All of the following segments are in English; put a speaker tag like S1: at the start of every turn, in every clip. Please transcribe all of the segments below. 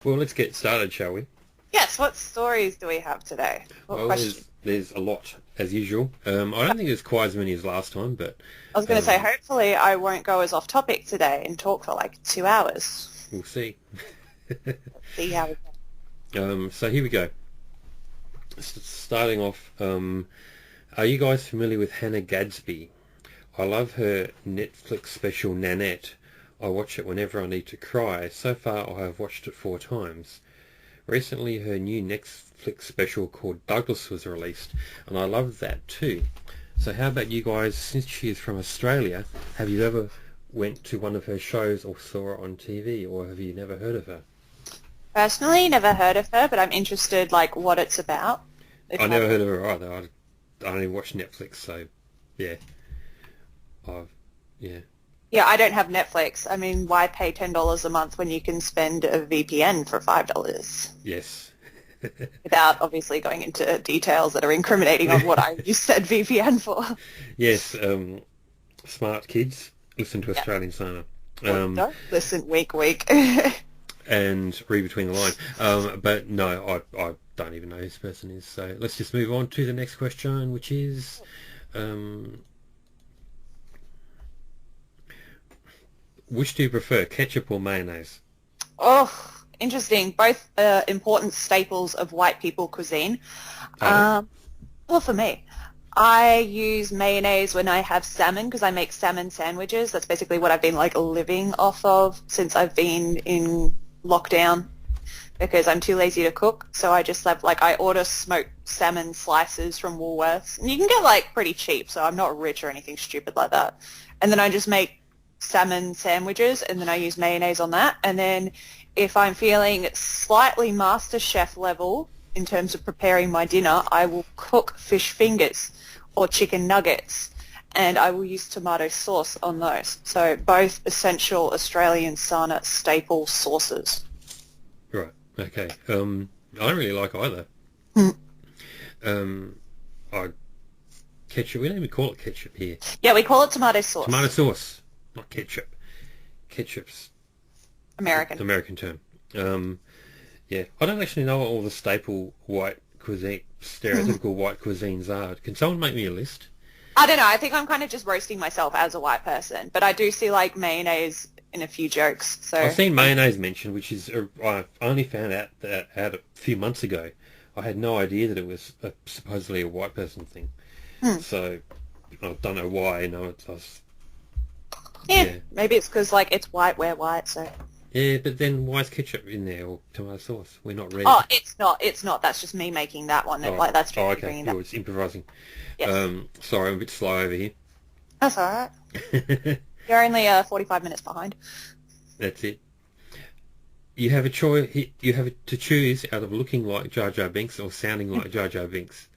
S1: Well, let's get started, shall we?
S2: Yes, what stories do we have today? What
S1: Well,
S2: question?
S1: there's a lot as usual. I don't think there's quite as many as last time, but
S2: I was going to say,
S1: um,
S2: hopefully I won't go as off topic today and talk for like 2 hours.
S1: we'll see.
S2: Let's see how we go.
S1: So here we go. Starting off, are you guys familiar with Hannah Gadsby? I love her Netflix special Nanette. I watch it whenever I need to cry. So far, I have watched it 4 times. Recently, her new Netflix special called Douglas was released, and I loved that too. So how about you guys, since she is from Australia, have you ever went to one of her shows or saw her on TV, or have you never heard of her?
S2: Personally, never heard of her, but I'm interested like what it's about.
S1: I
S2: If I
S1: never heard of her either. I don't even watch Netflix, so yeah, I've, yeah,
S2: Yeah, I don't have Netflix. I mean, why pay $10 a month when you can spend a VPN for $5?
S1: yes.
S2: Without obviously going into details that are incriminating on what I just said VPN for.
S1: Yes, smart kids, listen to
S2: Yeah.
S1: AustralianSana.
S2: Or
S1: Um,
S2: don't listen, week, week.
S1: and read between the lines. But no, I don't even know who this person is. So let's just move on to the next question, which is, um, which do you prefer, ketchup or mayonnaise?
S2: Oh, interesting. Both important staples of white people cuisine.
S1: Are they?
S2: Um, well, for me, I use mayonnaise when I have salmon because I make salmon sandwiches. That's basically what I've been like living off of since I've been in lockdown because I'm too lazy to cook. So I just have like I order smoked salmon slices from Woolworths, and you can get like pretty cheap. So I'm not rich or anything stupid like that. And then I just make salmon sandwiches, and then I use mayonnaise on that. And then if I'm feeling slightly master chef level in terms of preparing my dinner, I will cook fish fingers or chicken nuggets, and I will use tomato sauce on those. So both essential Australian Sana staple sauces.
S1: Right. Okay. I don't really like either. Um, I ketchup. We don't even call it ketchup here.
S2: Yeah, we call it tomato
S1: Tomato
S2: sauce.
S1: sauce, not ketchup. Ketchup's the
S2: American.
S1: American term. Yeah, I don't actually know what all the staple white cuisine, stereotypical white cuisines are. Can someone make me a list?
S2: I don't know. I think I'm kind of just roasting myself as a white person, but I do see like mayonnaise in a few jokes.
S1: I've
S2: So
S1: seen mayonnaise mentioned, which is I only found out a few months ago. I had no idea that it was supposedly a white person thing.
S2: hmm.
S1: So I don't know why. You know,
S2: Yeah,
S1: yeah,
S2: maybe it's because like it's white, we're white. So
S1: yeah. But then why is ketchup in there or tomato sauce? We're not red.
S2: oh, it's not. It's not. That's just me making that one.
S1: Oh,
S2: Like that's
S1: oh,
S2: just me
S1: okay.
S2: bringing that.
S1: You're just improvising.
S2: Yes,
S1: Sorry, I'm a bit slow over here.
S2: that's all right. You're only 45 minutes behind.
S1: That's it. You have a choice. You have to choose out of looking like Jar Jar Binks or sounding like Jar Jar Binks,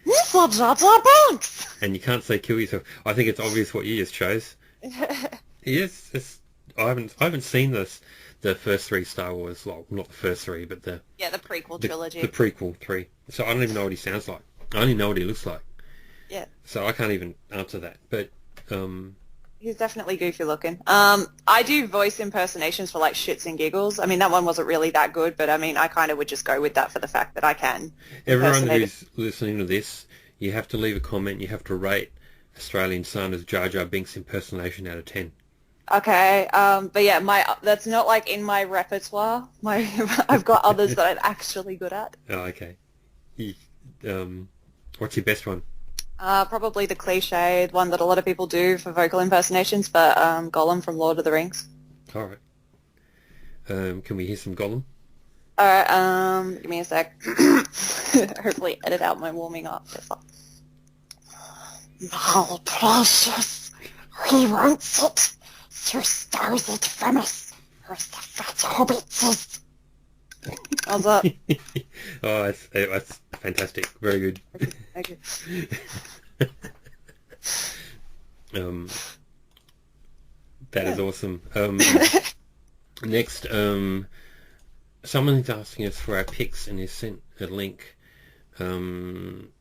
S2: This one, Jar Jar Binks.
S1: and you can't say kill yourself. I think it's obvious what you just chose. Yes, I haven't seen the first three Star Wars. Well, not the first three, but
S2: Yeah, the prequel
S1: the
S2: trilogy.
S1: prequel three. So I don't even know what he sounds like. I only know what he looks like.
S2: Yeah,
S1: So I can't even answer that. But
S2: he's definitely goofy looking. I do voice impersonations for like shits and giggles. I mean, that one wasn't really that good, but I mean, I kind of would just go with that for the fact that I can
S1: everyone
S2: impersonate it.
S1: who's listening to this, you have to leave a comment. You have to rate Australian Sana's Jar Jar Binks impersonation out of 10.
S2: Okay, but yeah, my that's not like in my repertoire. My I've got others that I'm actually good at.
S1: Oh, okay. You, what's your best one?
S2: Probably the cliched one that a lot of people do for vocal impersonations, but Gollum from Lord of the Rings.
S1: All right. Can we hear some Gollum?
S2: All right, give me a sec. Hopefully, edit out my warming up. My precious, he wants it. Your stars it from us. Where's the fat hobbits? How's that?
S1: Oh, that's fantastic. Very good.
S2: Thank you.
S1: Um, that is
S2: Yeah.
S1: awesome. Next, someone's asking us for our picks and has sent a link. Um,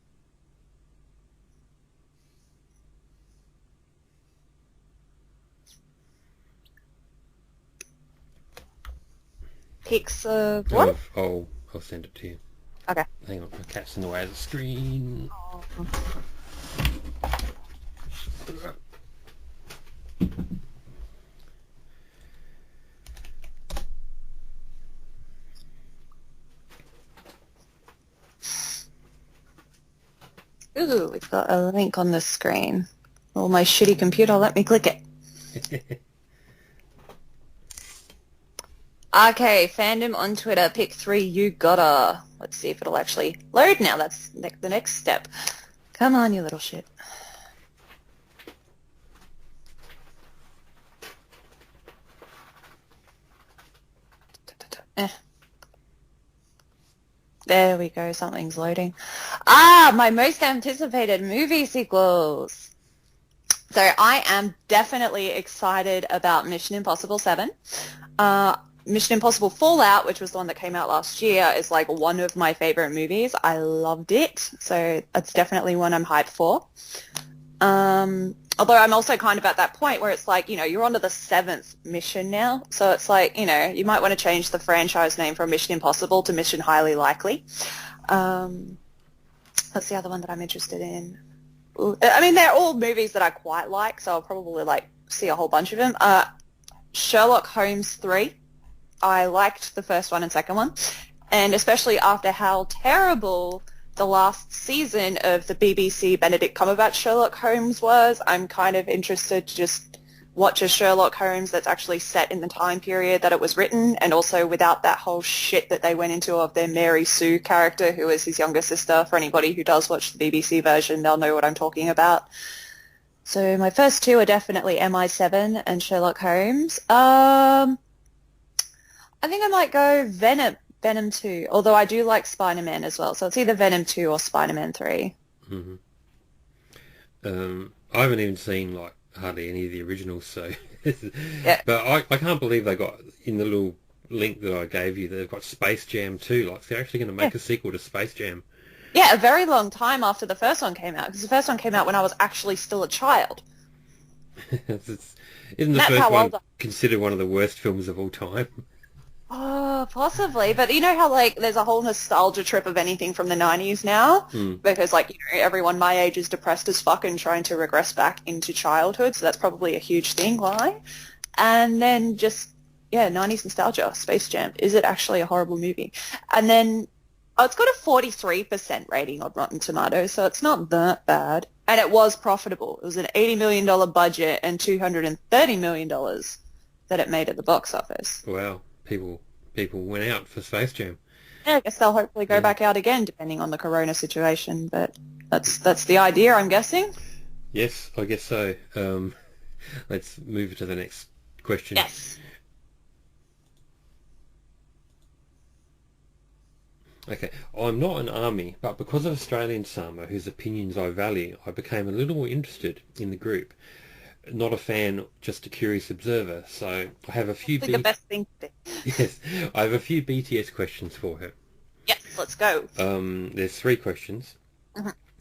S2: pics of what?
S1: I'll send it to you.
S2: Okay.
S1: Hang on, my cat's in the way of the screen.
S2: Ooh, we've got a link on the screen. Well, my shitty computer let me click it. Okay, fandom on Twitter, pick 3, you gotta. Let's see if it'll actually load now. That's the next step. Come on, you little shit. There we go, something's loading. My most anticipated movie sequels. So I am definitely excited about Mission Impossible 7. Mission Impossible Fallout, which was the one that came out last year, is like one of my favorite movies. I loved it, so it's definitely one I'm hyped for. Although I'm also kind of at that point where it's like, you're on to the 7th mission now, so it's like, you might want to change the franchise name from Mission Impossible to Mission Highly Likely. That's the other one that I'm interested in. I mean, they're all movies that I quite like, so I'll probably see a whole bunch of them. Sherlock Holmes 3. I liked the first one and second one, and especially after how terrible the last season of the BBC Benedict Cumberbatch Sherlock Holmes was, I'm kind of interested to just watch a Sherlock Holmes that's actually set in the time period that it was written, and also without that whole shit that they went into of their Mary Sue character, who is his younger sister. For anybody who does watch the BBC version, they'll know what I'm talking about. So my first two are definitely MI7 and Sherlock Holmes. I think I might go Venom 2, although I do like Spider-Man as well. So it's either Venom 2 or Spider-Man 3.
S1: Mm-hmm. I haven't even seen hardly any of the originals, so
S2: Yeah.
S1: But I can't believe they got in the little link that I gave you. They've got Space Jam 2. Like they're actually going to make a sequel to Space Jam.
S2: Yeah, a very long time after the first one came out, because the first one came out when I was actually still a child.
S1: Isn't the first one considered one of the worst films of all time?
S2: Oh, possibly. But you know how, there's a whole nostalgia trip of anything from the 90s now? Because, everyone my age is depressed as fuck and trying to regress back into childhood, so that's probably a huge thing. Why? And then just, 90s nostalgia, Space Jam. Is it actually a horrible movie? And then, it's got a 43% rating on Rotten Tomatoes, so it's not that bad. And it was profitable. It was an $80 million budget and $230 million that it made at the box office.
S1: Wow. People went out for Space Jam.
S2: Yeah, I guess they'll hopefully go back out again, depending on the corona situation. But that's the idea, I'm guessing.
S1: Yes, I guess so. Let's move to the next question.
S2: Yes.
S1: Okay, I'm not an army, but because of AustralianSana, whose opinions I value, I became a little more interested in the group. Not a fan, just a curious observer. So I have a few.
S2: The best thing to do.
S1: Yes, I have a few BTS questions for her.
S2: Yes, let's go.
S1: There's 3 questions.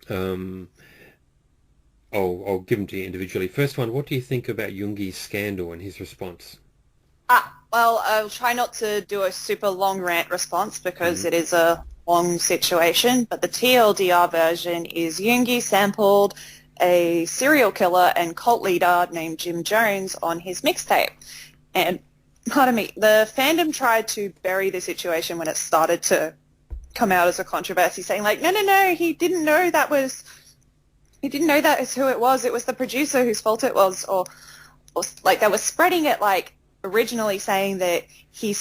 S2: Mm-hmm.
S1: I'll give them to you individually. First one, what do you think about Yoongi's scandal and his response?
S2: Well, I'll try not to do a super long rant response because it is a long situation. But the TLDR version is Yoongi sampled a serial killer and cult leader named Jim Jones on his mixtape. And, pardon me, the fandom tried to bury the situation when it started to come out as a controversy, saying no, he didn't know that is who it was. It was the producer whose fault it was. Or they were spreading it originally saying that he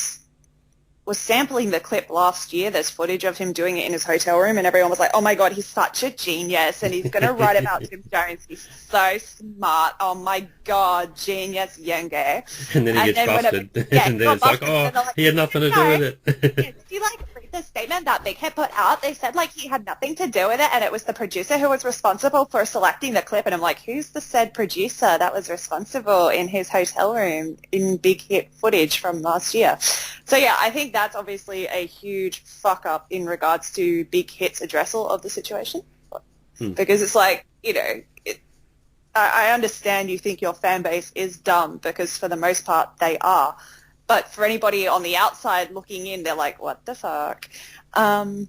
S2: was sampling the clip last year. There's footage of him doing it in his hotel room, and everyone was like, oh my God, he's such a genius, and he's going to write about Jim Jones. He's so smart. Oh my God, genius, Yoongi.
S1: And then he gets busted. And then it's he had nothing to do with it.
S2: Did you read the statement that Big Hit put out? They said he had nothing to do with it, and it was the producer who was responsible for selecting the clip. And I'm like, who's the said producer that was responsible in his hotel room in Big Hit footage from last year? So yeah, I think that's obviously a huge fuck up in regards to Big Hit's addressal of the situation. Because it's I understand you think your fan base is dumb, because for the most part they are. but for anybody on the outside looking in, they're like, what the fuck? And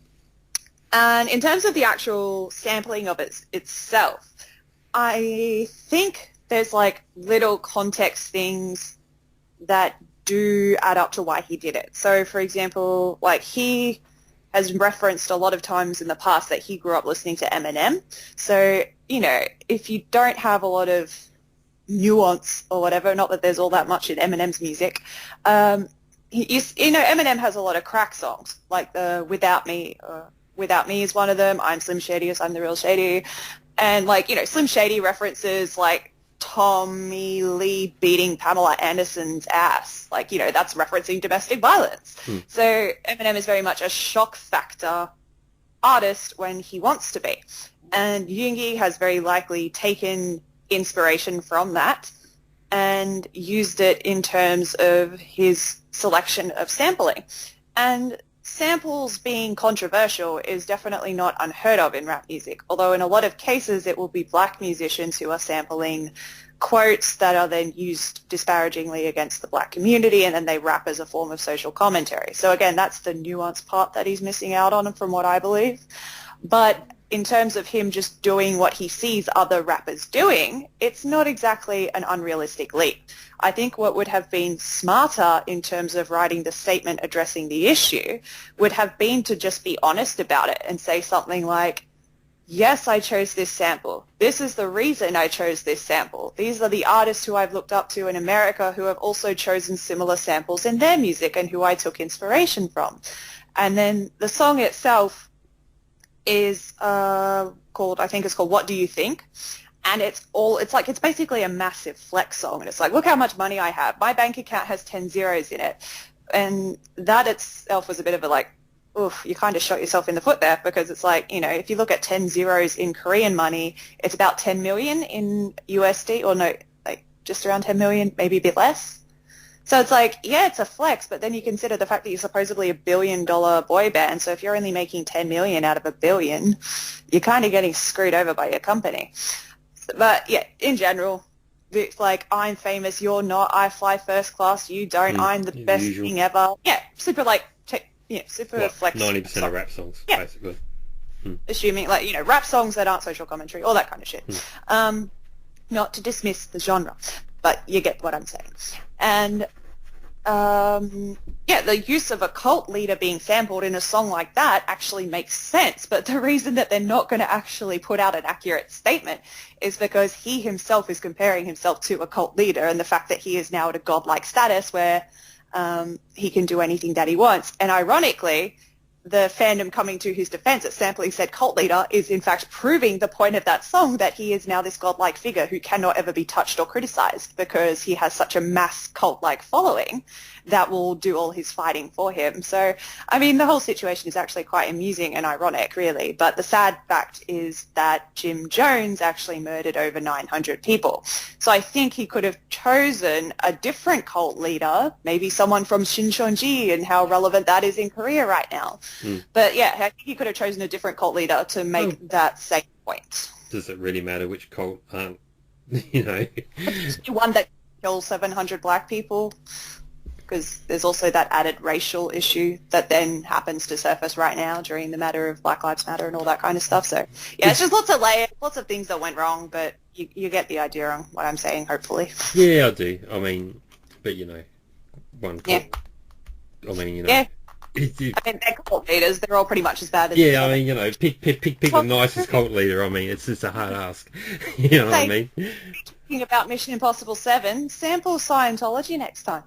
S2: in terms of the actual sampling of itself, I think there's like little context things that do add up to why he did it. So, for example, like he has referenced a lot of times in the past that he grew up listening to Eminem. So, you know, if you don't have a lot of nuance or whatever, not that there's all that much in Eminem's music, Eminem has a lot of crack songs, like the Without Me is one of them, I'm Slim Shady, yes, I'm the real Shady. And, like, you know, Slim Shady references, like, Tommy Lee beating Pamela Anderson's ass. Like, you know, that's referencing domestic violence. So Eminem is very much a shock factor artist when he wants to be. And Yoongi has very likely taken inspiration from that and used it in terms of his selection of sampling. And samples being controversial is definitely not unheard of in rap music, although in a lot of cases it will be black musicians who are sampling quotes that are then used disparagingly against the black community, and then they rap as a form of social commentary. So again, that's the nuanced part that he's missing out on from what I believe. But in terms of him just doing what he sees other rappers doing, it's not exactly an unrealistic leap. I think what would have been smarter in terms of writing the statement addressing the issue would have been to just be honest about it and say something like, yes, I chose this sample. This is the reason I chose this sample. These are the artists who I've looked up to in America who have also chosen similar samples in their music and who I took inspiration from. And then the song itself is called What Do You Think? And it's basically a massive flex song. And it's like, look how much money I have. My bank account has 10 zeros in it. And that itself was a bit of a like, oof, you kind of shot yourself in the foot there, because it's like, you know, if you look at 10 zeros in Korean money, it's about 10 million in USD, or no, like just around 10 million, maybe a bit less. So it's like, yeah, it's a flex, but then you consider the fact that you're supposedly $1 billion boy band. So if you're only making 10 million out of $1 billion, you're kind of getting screwed over by your company. But yeah, in general, it's like, I'm famous, you're not, I fly first class, you don't, I'm the best
S1: usual
S2: thing ever. Yeah, super like, super flex.
S1: 90% of rap songs,
S2: yeah,
S1: basically.
S2: Assuming, like, you know, rap songs that aren't social commentary, all that kind of shit. Not to dismiss the genre, but you get what I'm saying. And the use of a cult leader being sampled in a song like that actually makes sense, but the reason that they're not going to actually put out an accurate statement is because he himself is comparing himself to a cult leader, and the fact that he is now at a godlike status where he can do anything that he wants. And ironically, the fandom coming to his defense at sampling said cult leader is in fact proving the point of that song, that he is now this godlike figure who cannot ever be touched or criticized because he has such a mass cult-like following that will do all his fighting for him. So, I mean, the whole situation is actually quite amusing and ironic, really. But the sad fact is that Jim Jones actually murdered over 900 people. So I think he could have chosen a different cult leader, maybe someone from Shincheonji, and how relevant that is in Korea right now. But yeah, I think he could have chosen a different cult leader to make that same point.
S1: Does it really matter which cult? You know,
S2: one that kills 700 black people, because there's also that added racial issue that then happens to surface right now during the matter of Black Lives Matter and all that kind of stuff. So yeah, it's just lots of layers, lots of things that went wrong, but you get the idea on what I'm saying, hopefully.
S1: Yeah, I do. I mean, but you know, one cult.
S2: Yeah.
S1: I mean, you know.
S2: Yeah. I mean, they're cult leaders. They're all pretty much as bad as...
S1: Yeah, I mean, you know, pick the nicest cult leader. I mean, it's just a hard ask. You know what I mean?
S2: Talking about Mission Impossible 7, sample Scientology next time.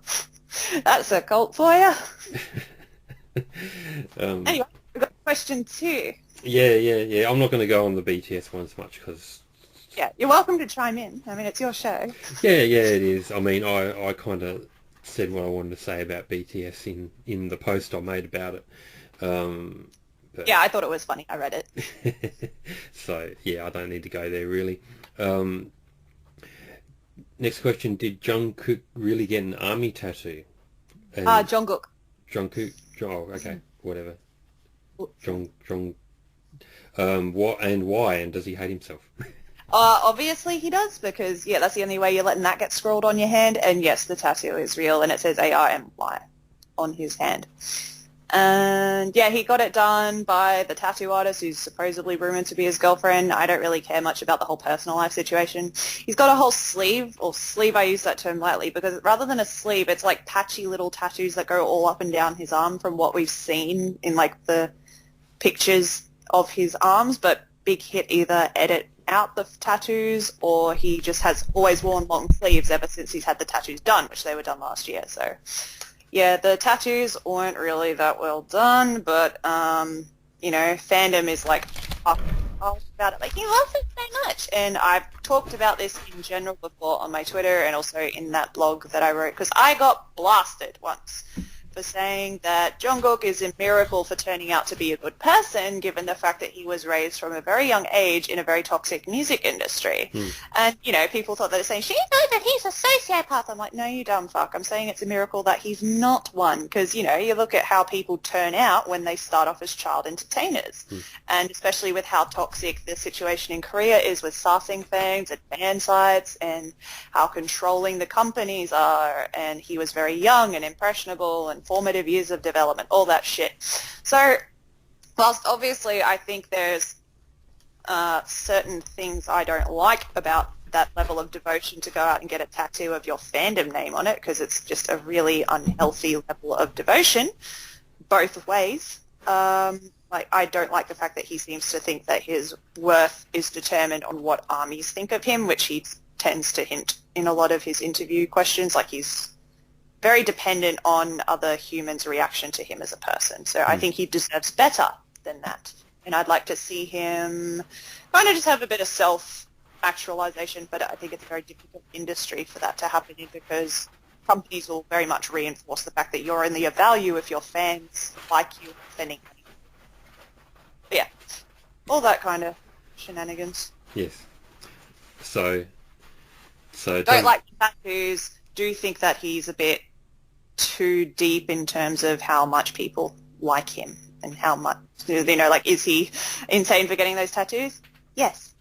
S2: That's a cult for you. Anyway, we've got question 2.
S1: Yeah. I'm not going to go on the BTS ones much because...
S2: Yeah, you're welcome to chime in. I mean, it's your show.
S1: Yeah, it is. I mean, I kind of said what I wanted to say about BTS in the post I made about it. But,
S2: yeah, I thought it was funny. I read
S1: it. So, yeah, I don't need to go there, really. Next question, did Jungkook really get an army tattoo?
S2: Jungkook.
S1: Jungkook? Oh, okay, whatever. What and why, and does he hate himself?
S2: Obviously he does, because, yeah, that's the only way you're letting that get scrawled on your hand. And yes, the tattoo is real, and it says ARMY on his hand. And yeah, he got it done by the tattoo artist who's supposedly rumored to be his girlfriend. I don't really care much about the whole personal life situation. He's got a whole sleeve, I use that term lightly, because rather than a sleeve, it's like patchy little tattoos that go all up and down his arm from what we've seen in like the pictures of his arms. But Big Hit either edit out the tattoos, or he just has always worn long sleeves ever since he's had the tattoos done, which they were done last year. So yeah, the tattoos weren't really that well done, but, fandom is like up about it. Like, he loves it so much. And I've talked about this in general before on my Twitter and also in that blog that I wrote, because I got blasted once for saying that Jungkook is a miracle for turning out to be a good person, given the fact that he was raised from a very young age in a very toxic music industry. And, people thought they were saying, she knows that he's a sociopath. I'm like, no, you dumb fuck. I'm saying it's a miracle that he's not one, because, you look at how people turn out when they start off as child entertainers. And especially with how toxic the situation in Korea is with sassing fans and fan sites, and how controlling the companies are. And he was very young and impressionable and formative years of development, all that shit. So whilst obviously I think there's certain things I don't like about that level of devotion to go out and get a tattoo of your fandom name on it, because it's just a really unhealthy level of devotion both ways. I don't like the fact that he seems to think that his worth is determined on what armies think of him, which he tends to hint in a lot of his interview questions. Like, he's very dependent on other humans' reaction to him as a person. So I think he deserves better than that. And I'd like to see him kind of just have a bit of self-actualization, but I think it's a very difficult industry for that to happen in, because companies will very much reinforce the fact that you're only of value if your fans like you and spending money. But yeah, all that kind of shenanigans.
S1: Yes. So
S2: don't like the tattoos. Do think that he's a bit too deep in terms of how much people like him and how much, is he insane for getting those tattoos? Yes.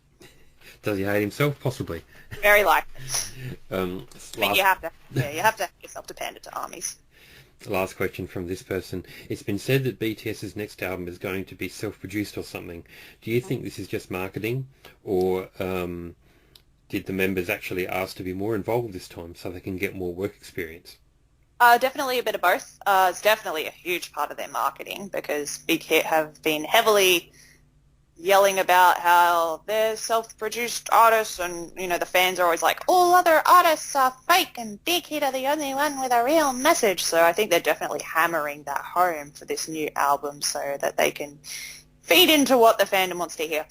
S1: Does he hate himself? Possibly.
S2: Very likely.
S1: You
S2: have to have yourself to pander to armies.
S1: The last question from this person. It's been said that BTS's next album is going to be self-produced or something. Do you think this is just marketing, or did the members actually ask to be more involved this time so they can get more work experience?
S2: Definitely a bit of both. It's definitely a huge part of their marketing, because Big Hit have been heavily yelling about how they're self-produced artists, and, the fans are always like, all other artists are fake and Big Hit are the only one with a real message. So I think they're definitely hammering that home for this new album so that they can feed into what the fandom wants to hear.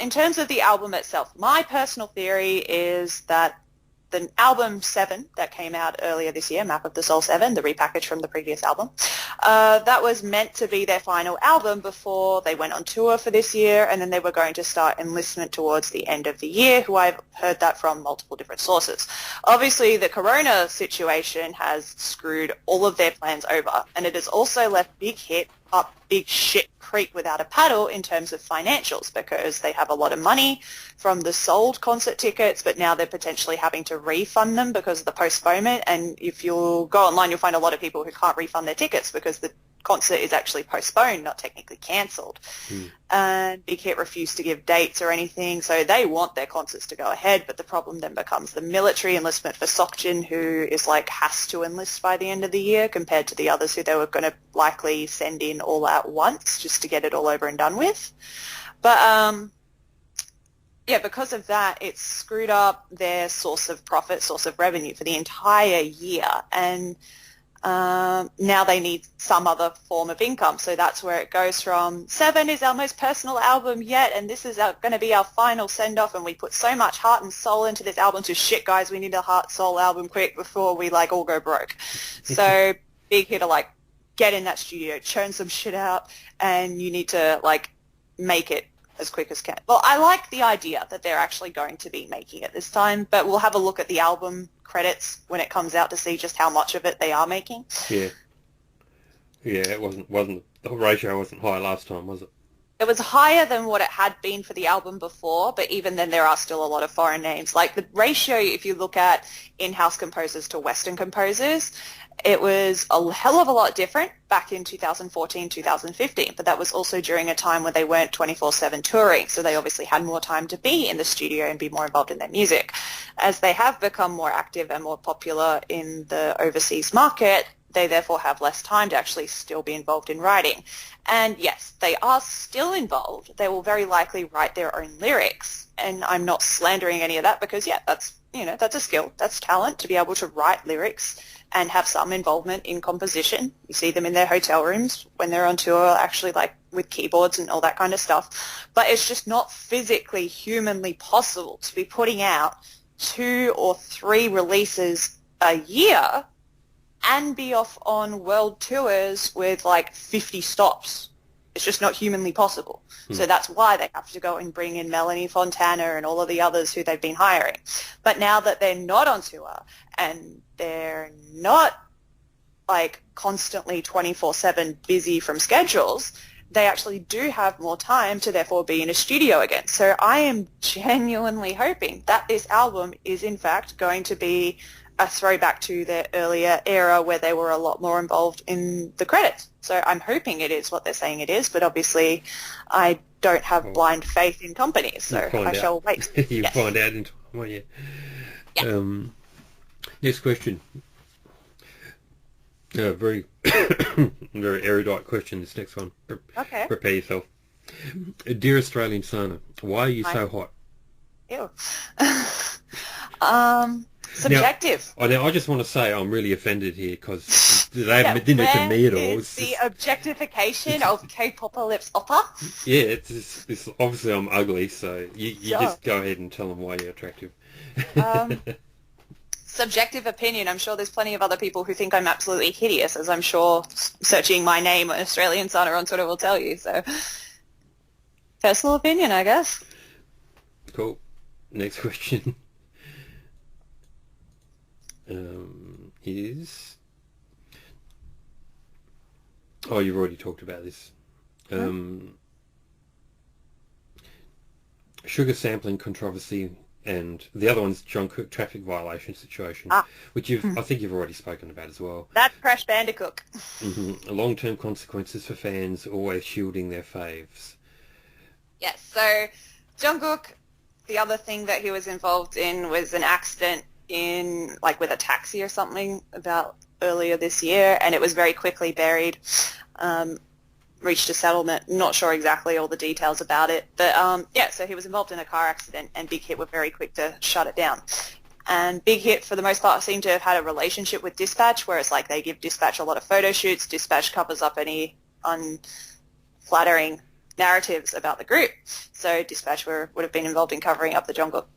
S2: In terms of the album itself, my personal theory is that the album 7 that came out earlier this year, Map of the Soul 7, the repackage from the previous album, that was meant to be their final album before they went on tour for this year, and then they were going to start enlistment towards the end of the year, who I've heard that from multiple different sources. Obviously, the corona situation has screwed all of their plans over, and it has also left Big Hit up big shit creek without a paddle in terms of financials, because they have a lot of money from the sold concert tickets, but now they're potentially having to refund them because of the postponement. And if you go online, you'll find a lot of people who can't refund their tickets because the concert is actually postponed, not technically cancelled. And Big Hit refused to give dates or anything, so they want their concerts to go ahead, but the problem then becomes the military enlistment for Seokjin, who is has to enlist by the end of the year, compared to the others who they were going to likely send in all at once just to get it all over and done with. But because of that, it's screwed up their source of profit, source of revenue for the entire year, and now they need some other form of income. So that's where it goes from 7 is our most personal album yet, and this is going to be our final send-off, and we put so much heart and soul into this album, to shit, guys, we need a heart soul album quick before we all go broke. So Big Hit are get in that studio, churn some shit out, and you need to make it as quick as can. Well, I like the idea that they're actually going to be making it this time, but we'll have a look at the album credits when it comes out to see just how much of it they are making.
S1: Yeah, it wasn't the ratio wasn't high last time, was it?
S2: It was higher than what it had been for the album before, but even then there are still a lot of foreign names. Like the ratio, if you look at in-house composers to Western composers, it was a hell of a lot different back in 2014, 2015, but that was also during a time when they weren't 24/7 touring, so they obviously had more time to be in the studio and be more involved in their music. As they have become more active and more popular in the overseas market, they therefore have less time to actually still be involved in writing. And yes, they are still involved. They will very likely write their own lyrics. And I'm not slandering any of that because, yeah, that's a skill. That's talent to be able to write lyrics and have some involvement in composition. You see them in their hotel rooms when they're on tour, actually like with keyboards and all that kind of stuff. But it's just not physically, humanly possible to be putting out 2 or 3 releases a year and be off on world tours with like 50 stops. It's just not humanly possible. So that's why they have to go and bring in Melanie Fontana and all of the others who they've been hiring. But now that they're not on tour and they're not like constantly 24/7 busy from schedules, they actually do have more time to therefore be in a studio again. So I am genuinely hoping that this album is in fact going to be a throwback to their earlier era where they were a lot more involved in the credits. So I'm hoping it is what they're saying it is, but obviously I don't have blind faith in companies, so I shall wait.
S1: You find out in time, won't you?
S2: Yeah.
S1: Next question. Very very erudite question, this next one.
S2: Okay.
S1: Prepare yourself. Dear Australian why are you so hot?
S2: Ew. Subjective.
S1: Now, I just want to say I'm really offended here because they didn't mention me at all.
S2: It's the objectification of Kpopalypse opera.
S1: Yeah, it's obviously I'm ugly, so you just go ahead and tell them why you're attractive.
S2: Subjective opinion. I'm sure there's plenty of other people who think I'm absolutely hideous, as I'm sure searching my name on AustralianSana on Twitter will tell you. So, personal opinion, I guess.
S1: Cool. Next question. You've already talked about this. Sugar sampling controversy, and the other one's John Cook traffic violation situation, which I think you've already spoken about as well.
S2: That's Crash Bandicoot.
S1: Long-term consequences for fans, always shielding their faves.
S2: Yes, so John Cook, the other thing that he was involved in was an accident in with a taxi or something about earlier this year, and it was very quickly buried. Reached a settlement. Not sure exactly all the details about it, but so he was involved in a car accident, and Big Hit were very quick to shut it down. And Big Hit, for the most part, seem to have had a relationship with Dispatch, where it's like they give Dispatch a lot of photo shoots. Dispatch covers up any unflattering narratives about the group. So Dispatch would have been involved in covering up the John Cook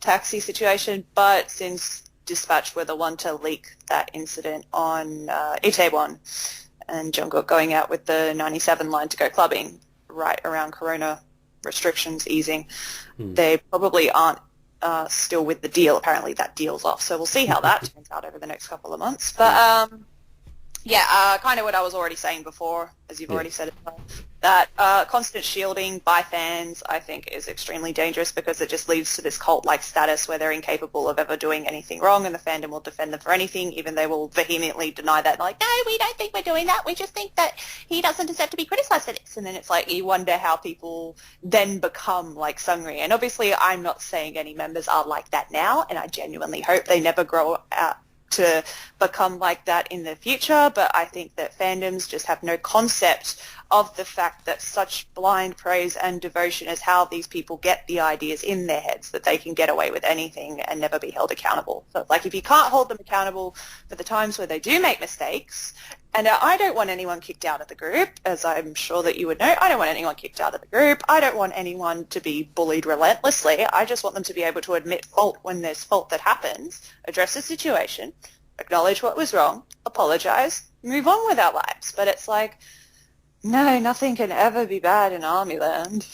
S2: taxi situation, but since Dispatch were the one to leak that incident on Itaewon and John Cook going out with the 97 line to go clubbing right around Corona restrictions easing, they probably aren't still with the deal. Apparently that deal's off, so we'll see how that turns out over the next couple of months. But kind of what I was already saying before, as you've already said as well, that constant shielding by fans, I think, is extremely dangerous because it just leads to this cult-like status where they're incapable of ever doing anything wrong, and the fandom will defend them for anything, even they will vehemently deny that, like, no, we don't think we're doing that, we just think that he doesn't deserve to be criticised for this. And then it's like, you wonder how people then become like Sungri. And obviously I'm not saying any members are like that now, and I genuinely hope they never grow out to become like that in the future, but I think that fandoms just have no concept of the fact that such blind praise and devotion is how these people get the ideas in their heads, that they can get away with anything and never be held accountable. So like if you can't hold them accountable for the times where they do make mistakes, and I don't want anyone kicked out of the group, as I'm sure that you would know, I don't want anyone kicked out of the group, I don't want anyone to be bullied relentlessly, I just want them to be able to admit fault when there's fault that happens, address the situation, acknowledge what was wrong, apologise, move on with our lives. But it's like, no, nothing can ever be bad in Army Land.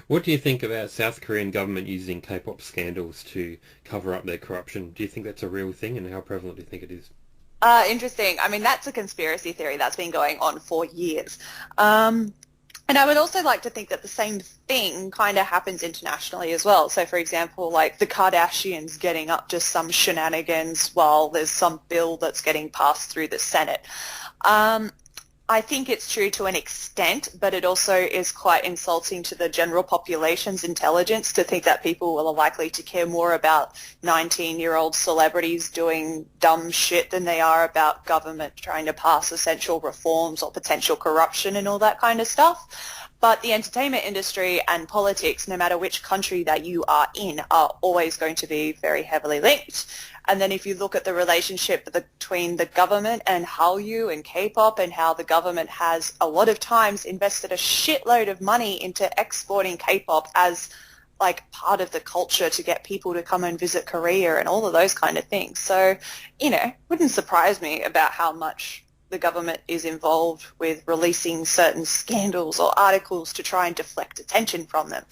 S1: What do you think about South Korean government using K-pop scandals to cover up their corruption? Do you think that's a real thing, and how prevalent do you think it is?
S2: Interesting. I mean, that's a conspiracy theory that's been going on for years. And I would also like to think that the same thing kind of happens internationally as well. So, for example, like the Kardashians getting up to some shenanigans while there's some bill that's getting passed through the Senate. I think it's true to an extent, but it also is quite insulting to the general population's intelligence to think that people are likely to care more about 19-year-old celebrities doing dumb shit than they are about government trying to pass essential reforms or potential corruption and all that kind of stuff. But the entertainment industry and politics, no matter which country that you are in, are always going to be very heavily linked. And then if you look at the relationship between the government and Hallyu and K-pop, and how the government has a lot of times invested a shitload of money into exporting K-pop as like part of the culture to get people to come and visit Korea and all of those kind of things. So, wouldn't surprise me about how much the government is involved with releasing certain scandals or articles to try and deflect attention from them.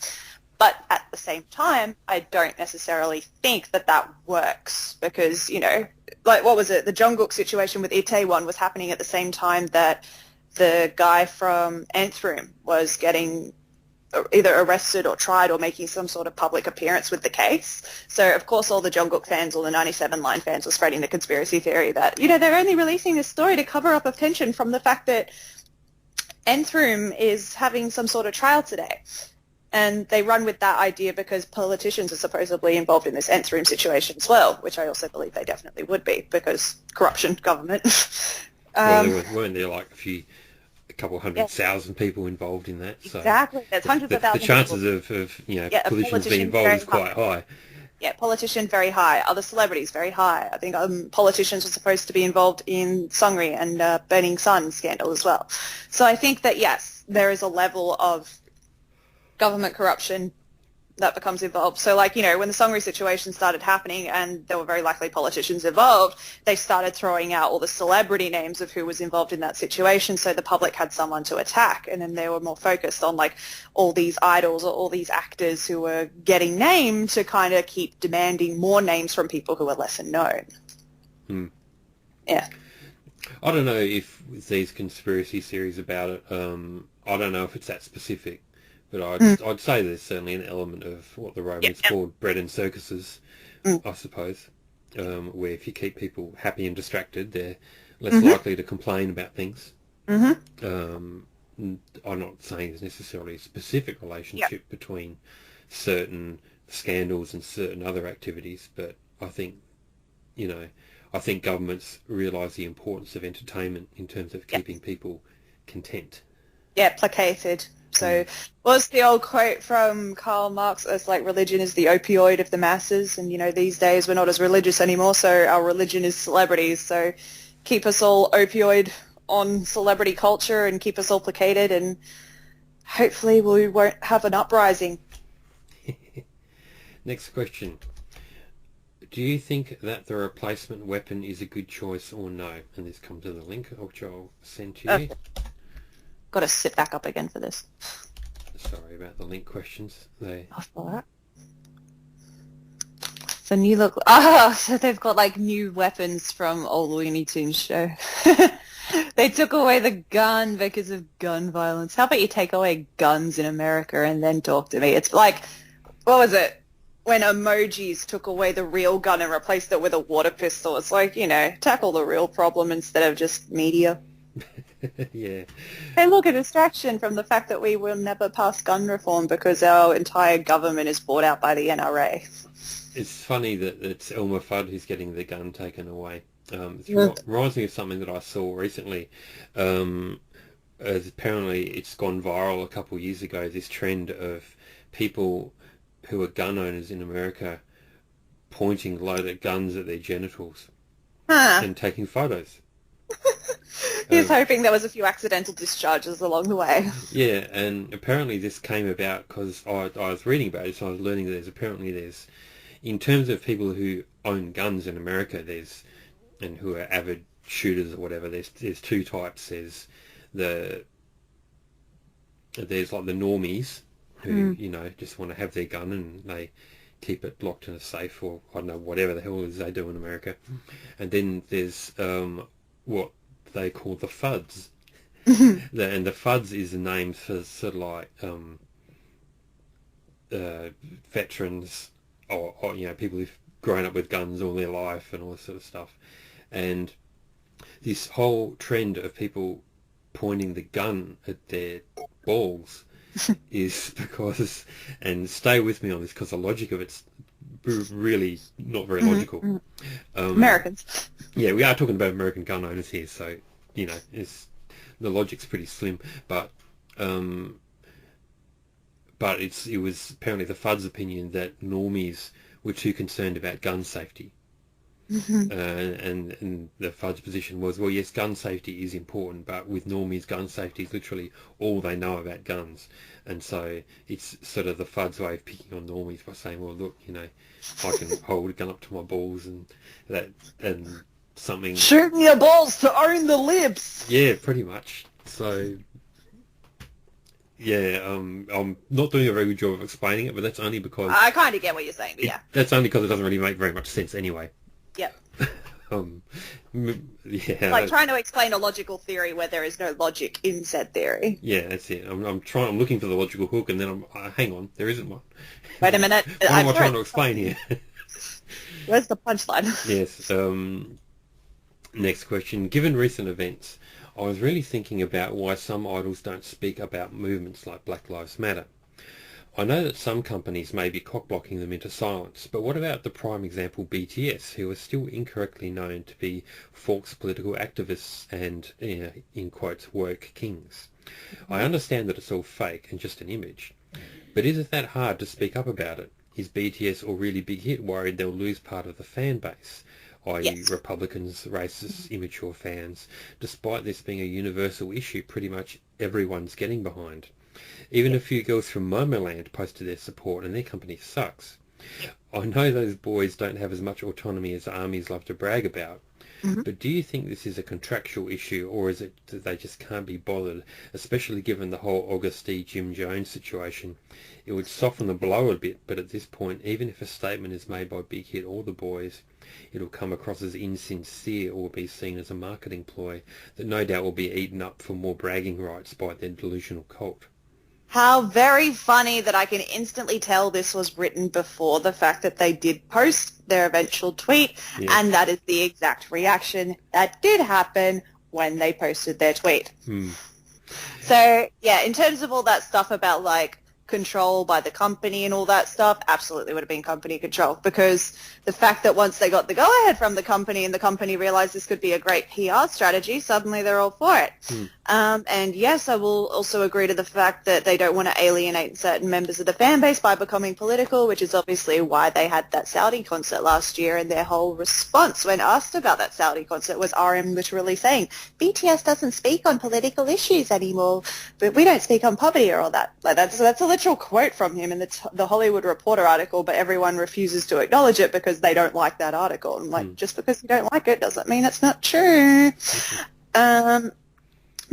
S2: But at the same time, I don't necessarily think that that works because, like what was it? The Jungkook situation with Itaewon was happening at the same time that the guy from Nth Room was getting either arrested or tried or making some sort of public appearance with the case. So, of course, all the Jungkook fans or the 97 Line fans were spreading the conspiracy theory that, they're only releasing this story to cover up attention from the fact that Nth Room is having some sort of trial today. And they run with that idea because politicians are supposedly involved in this Nth Room situation as well, which I also believe they definitely would be because corruption, government.
S1: Well, weren't there like a couple hundred thousand people involved in that? So
S2: exactly. There's hundreds of thousands.
S1: The chances of politicians being involved is quite high.
S2: Yeah, politician very high. Other celebrities very high. I think politicians are supposed to be involved in Sungri and Burning Sun scandal as well. So I think that yes, there is a level of government corruption that becomes involved. So when the Songri situation started happening and there were very likely politicians involved, they started throwing out all the celebrity names of who was involved in that situation so the public had someone to attack. And then they were more focused on all these idols or all these actors who were getting named to kind of keep demanding more names from people who are lesser known. Yeah.
S1: I don't know if these conspiracy theories about it, I don't know if it's that specific. But I'd say there's certainly an element of what the Romans called bread and circuses, I suppose, where if you keep people happy and distracted, they're less likely to complain about things. I'm not saying there's necessarily a specific relationship between certain scandals and certain other activities, but I think, I think governments realise the importance of entertainment in terms of keeping people content.
S2: Yeah, placated. So what's the old quote from Karl Marx? It's like religion is the opioid of the masses. And, these days we're not as religious anymore, so our religion is celebrities. So keep us all opioid on celebrity culture and keep us all placated and hopefully we won't have an uprising.
S1: Next question. Do you think that the replacement weapon is a good choice or no? And this comes in the link, which I'll send to you. Okay.
S2: Got to sit back up again for this.
S1: Sorry about the link questions.
S2: That's all right. So so they've got new weapons from old Looney Tunes show. They took away the gun because of gun violence. How about you take away guns in America and then talk to me? It's like, what was it? When emojis took away the real gun and replaced it with a water pistol. It's like, tackle the real problem instead of just media.
S1: Yeah.
S2: Hey, look, a distraction from the fact that we will never pass gun reform because our entire government is bought out by the NRA.
S1: It's funny that it's Elmer Fudd who's getting the gun taken away. It reminds me of something that I saw recently. As apparently it's gone viral a couple of years ago, this trend of people who are gun owners in America pointing loaded guns at their genitals and taking photos.
S2: He's hoping there was a few accidental discharges along the way.
S1: Yeah, and apparently this came about because I was reading about it, so I was learning that there's, in terms of people who own guns in America, and who are avid shooters or whatever, there's two types. There's like the normies who, just want to have their gun and they keep it locked in a safe or, I don't know, whatever the hell it is they do in America. And then there's what they call the FUDs,
S2: Mhm.
S1: And the FUDs is a name for sort of like veterans or people who've grown up with guns all their life and all this sort of stuff. And this whole trend of people pointing the gun at their balls is because, and stay with me on this because the logic of it's really not very
S2: Mhm.
S1: logical.
S2: Mhm.
S1: Um,
S2: Americans.
S1: yeah, we are talking about American gun owners here, so the logic's pretty slim. Um, but it was apparently the FUD's opinion that normies were too concerned about gun safety.
S2: Mhm.
S1: And the FUD's position was, well, yes, gun safety is important, but with normies, gun safety is literally all they know about guns. And so it's sort of the FUD's way of picking on normies by saying, well, look, I can hold a gun up to my balls and something.
S2: Shoot me your balls to own the libs.
S1: Yeah, pretty much. So, yeah, I'm not doing a very good job of explaining it, but that's only because
S2: I kind of get what you're saying, but yeah.
S1: that's only because it doesn't really make very much sense anyway.
S2: Yep.
S1: Yeah.
S2: Like trying to explain a logical theory where there is no logic in said theory.
S1: Yeah, that's it. I'm looking for the logical hook, and then hang on, there isn't one.
S2: Wait a minute.
S1: What am I trying to explain here?
S2: Where's the punchline?
S1: Yes. Next question. Given recent events, I was really thinking about why some idols don't speak about movements like Black Lives Matter. I know that some companies may be cock-blocking them into silence, but what about the prime example BTS, who are still incorrectly known to be false political activists and, in quotes, woke kings? I understand that it's all fake and just an image, but is it that hard to speak up about it? Is BTS or really Big Hit worried they'll lose part of the fan base, i.e.
S2: Yes.
S1: Republicans, racists, immature fans, despite this being a universal issue pretty much everyone's getting behind? Even a few girls from Momoland posted their support, and their company sucks. I know those boys don't have as much autonomy as armies love to brag about, but do you think this is a contractual issue, or is it that they just can't be bothered, especially given the whole Augusty Jim Jones situation? It would soften the blow a bit, but at this point, even if a statement is made by Big Hit or the boys, it'll come across as insincere or be seen as a marketing ploy that no doubt will be eaten up for more bragging rights by their delusional cult.
S2: How very funny that I can instantly tell this was written before the fact that they did post their eventual tweet,
S1: Yeah.
S2: and that is the exact reaction that did happen when they posted their tweet. So, yeah, in terms of all that stuff about, like, control by the company and all that stuff, absolutely would have been company control, because the fact that once they got the go-ahead from the company and the company realized this could be a great PR strategy, suddenly they're all for it. And yes, I will also agree to the fact that they don't want to alienate certain members of the fan base by becoming political, which is obviously why they had that Saudi concert last year, and their whole response when asked about that Saudi concert was RM literally saying, BTS doesn't speak on political issues anymore, but we don't speak on poverty or all that. Like that's a literal quote from him in the Hollywood Reporter article, but everyone refuses to acknowledge it because they don't like that article. And like, just because you don't like it doesn't mean it's not true.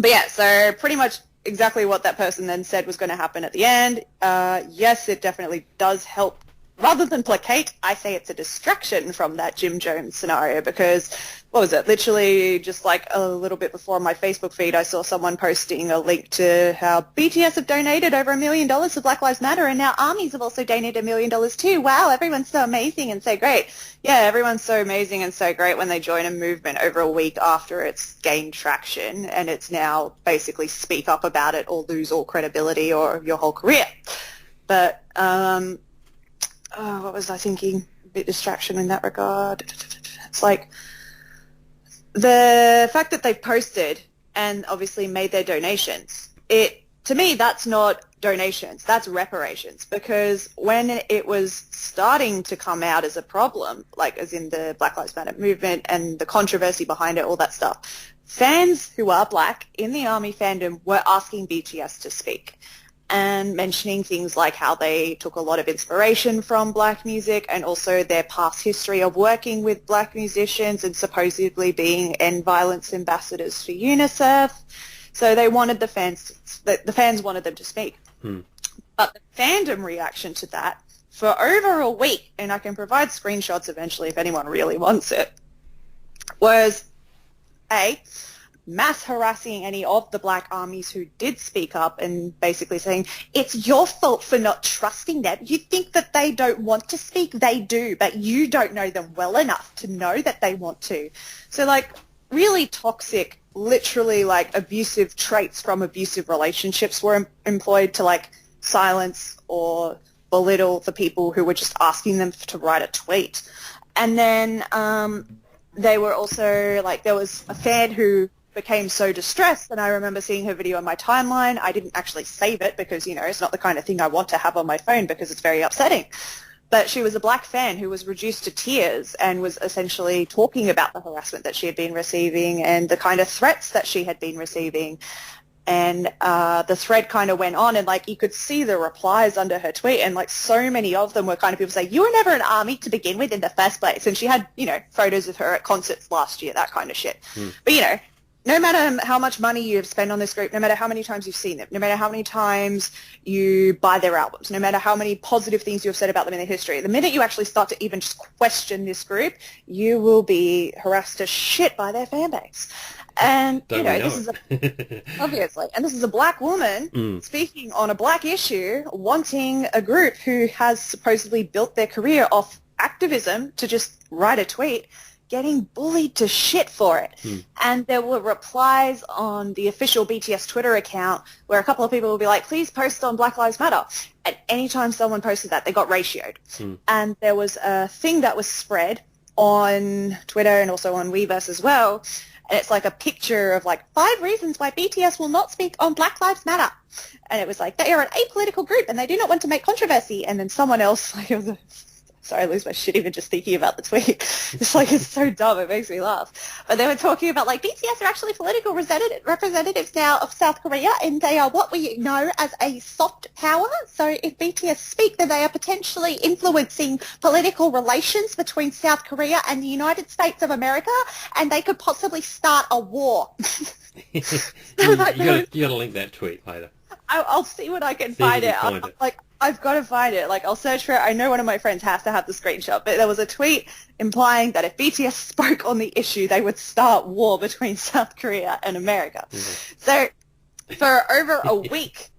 S2: But yeah, so pretty much exactly what that person then said was going to happen at the end. Yes, it definitely does help. Rather than placate, I say it's a distraction from that Jim Jones scenario, because, what was it, literally just like a little bit before my Facebook feed, I saw someone posting a link to how BTS have donated over $1 million to Black Lives Matter, and now armies have also donated $1 million too. Wow, everyone's so amazing and so great. Yeah, everyone's so amazing and so great when they join a movement over a week after it's gained traction, and it's now basically speak up about it or lose all credibility or your whole career. But, what was I thinking? A bit distraction in that regard. It's like the fact that they've posted and obviously made their donations. To me, that's not donations. That's reparations, because when it was starting to come out as a problem, like as in the Black Lives Matter movement and the controversy behind it, all that stuff, fans who are black in the ARMY fandom were asking BTS to speak and mentioning things like how they took a lot of inspiration from black music and also their past history of working with black musicians and supposedly being end violence ambassadors for UNICEF. So they wanted the fans wanted them to speak. But the fandom reaction to that for over a week, and I can provide screenshots eventually if anyone really wants it, was A, mass harassing any of the black armies who did speak up and basically saying, it's your fault for not trusting them. You think that they don't want to speak? They do, but you don't know them well enough to know that they want to. So, like, really toxic, literally, like, abusive traits from abusive relationships were employed to, like, silence or belittle the people who were just asking them to write a tweet. And then they were also, like, there was a fan who became so distressed, and I remember seeing her video on my timeline. I didn't actually save it because, you know, it's not the kind of thing I want to have on my phone because it's very upsetting. But she was a black fan who was reduced to tears and was essentially talking about the harassment that she had been receiving and the kind of threats that she had been receiving. And the thread kind of went on, and, like, you could see the replies under her tweet, and, like, so many of them were kind of people saying, you were never an army to begin with in the first place. And she had, you know, photos of her at concerts last year, that kind of shit. But, you know, no matter how much money you've spent on this group, no matter how many times you've seen them, no matter how many times you buy their albums, no matter how many positive things you've said about them in their history, the minute you actually start to even just question this group, you will be harassed to shit by their fan base. And, you know, this is obviously, and this is a black woman speaking on a black issue, wanting a group who has supposedly built their career off activism to just write a tweet, getting bullied to shit for it. And there were replies on the official BTS Twitter account where a couple of people would be like, please post on Black Lives Matter. And anytime someone posted that, they got ratioed. And there was a thing that was spread on Twitter and also on Weverse as well. And it's like a picture of, like, 5 reasons why BTS will not speak on Black Lives Matter. And it was like, they are an apolitical group and they do not want to make controversy. And then someone else, like, it was sorry, I lose my shit even just thinking about the tweet. It's like, it's so dumb, it makes me laugh. But they were talking about, like, BTS are actually political representatives now of South Korea, and they are what we know as a soft power. So if BTS speak, then they are potentially influencing political relations between South Korea and the United States of America, and they could possibly start a war.
S1: You gotta link that tweet later.
S2: I'll see what I can find it. I've got to find it. Like, I'll search for it. I know one of my friends has to have the screenshot, but there was a tweet implying that if BTS spoke on the issue, they would start war between South Korea and America. So for over a week,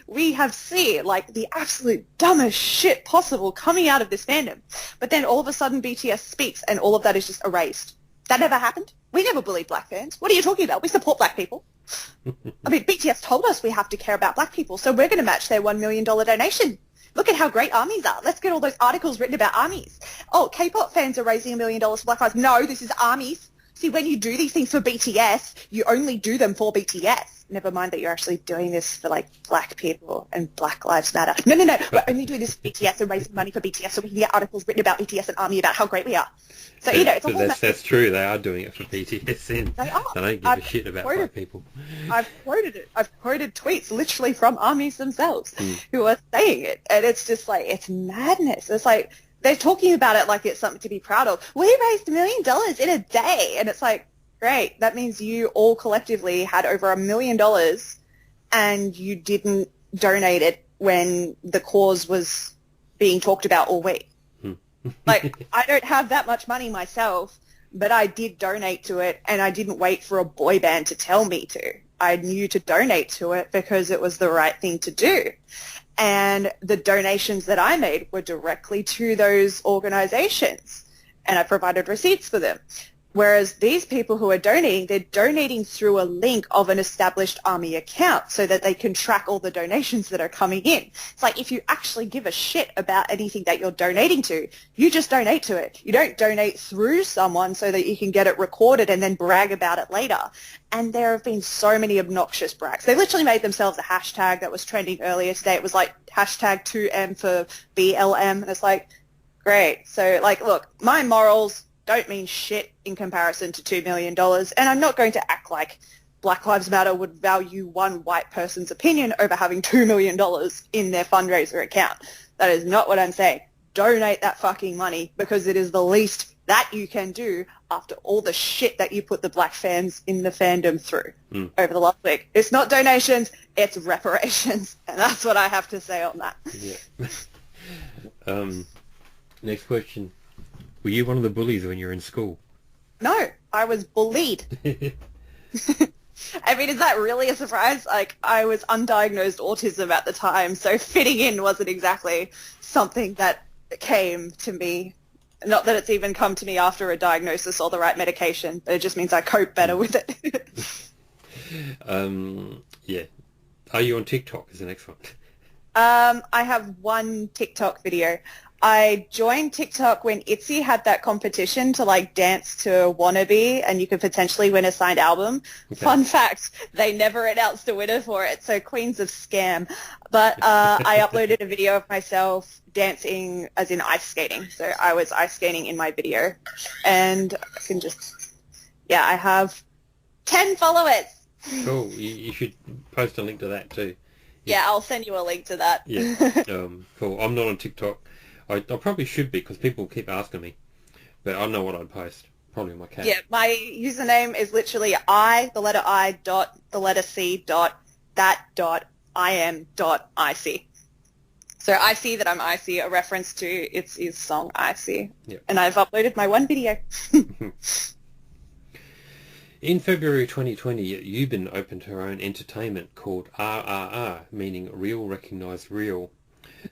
S2: we have seen, like, the absolute dumbest shit possible coming out of this fandom. But then all of a sudden BTS speaks and all of that is just erased. That never happened. We never bullied black fans. What are you talking about? We support black people. I mean, BTS told us we have to care about black people, so we're going to match their $1 million donation. Look at how great armies are. Let's get all those articles written about armies. Oh, K-pop fans are raising $1 million for Black Lives. No, this is armies. See, when you do these things for BTS, you only do them for BTS. Never mind that you're actually doing this for, like, black people and Black Lives Matter. No. We're only doing this for BTS and raising money for BTS so we can get articles written about BTS and ARMY about how great we are. So, you know, it's a whole
S1: that's true. They are doing it for BTS.
S2: They are.
S1: They don't give a shit about black people.
S2: I've quoted it. I've quoted tweets literally from armies themselves who are saying it. And it's just like, it's madness. It's like, they're talking about it like it's something to be proud of. We raised $1 million in a day. And it's like, great. That means you all collectively had over $1 million and you didn't donate it when the cause was being talked about all week. Like, I don't have that much money myself, but I did donate to it, and I didn't wait for a boy band to tell me to. I knew to donate to it because it was the right thing to do. And the donations that I made were directly to those organizations, and I provided receipts for them. Whereas these people who are donating, they're donating through a link of an established ARMY account so that they can track all the donations that are coming in. It's like, if you actually give a shit about anything that you're donating to, you just donate to it. You don't donate through someone so that you can get it recorded and then brag about it later. And there have been so many obnoxious brags. They literally made themselves a hashtag that was trending earlier today. It was like hashtag 2M for BLM. And it's like, great. So, like, look, my morals don't mean shit in comparison to $2 million, and I'm not going to act like Black Lives Matter would value one white person's opinion over having $2 million in their fundraiser account. That is not what I'm saying. Donate that fucking money because it is the least that you can do after all the shit that you put the black fans in the fandom through over the last week. It's not donations, it's reparations, and that's what I have to say on that.
S1: Yeah. Next question. Were you one of the bullies when you were in school?
S2: No, I was bullied. I mean, is that really a surprise? Like, I was undiagnosed autism at the time, so fitting in wasn't exactly something that came to me. Not that it's even come to me after a diagnosis or the right medication, but it just means I cope better with it.
S1: Yeah. Are you on TikTok is the next one?
S2: I have one TikTok video. I joined TikTok when ITZY had that competition to like dance to Wannabe and you could potentially win a signed album. Okay. Fun fact, they never announced a winner for it, so Queens of Scam. But I uploaded a video of myself dancing as in ice skating. So I was ice skating in my video. And I can just, yeah, I have 10 followers.
S1: Cool. You should post a link to that too.
S2: Yeah, I'll send you a link to that.
S1: Yeah. Cool. I'm not on TikTok. I probably should be because people keep asking me, but I don't know what I'd post. Probably my cat.
S2: Yeah, my username is literally the letter I, dot, the letter C, dot, that, dot, IM.IC. So I see that I'm icy, a reference to its song Icy. Yep. And I've uploaded my one video.
S1: In February 2020, Yubin opened her own entertainment called RRR, meaning Real Recognise Real.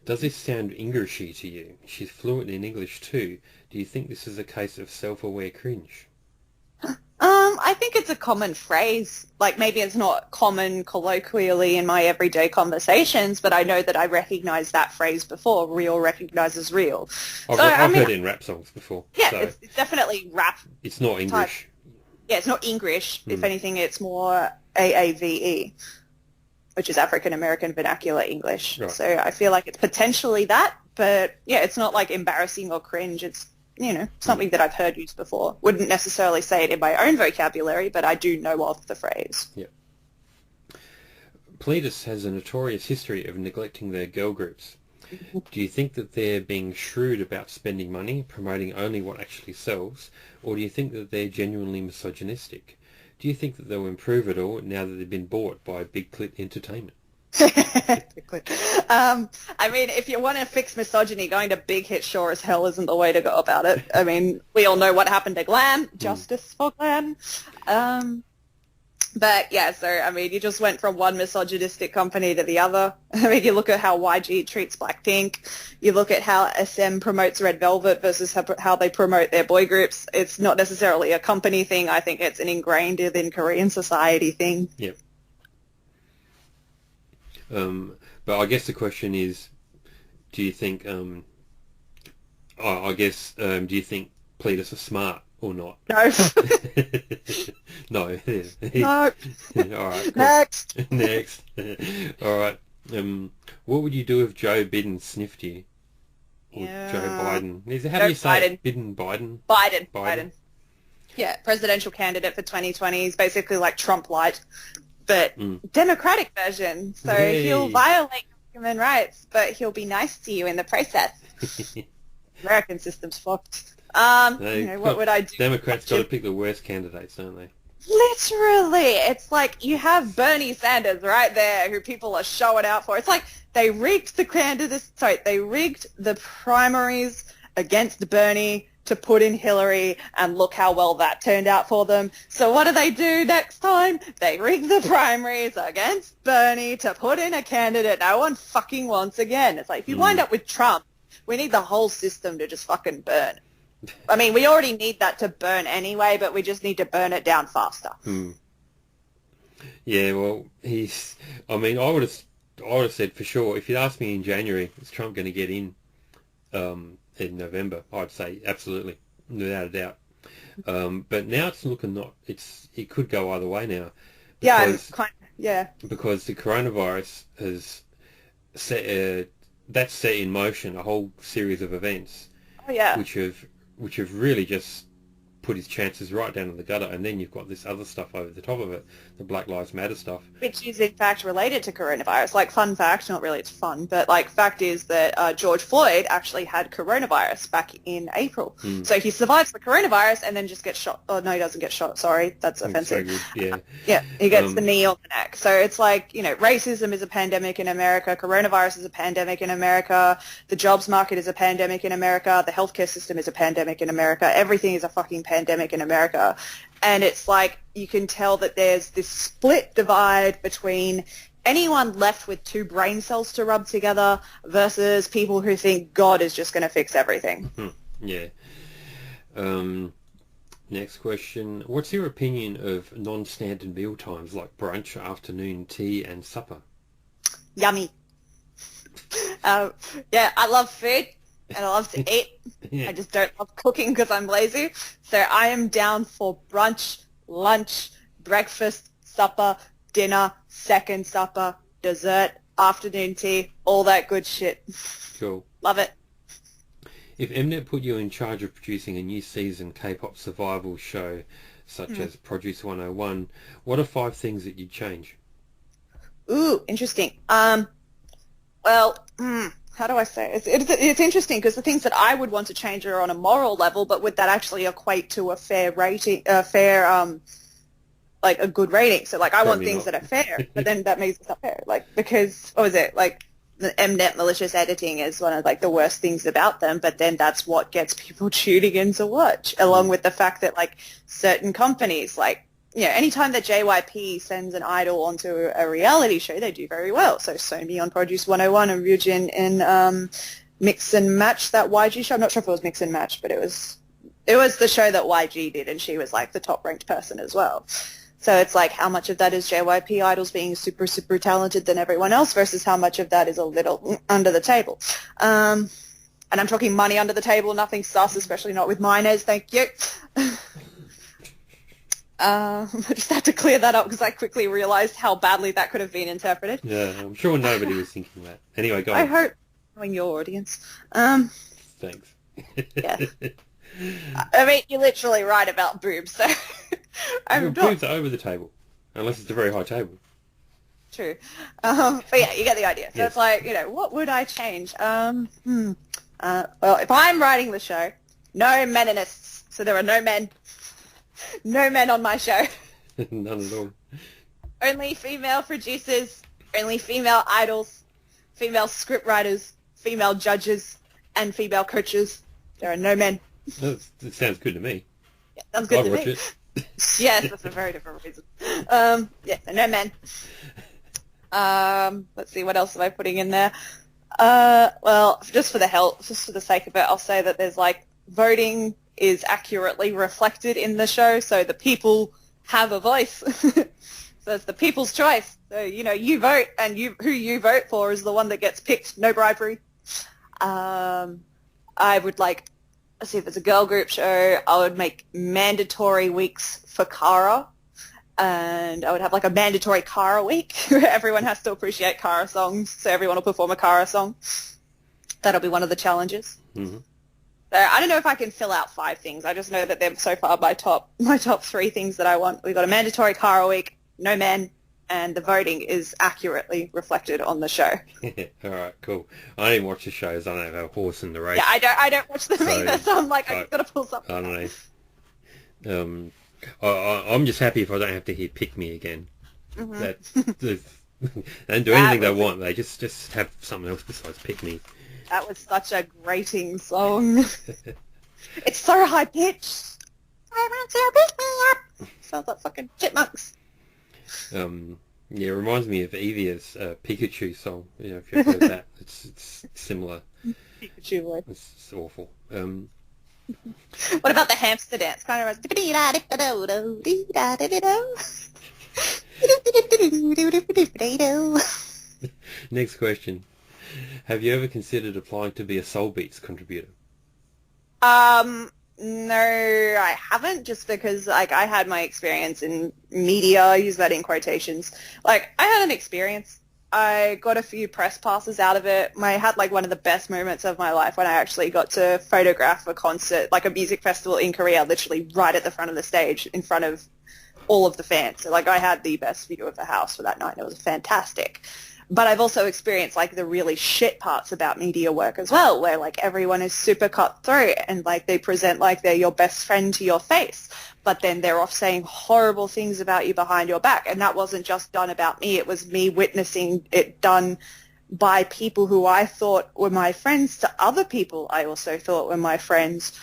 S1: Does this sound Englishy to you? She's fluent in English too. Do you think this is a case of self-aware cringe?
S2: I think it's a common phrase. Like maybe it's not common colloquially in my everyday conversations, but I know that I recognise that phrase before. Real recognises real.
S1: I've heard it in rap songs before.
S2: Yeah, so it's definitely rap.
S1: It's not English.
S2: Yeah, it's not English. If anything, it's more AAVE, which is African American Vernacular English. Right. So I feel like it's potentially that, but yeah, it's not like embarrassing or cringe. It's, you know, something that I've heard used before. Wouldn't necessarily say it in my own vocabulary, but I do know of the phrase.
S1: Yeah. Pleiades has a notorious history of neglecting their girl groups. Do you think that they're being shrewd about spending money, promoting only what actually sells, or do you think that they're genuinely misogynistic? Do you think that they'll improve at all now that they've been bought by Big Clit Entertainment?
S2: I mean, if you want to fix misogyny, going to Big Hit sure as hell isn't the way to go about it. I mean, we all know what happened to Glam. Justice for Glam. But yeah, so I mean, you just went from one misogynistic company to the other. I mean, you look at how YG treats Blackpink. You look at how SM promotes Red Velvet versus how they promote their boy groups. It's not necessarily a company thing. I think it's an ingrained in Korean society thing.
S1: Yep. But I guess the question is, do you think? Do you think Pleiades are smart or not?
S2: No.
S1: No.
S2: No.
S1: All right.
S2: Next.
S1: Next. All right. What would you do if Joe Biden sniffed you? Or Joe Biden? How do you say it? Biden?
S2: Biden. Yeah, presidential candidate for 2020. He's basically like Trump light, but Democratic version. So he'll violate human rights, but he'll be nice to you in the process. American system's fucked. What would I do?
S1: Democrats got to pick the worst candidates, don't they?
S2: Literally. It's like you have Bernie Sanders right there who people are showing out for. It's like they rigged the primaries against Bernie to put in Hillary, and look how well that turned out for them. So what do they do next time? They rig the primaries against Bernie to put in a candidate no one fucking wants again. It's like if you wind up with Trump, we need the whole system to just fucking burn. I mean, we already need that to burn anyway, but we just need to burn it down faster.
S1: Yeah, well, I would have said for sure, if you'd asked me in January, is Trump going to get in November, I'd say absolutely, without a doubt. But now it's looking it could go either way now.
S2: Because
S1: the coronavirus has set in motion a whole series of events.
S2: Oh yeah.
S1: Which have really just put his chances right down in the gutter, and then you've got this other stuff over the top of it, the Black Lives Matter stuff.
S2: Which is in fact related to coronavirus. Like, fun fact, not really it's fun, but like fact is that George Floyd actually had coronavirus back in April. So he survives the coronavirus and then just gets shot. Oh no, he doesn't get shot, sorry, that's offensive.
S1: So good.
S2: Yeah, he gets the knee on the neck. So it's like, racism is a pandemic in America, coronavirus is a pandemic in America, the jobs market is a pandemic in America, the healthcare system is a pandemic in America, everything is a fucking pandemic in America. And it's like you can tell that there's this split divide between anyone left with two brain cells to rub together versus people who think God is just going to fix everything.
S1: Yeah. Next question. What's your opinion of non-standard meal times like brunch, afternoon tea and supper?
S2: Yummy. Yeah, I love food and I love to eat.
S1: Yeah.
S2: I just don't love cooking because I'm lazy. So I am down for brunch, lunch, breakfast, supper, dinner, second supper, dessert, afternoon tea, all that good shit.
S1: Cool.
S2: Love it.
S1: If Mnet put you in charge of producing a new season K-pop survival show such as Produce 101, what are 5 things that you'd change?
S2: Ooh, interesting. Well, how do I say it? It's interesting because the things that I would want to change are on a moral level, but would that actually equate to a fair rating, like a good rating? So like I want things that are fair, but then that makes it not fair. Like because, what was it? Like the Mnet malicious editing is one of like the worst things about them, but then that's what gets people tuning in to watch, along with the fact that like certain companies like, you know, anytime that JYP sends an idol onto a reality show, they do very well. So Somi on Produce 101 and Ryujin in Mix and Match, that YG show. I'm not sure if it was Mix and Match, but it was the show that YG did, and she was like the top-ranked person as well. So it's like how much of that is JYP idols being super, super talented than everyone else versus how much of that is a little under the table. And I'm talking money under the table, nothing sus, especially not with minors. Thank you. I just had to clear that up because I quickly realized how badly that could have been interpreted.
S1: Yeah, I'm sure nobody was thinking that. Anyway, go on.
S2: I hope knowing your audience.
S1: Thanks.
S2: Yeah. I mean, you're literally right about boobs, so
S1: Boobs are over the table, unless it's a very high table.
S2: True. But yeah, you get the idea. So
S1: Yes.
S2: it's like, you know, what would I change? Well, if I'm writing the show, no meninists. So there are no men. No men on my show.
S1: None at all.
S2: Only female producers, only female idols, female scriptwriters, female judges, and female coaches. There are no men.
S1: That sounds good to me.
S2: Yeah, sounds good
S1: I'll
S2: to
S1: watch
S2: me.
S1: it.
S2: Yes, that's a very different reason. Yeah, so no men. Let's see, what else am I putting in there? Well, just for the sake of it, I'll say that there's like voting is accurately reflected in the show, so the people have a voice. So it's the people's choice. So, you know, you vote, and who you vote for is the one that gets picked. No bribery. I would like, let's see, if it's a girl group show, I would make mandatory weeks for Kara, and I would have like a mandatory Kara week where everyone has to appreciate Kara songs, so everyone will perform a Kara song. That'll be one of the challenges.
S1: Mm-hmm.
S2: So I don't know if I can fill out 5 things. I just know that they're so far my top 3 things that I want. We've got a mandatory Kara week, no men, and the voting is accurately reflected on the show.
S1: All right, cool. I don't even watch the shows. I don't have a horse in the race.
S2: Yeah, I don't watch them either, so I'm like, I've got to pull something.
S1: I don't know. I'm just happy if I don't have to hear "Pick Me" again. Mm-hmm. They don't do anything they want. They just have something else besides "Pick Me."
S2: That was such a grating song. It's so high pitched. I want to pick me up. Sounds like fucking chipmunks.
S1: Yeah, it reminds me of Evia's Pikachu song. You know, if you've heard that, it's similar.
S2: Pikachu voice.
S1: It's awful.
S2: What about the hamster dance? Kind of
S1: Next question. Have you ever considered applying to be a Soul Beats contributor?
S2: No, I haven't, just because like I had my experience in media. I use that in quotations. Like I had an experience. I got a few press passes out of it. I had like one of the best moments of my life when I actually got to photograph a concert, like a music festival in Korea, literally right at the front of the stage in front of all of the fans. So like I had the best view of the house for that night. It was fantastic. But I've also experienced like the really shit parts about media work as well, where like everyone is super cutthroat and like they present like they're your best friend to your face, but then they're off saying horrible things about you behind your back. And that wasn't just done about me. It was me witnessing it done by people who I thought were my friends to other people I also thought were my friends.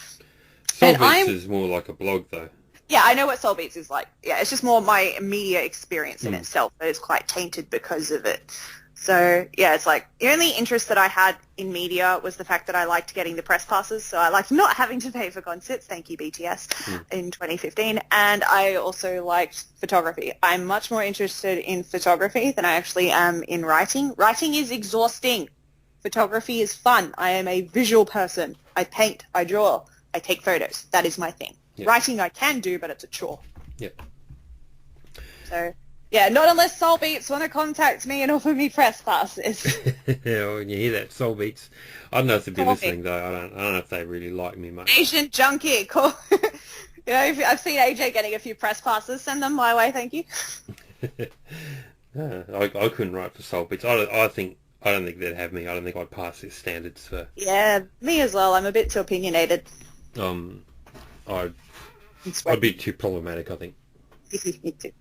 S1: Soul Beats is more like a blog, though.
S2: Yeah, I know what Soul Beats is like. Yeah, it's just more my media experience in itself that is quite tainted because of it. So, yeah, it's like the only interest that I had in media was the fact that I liked getting the press passes. So I liked not having to pay for concerts. Thank you, BTS, in 2015. And I also liked photography. I'm much more interested in photography than I actually am in writing. Writing is exhausting. Photography is fun. I am a visual person. I paint, I draw, I take photos. That is my thing. Yep. Writing I can do, but it's a chore.
S1: Yep.
S2: So, yeah, not unless Soul Beats want to contact me and offer me press passes.
S1: Yeah, when you hear that, Soul Beats. I don't know if they'd be listening, though. I don't know if they really like me much.
S2: Asian junkie. Cool. You know, I've seen AJ getting a few press passes. Send them my way, thank you.
S1: No, I couldn't write for Soul Beats. I don't think they'd have me. I don't think I'd pass their standards for...
S2: Yeah, me as well. I'm a bit too opinionated.
S1: I'd be too problematic, I think.
S2: Me too.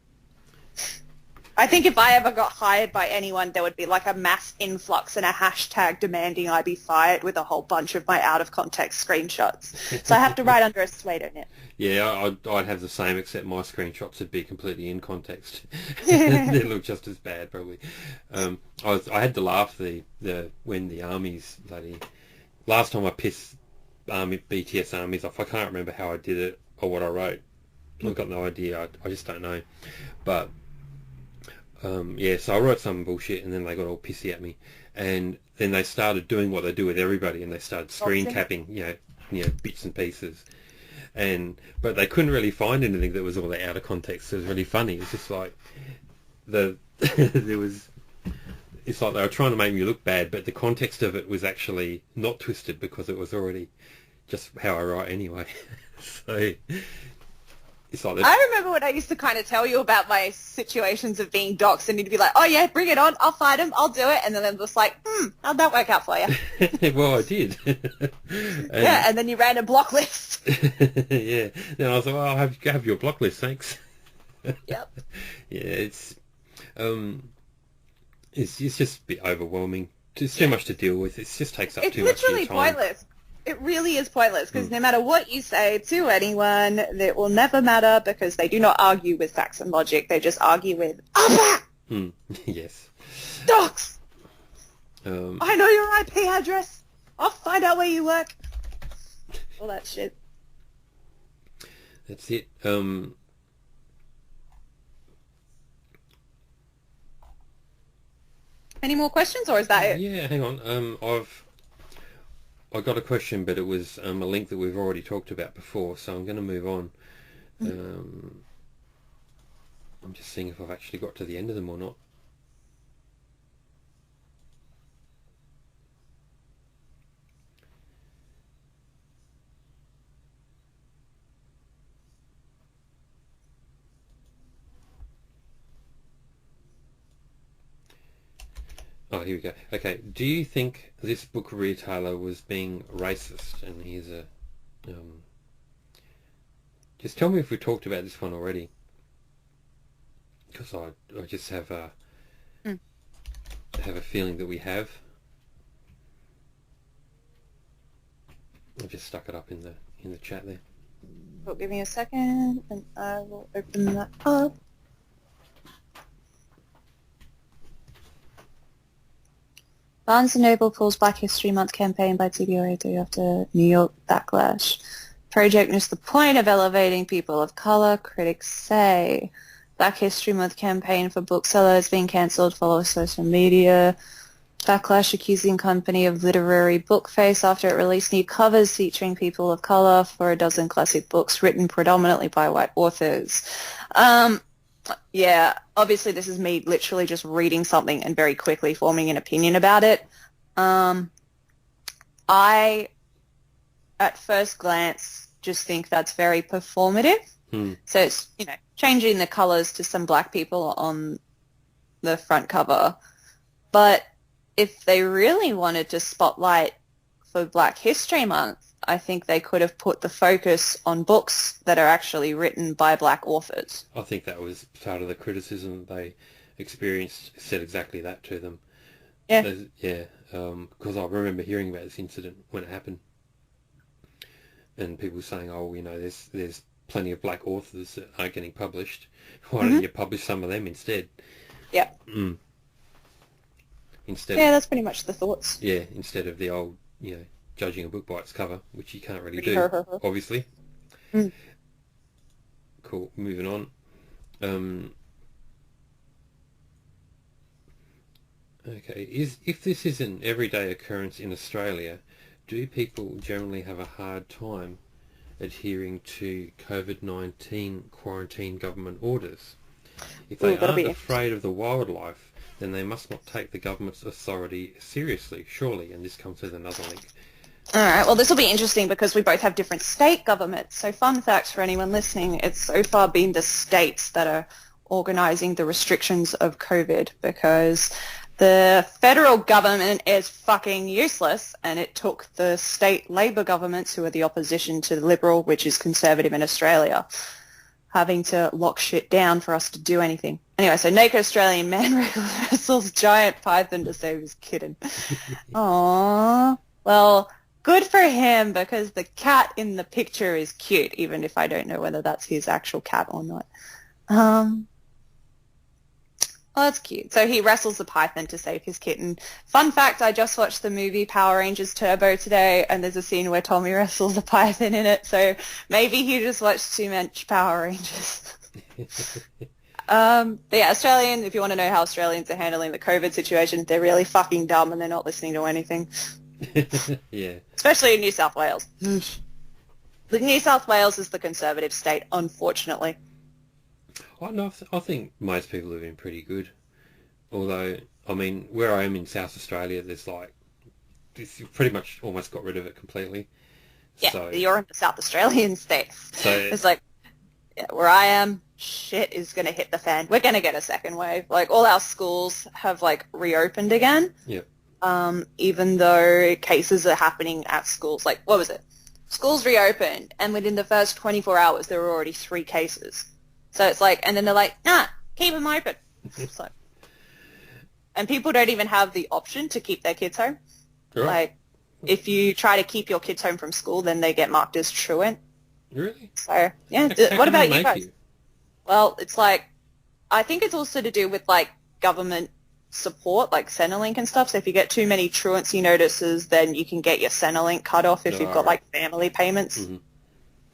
S2: I think if I ever got hired by anyone, there would be like a mass influx and a hashtag demanding I be fired with a whole bunch of my out-of-context screenshots. So I have to write under a pseudo net.
S1: Yeah, I'd have the same, except my screenshots would be completely in context. They look just as bad, probably. I had to laugh when the armies bloody... Last time I pissed BTS armies off, I can't remember how I did it or what I wrote. I've got no idea. I just don't know. But... yeah, so I wrote some bullshit and then they got all pissy at me. And then they started doing what they do with everybody and they started screen capping, bits and pieces. But they couldn't really find anything that was all that out of context. It was really funny. It's just like it's like they were trying to make me look bad, but the context of it was actually not twisted because it was already just how I write anyway. So...
S2: I remember when I used to kind of tell you about my situations of being doxxed and you'd be like, oh yeah, bring it on, I'll fight him, I'll do it. And then I'm just like, how'd that work out for you?
S1: Well, I did.
S2: And then you ran a block list.
S1: Yeah. Then I was like, well, I'll have your block list, thanks.
S2: Yep.
S1: Yeah, it's just a bit overwhelming. It's too much to deal with. It just takes up too much of your time. It's literally
S2: pointless. It really is pointless because no matter what you say to anyone, it will never matter because they do not argue with facts and logic. They just argue with,
S1: yes.
S2: Docs! I know your IP address. I'll find out where you work. All that shit.
S1: That's it.
S2: Any more questions or is that it?
S1: Yeah, hang on. I got a question, but it was a link that we've already talked about before, so I'm going to move on. I'm just seeing if I've actually got to the end of them or not. Oh, here we go. Okay, do you think this book retailer was being racist? And here's a... just tell me if we talked about this one already. Because I just have a feeling that we have. I just stuck it up in the chat there.
S2: Well, give me a second and I will open that up. Barnes & Noble pulls Black History Month campaign by TBOA after New York backlash. Project missed the point of elevating people of color, critics say. Black History Month campaign for booksellers being cancelled following social media. Backlash accusing company of literary bookface after it released new covers featuring people of color for a dozen classic books written predominantly by white authors. Yeah, obviously this is me literally just reading something and very quickly forming an opinion about it. I, at first glance, just think that's very performative. So it's, changing the colours to some black people on the front cover. But if they really wanted to spotlight for Black History Month, I think they could have put the focus on books that are actually written by black authors.
S1: I think that was part of the criticism they experienced, said exactly that to them. Yeah. Because I remember hearing about this incident when it happened. and people saying, oh, there's plenty of black authors that aren't getting published. Why don't you publish some of them instead?
S2: Yep.
S1: Instead.
S2: Yeah, that's pretty much the thoughts.
S1: Yeah, instead of the old, judging a book by its cover, which you can't really do, obviously. Cool. Moving on. Okay. If this is an everyday occurrence in Australia, do people generally have a hard time adhering to COVID-19 quarantine government orders? If they aren't afraid of the wildlife, then they must not take the government's authority seriously, surely. And this comes with another link.
S2: All right. Well, this will be interesting because we both have different state governments. So fun fact for anyone listening, it's so far been the states that are organising the restrictions of COVID because the federal government is fucking useless, and it took the state Labor governments, who are the opposition to the Liberal, which is Conservative in Australia, having to lock shit down for us to do anything. Anyway, so naked Australian man wrestles giant python to save his kitten. Aww. Well, good for him, because the cat in the picture is cute, even if I don't know whether that's his actual cat or not. Well, that's cute. So he wrestles the python to save his kitten. Fun fact, I just watched the movie Power Rangers Turbo today, and there's a scene where Tommy wrestles a python in it, so maybe he just watched too much Power Rangers. But yeah, Australian, if you want to know how Australians are handling the COVID situation, they're really fucking dumb and they're not listening to anything.
S1: Yeah.
S2: Especially in New South Wales. The New South Wales is the Conservative state, unfortunately.
S1: I think most people have been pretty good. Although, I mean, where I am in South Australia, it's pretty much almost got rid of it completely.
S2: Yeah,
S1: so,
S2: you're in the South Australian states.
S1: So
S2: it's like, where I am, shit is going to hit the fan. We're going to get a second wave. Like, all our schools have, reopened again.
S1: Yep.
S2: Even though cases are happening at schools. Like, what was it? Schools reopened, and within the first 24 hours, there were already 3 cases. So it's like, and then they're like, nah, keep them open. So, and people don't even have the option to keep their kids home.
S1: Right.
S2: Like, if you try to keep your kids home from school, then they get marked as truant.
S1: Really?
S2: So, yeah. What about you guys? Well, it's like, I think it's also to do with, government support, like Centrelink and stuff. So if you get too many truancy notices, then you can get your Centrelink cut off if you've got, family payments.
S1: Mm-hmm.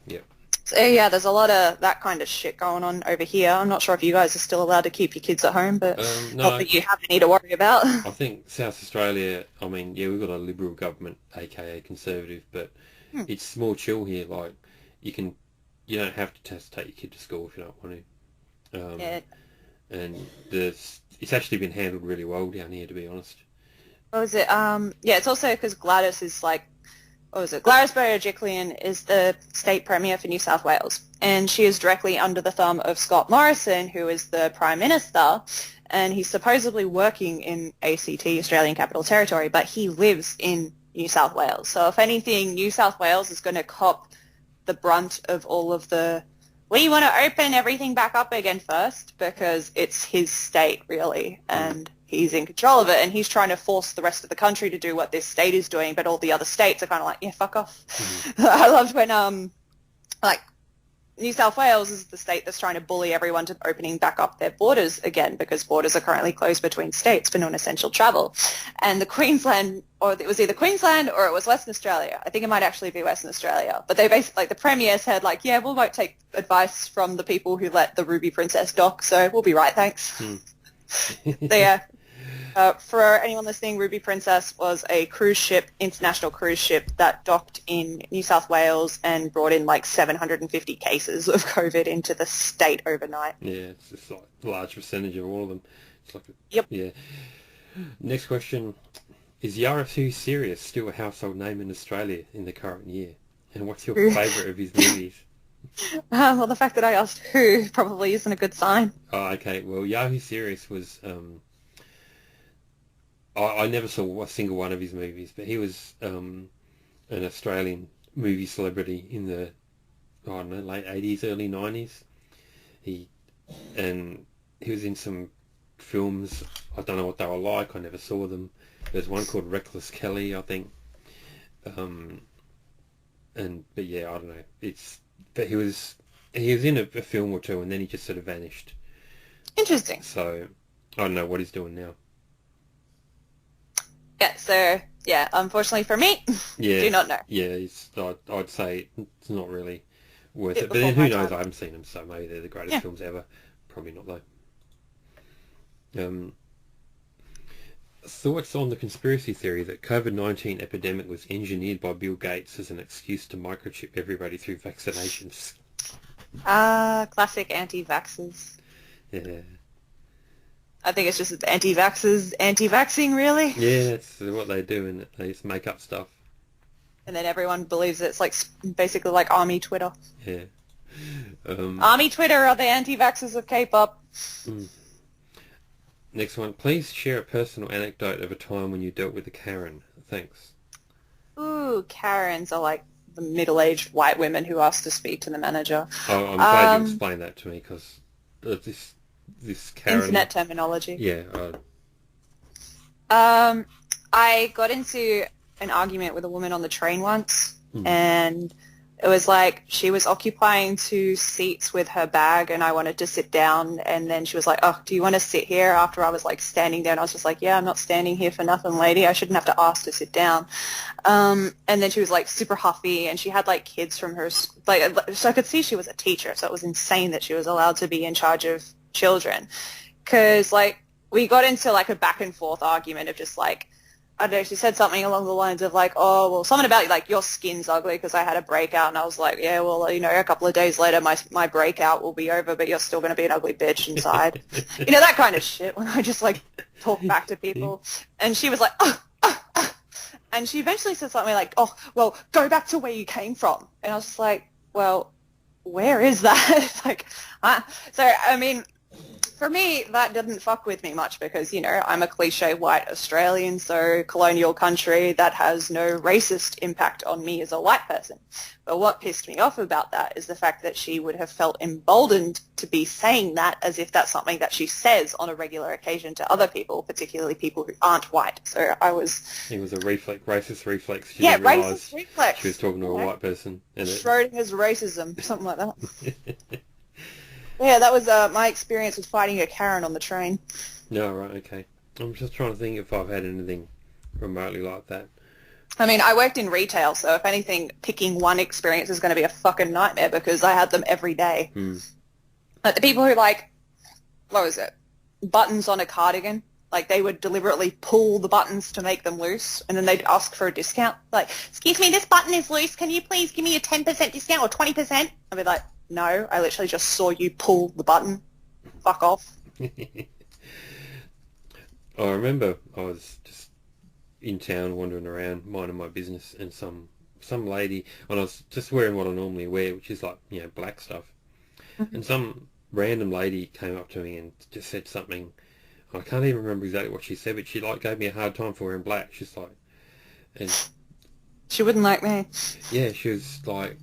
S1: Yeah.
S2: So, yeah, there's a lot of that kind of shit going on over here. I'm not sure if you guys are still allowed to keep your kids at home, but
S1: no,
S2: not that you have any to worry about.
S1: I think South Australia, I mean, yeah, we've got a Liberal government, aka Conservative, but it's more chill here. Like, you don't have to take your kid to school if you don't want to.
S2: Yeah.
S1: And it's actually been handled really well down here, to be honest.
S2: What was it? Yeah, it's also because Gladys is Gladys Berejiklian is the state premier for New South Wales, and she is directly under the thumb of Scott Morrison, who is the Prime Minister, and he's supposedly working in ACT, Australian Capital Territory, but he lives in New South Wales. So if anything, New South Wales is going to cop the brunt of all of we want to open everything back up again first, because it's his state, really, and he's in control of it, and he's trying to force the rest of the country to do what this state is doing, but all the other states are kind of like, yeah, fuck off. Mm-hmm. I loved when, New South Wales is the state that's trying to bully everyone to opening back up their borders again, because borders are currently closed between states for non-essential travel. And the Queensland, or it was either Queensland or it was Western Australia. I think it might actually be Western Australia. But they basically, the Premier said, yeah, we won't take advice from the people who let the Ruby Princess dock, so we'll be right, thanks. So yeah. For anyone listening, Ruby Princess was a cruise ship, international cruise ship, that docked in New South Wales and brought in 750 cases of COVID into the state overnight.
S1: Yeah, it's just a large percentage of all of them. It's
S2: yep.
S1: Yeah. Next question. Is Yarasu Sirius still a household name in Australia in the current year? And what's your favourite of his movies?
S2: Well, the fact that I asked who probably isn't a good sign.
S1: Oh, okay. Well, Yahoo Serious was... I never saw a single one of his movies, but he was an Australian movie celebrity in the, late 80s, early 90s. He was in some films. I don't know what they were like. I never saw them. There's one called Reckless Kelly, I think. But yeah, I don't know. But he was in a film or two, and then he just sort of vanished.
S2: Interesting.
S1: So I don't know what he's doing now.
S2: Yeah, so, yeah, unfortunately for me,
S1: Yeah,
S2: do not know.
S1: yeah. I'd say it's not really worth it. But
S2: Before
S1: then who
S2: my
S1: knows?
S2: time.
S1: I haven't seen them, so maybe they're the greatest
S2: Yeah.
S1: films ever. Probably not though. Thoughts on the conspiracy theory that COVID-19 epidemic was engineered by Bill Gates as an excuse to microchip everybody through vaccinations?
S2: Classic anti-vaxxers.
S1: Yeah.
S2: I think it's just anti-vaxxers anti-vaxxing, really.
S1: Yeah, that's what they do, and they just make up stuff.
S2: And then everyone believes it's like basically like Army Twitter.
S1: Yeah.
S2: Army Twitter are the anti-vaxxers of K-pop.
S1: Next one. Please share a personal anecdote of a time when you dealt with a Karen. Thanks.
S2: Ooh, Karens are like the middle-aged white women who ask to speak to the manager.
S1: Oh, I'm glad you explained that to me, because this Karen...
S2: Internet terminology.
S1: Yeah.
S2: I got into an argument with a woman on the train once, and it was like she was occupying 2 seats with her bag, and I wanted to sit down, and then she was like, oh, do you want to sit here? After I was like standing there, and I was just like, yeah, I'm not standing here for nothing, lady. I shouldn't have to ask to sit down. And then she was like super huffy, and she had like kids from her, so I could see she was a teacher, so it was insane that she was allowed to be in charge of children, because like we got into like a back and forth argument of just like, I don't know, she said something along the lines of like, oh, well, something about like your skin's ugly because I had a breakout, and I was like, yeah, well, you know, a couple of days later my breakout will be over, but you're still going to be an ugly bitch inside. You know, that kind of shit when I just like talk back to people. And she was like, and she eventually said something like, oh, well, go back to where you came from. And I was just like, well, where is that? Like, so, I mean, for me, that didn't fuck with me much because, you know, I'm a cliche white Australian, so colonial country, that has no racist impact on me as a white person. But what pissed me off about that is the fact that she would have felt emboldened to be saying that as if that's something that she says on a regular occasion to other people, particularly people who aren't white. So I was...
S1: It was a racist reflex. She
S2: yeah,
S1: didn't realise
S2: racist reflex.
S1: she was talking to a white person.
S2: Schrodinger's racism, something like that. Yeah, that was my experience with fighting a Karen on the train.
S1: No, right, okay. I'm just trying to think if I've had anything remotely like that.
S2: I mean, I worked in retail, so if anything, picking one experience is going to be a fucking nightmare because I had them every day. Like the people who like, what was it, buttons on a cardigan, like they would deliberately pull the buttons to make them loose, and then they'd ask for a discount. Like, excuse me, this button is loose. Can you please give me a 10% discount or 20%? I'd be like, no, I literally just saw you pull the button. Fuck off.
S1: I remember I was just in town wandering around minding my business, and some lady, and I was just wearing what I normally wear, which is like, you know, black stuff. And some random lady came up to me and just said something. I can't even remember exactly what she said, but she like gave me a hard time for wearing black. She's like, and
S2: she wouldn't like me.
S1: Yeah, she was like,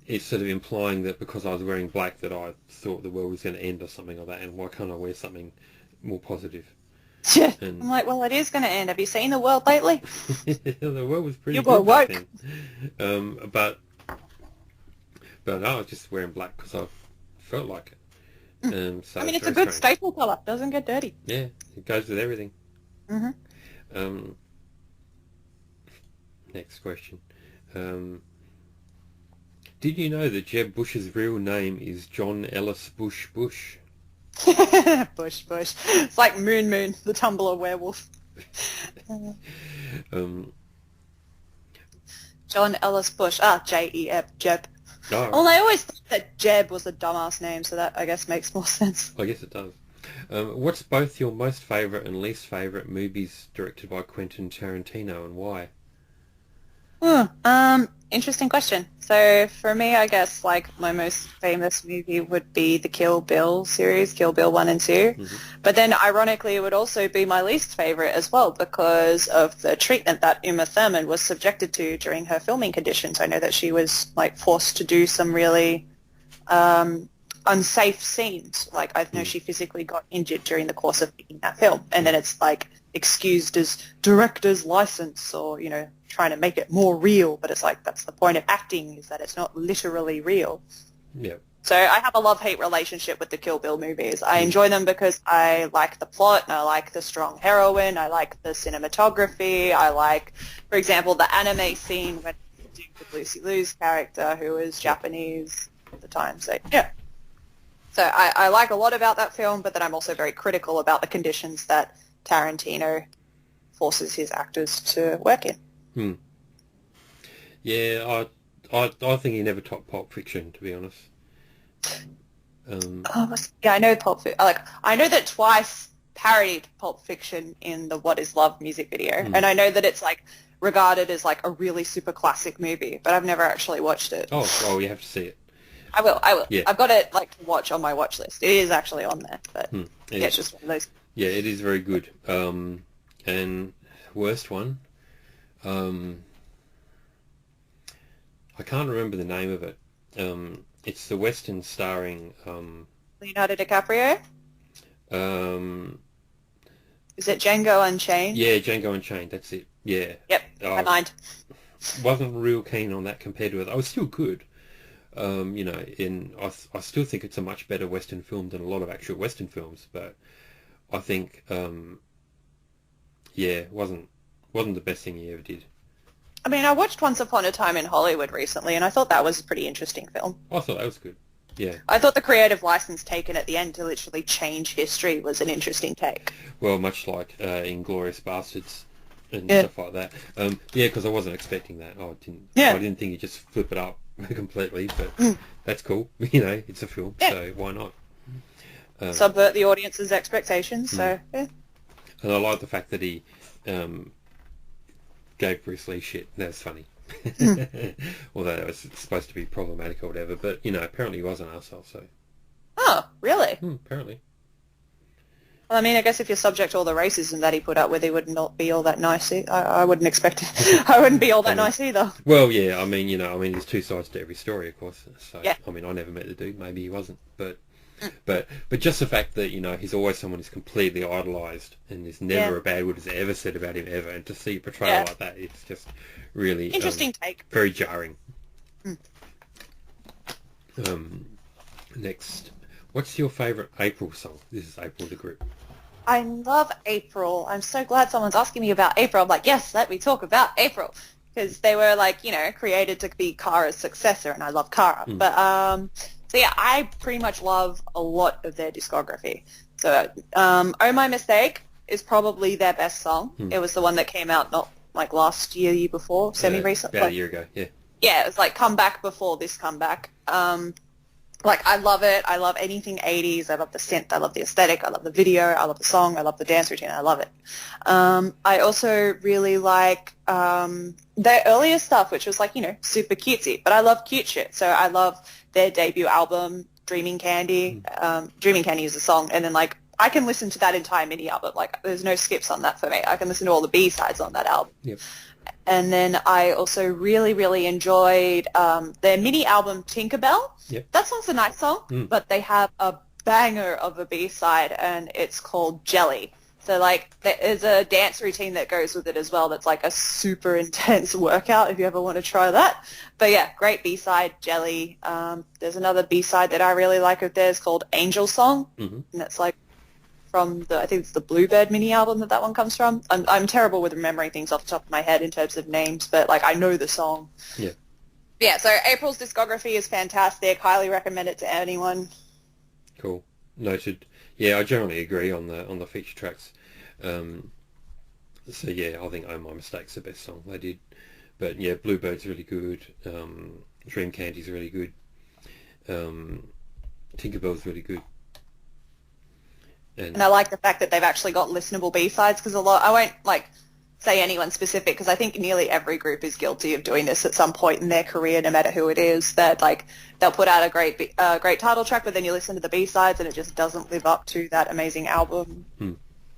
S1: it's sort of implying that because I was wearing black that I thought the world was going to end or something like that, and why can't I wear something more positive?
S2: Yeah.
S1: And
S2: I'm like, well, it is going to end. Have you seen the world lately?
S1: the world was pretty
S2: You
S1: good
S2: got
S1: back
S2: woke.
S1: then. But I was just wearing black because I felt like it. So
S2: I mean, it's a
S1: very
S2: good
S1: strange.
S2: staple colour. Doesn't get dirty.
S1: Yeah, it goes with everything. Next question. Did you know that Jeb Bush's real name is John Ellis Bush Bush?
S2: Bush. It's like Moon, the Tumblr werewolf. John Ellis Bush. J-E-B, Jeb.
S1: Oh,
S2: Well, I always thought that Jeb was a dumbass name, so that, I guess, makes more sense.
S1: I guess it does. What's both your most favourite and least favourite movies directed by Quentin Tarantino, and why?
S2: Interesting question. So for me, I guess like my most famous movie would be the Kill Bill series, Kill Bill 1 and 2. But then ironically, it would also be my least favorite as well because of the treatment that Uma Thurman was subjected to during her filming conditions. I know that she was like forced to do some really unsafe scenes. Like I know she physically got injured during the course of making that film. And then it's like excused as director's license or, you know, trying to make it more real. But it's like, that's the point of acting, is that it's not literally real.
S1: Yeah.
S2: So I have a love-hate relationship with the Kill Bill movies. I enjoy them because I like the plot, and I like the strong heroine, I like the cinematography, I like, for example, the anime scene when he's with Lucy Liu's character, who is Japanese at the time. So, yeah. So I like a lot about that film, but then I'm also very critical about the conditions that Tarantino forces his actors to work in.
S1: Yeah, I think he never topped Pulp Fiction, to be honest.
S2: Yeah, I know I know that Twice parodied Pulp Fiction in the "What Is Love" music video, and I know that it's like regarded as like a really super classic movie, but I've never actually watched it.
S1: Oh, well, you have to see it.
S2: I will.
S1: Yeah.
S2: I've got it like to watch on my watch list. It is actually on there, but it's just one of those.
S1: Yeah, it is very good. And worst one, I can't remember the name of it. It's the Western starring
S2: Leonardo DiCaprio. Is it Django Unchained?
S1: Yeah, Django Unchained. That's it. Yeah.
S2: Yep. I mind.
S1: Wasn't real keen on that compared with. I was still good. You know, I still think it's a much better Western film than a lot of actual Western films, but I think wasn't the best thing he ever did.
S2: I mean, I watched Once Upon a Time in Hollywood recently, and I thought that was a pretty interesting film.
S1: I thought that was good. Yeah.
S2: I thought the creative license taken at the end to literally change history was an interesting take.
S1: Well, much like Inglourious Bastards and stuff like that. Yeah, because I wasn't expecting that. I didn't think he'd just flip it up completely, but that's cool. You know, it's a film, so why not?
S2: Subvert the audience's expectations, so, yeah.
S1: And I like the fact that he gave Bruce Lee shit. That's funny. Although that was supposed to be problematic or whatever, but, you know, apparently he was an arsehole, so...
S2: Oh, really?
S1: Apparently.
S2: Well, I mean, I guess if you're subject to all the racism that he put up with, he would not be all that nice. I wouldn't expect it. I wouldn't be all that nice either.
S1: Well, yeah, I mean, there's two sides to every story, of course. So, I mean, I never met the dude. Maybe he wasn't, but just the fact that, you know, he's always someone who's completely idolised and there's never a bad word is ever said about him ever, and to see a portrayal like that, it's just really
S2: interesting take.
S1: Very jarring. Next, what's your favourite April song? This is April the group.
S2: I love April. I'm so glad someone's asking me about April. I'm like, yes, let me talk about April. Because they were, like, you know, created to be Kara's successor, and I love Kara. But, so yeah, I pretty much love a lot of their discography. So, Oh My Mistake is probably their best song. It was the one that came out not, like, last year before, semi-recent.
S1: About a year ago, yeah.
S2: Yeah, it was, like, comeback before this comeback. Like, I love it. I love anything 80s. I love the synth. I love the aesthetic. I love the video. I love the song. I love the dance routine. I love it. I also really like their earlier stuff, which was, like, you know, super cutesy. But I love cute shit. So I love their debut album, Dreaming Candy. Dreaming Candy is a song. And then, like, I can listen to that entire mini album. Like, there's no skips on that for me. I can listen to all the B-sides on that album.
S1: Yep.
S2: And then I also really, really enjoyed their mini album Tinkerbell.
S1: Yep.
S2: That song's a nice song, but they have a banger of a B-side, and it's called Jelly. So, like, there's a dance routine that goes with it as well that's, like, a super intense workout if you ever want to try that. But, yeah, great B-side, Jelly. There's another B-side that I really like of theirs called Angel Song, and that's, like, from I think it's the Bluebird mini album that one comes from. I'm terrible with remembering things off the top of my head in terms of names, but, like, I know the song.
S1: Yeah.
S2: Yeah, so April's discography is fantastic. Highly recommend it to anyone.
S1: Cool. Noted. Yeah, I generally agree on the feature tracks. So yeah, I think "Oh My Mistake's the best song they did. But yeah, Bluebird's really good. Dream Candy's really good. Tinkerbell's really good.
S2: And I like the fact that they've actually got listenable B-sides, because I won't, like, say anyone specific, because I think nearly every group is guilty of doing this at some point in their career, no matter who it is, that, like, they'll put out a great title track, but then you listen to the B-sides and it just doesn't live up to that amazing album,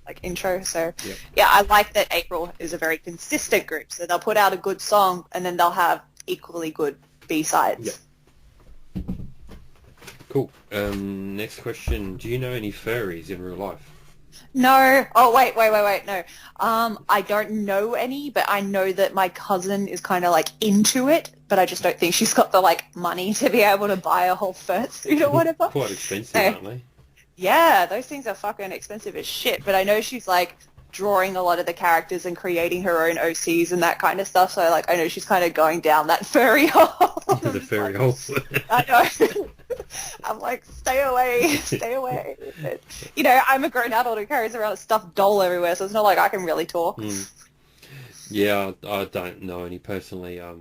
S2: like, intro. So, yeah, I like that April is a very consistent group. So they'll put out a good song and then they'll have equally good B-sides.
S1: Cool. Next question. Do you know any furries in real life?
S2: No. Oh, wait. No. I don't know any, but I know that my cousin is kind of like into it, but I just don't think she's got the like money to be able to buy a whole fursuit or whatever.
S1: Quite expensive,
S2: So,
S1: aren't they?
S2: yeah, those things are fucking expensive as shit, but I know she's like drawing a lot of the characters and creating her own OCs and that kind of stuff, so like I know she's kind of going down that furry hole.
S1: The furry hole.
S2: I know. I'm like, stay away, stay away. But, you know, I'm a grown adult who carries around a stuffed doll everywhere, so it's not like I can really talk.
S1: Yeah, I don't know any personally. I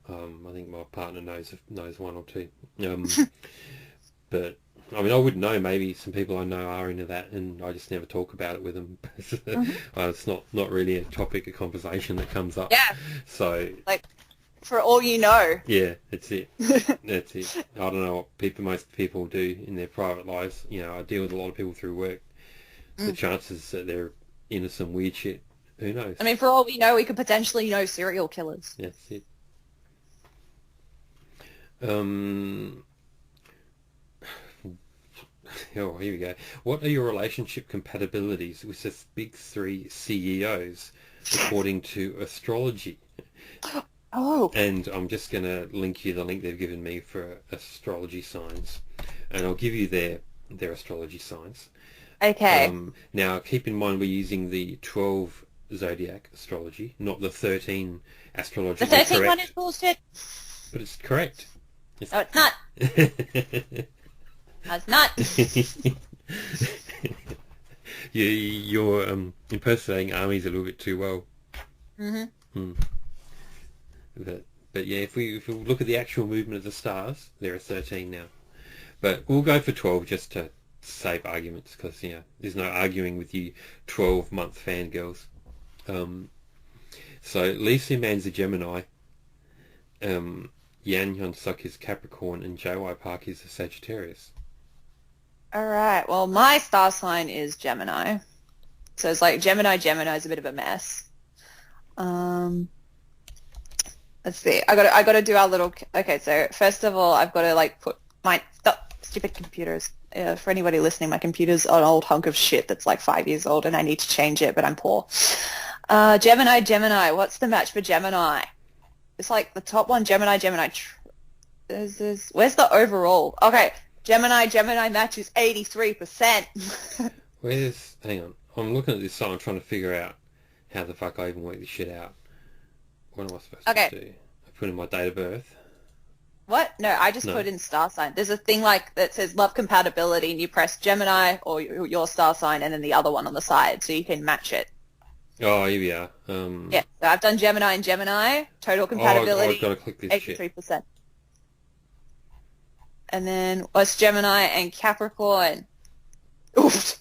S1: think my partner knows one or two. But I mean, I wouldn't know. Maybe some people I know are into that, and I just never talk about it with them. It's not really a topic of conversation that comes up.
S2: Yeah.
S1: So,
S2: like, for all you know.
S1: yeah, that's it. That's it. I don't know what most people do in their private lives. You know, I deal with a lot of people through work. The chances that they're into some weird shit, who knows?
S2: I mean, for all we know, we could potentially know serial killers.
S1: That's it. Oh, here we go. What are your relationship compatibilities with the big three CEOs, according to astrology?
S2: Oh.
S1: And I'm just going to link you the link they've given me for astrology signs, and I'll give you their astrology signs.
S2: Okay.
S1: Now, keep in mind we're using the 12 zodiac astrology, not the 13 astrology.
S2: The 13 one is bullshit.
S1: But it's correct.
S2: No, it's not. No, it's not.
S1: You're impersonating armies a little bit too well. But yeah, if we look at the actual movement of the stars, there are 13 now. But we'll go for 12 just to save arguments, because there's no arguing with you 12-month fangirls. So Lee Soo-man's a Gemini, Yan Hyun-suk is Capricorn, and JY Park is a Sagittarius.
S2: All right. Well, my star sign is Gemini. So it's like Gemini is a bit of a mess. Let's see. I got to do our little. Okay. So first of all, I've got to like put my stupid computers. For anybody listening, my computer's an old hunk of shit that's like 5 years old, and I need to change it, but I'm poor. Gemini. What's the match for Gemini? It's like the top one, Gemini. Where's the overall? Okay. Gemini match is 83%.
S1: Hang on. I'm looking at this song, I'm trying to figure out how the fuck I even work this shit out. What am I supposed to do? I put in my date of birth.
S2: What? No, I just put in star sign. There's a thing like that says love compatibility, and you press Gemini or your star sign and then the other one on the side so you can match it.
S1: Oh, here we are.
S2: Yeah, so I've done Gemini and Gemini. Total compatibility,
S1: I've got to click this
S2: 83%.
S1: Shit.
S2: And then what's Gemini and Capricorn? Oofed.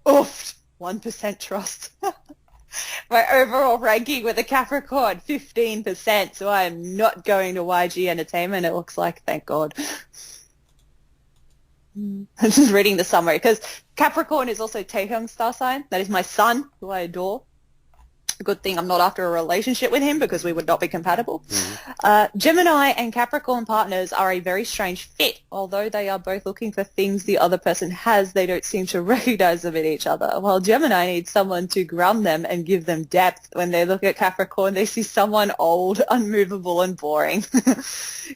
S2: 1% trust. My overall ranking with a Capricorn, 15%. So I am not going to YG Entertainment, it looks like, thank God. I'm just reading the summary, because Capricorn is also Taehyung's star sign. That is my son, who I adore. A good thing I'm not after a relationship with him, because we would not be compatible. Gemini and Capricorn partners are a very strange fit. Although they are both looking for things the other person has, they don't seem to recognize them in each other. While Gemini needs someone to ground them and give them depth, when they look at Capricorn, they see someone old, unmovable, and boring.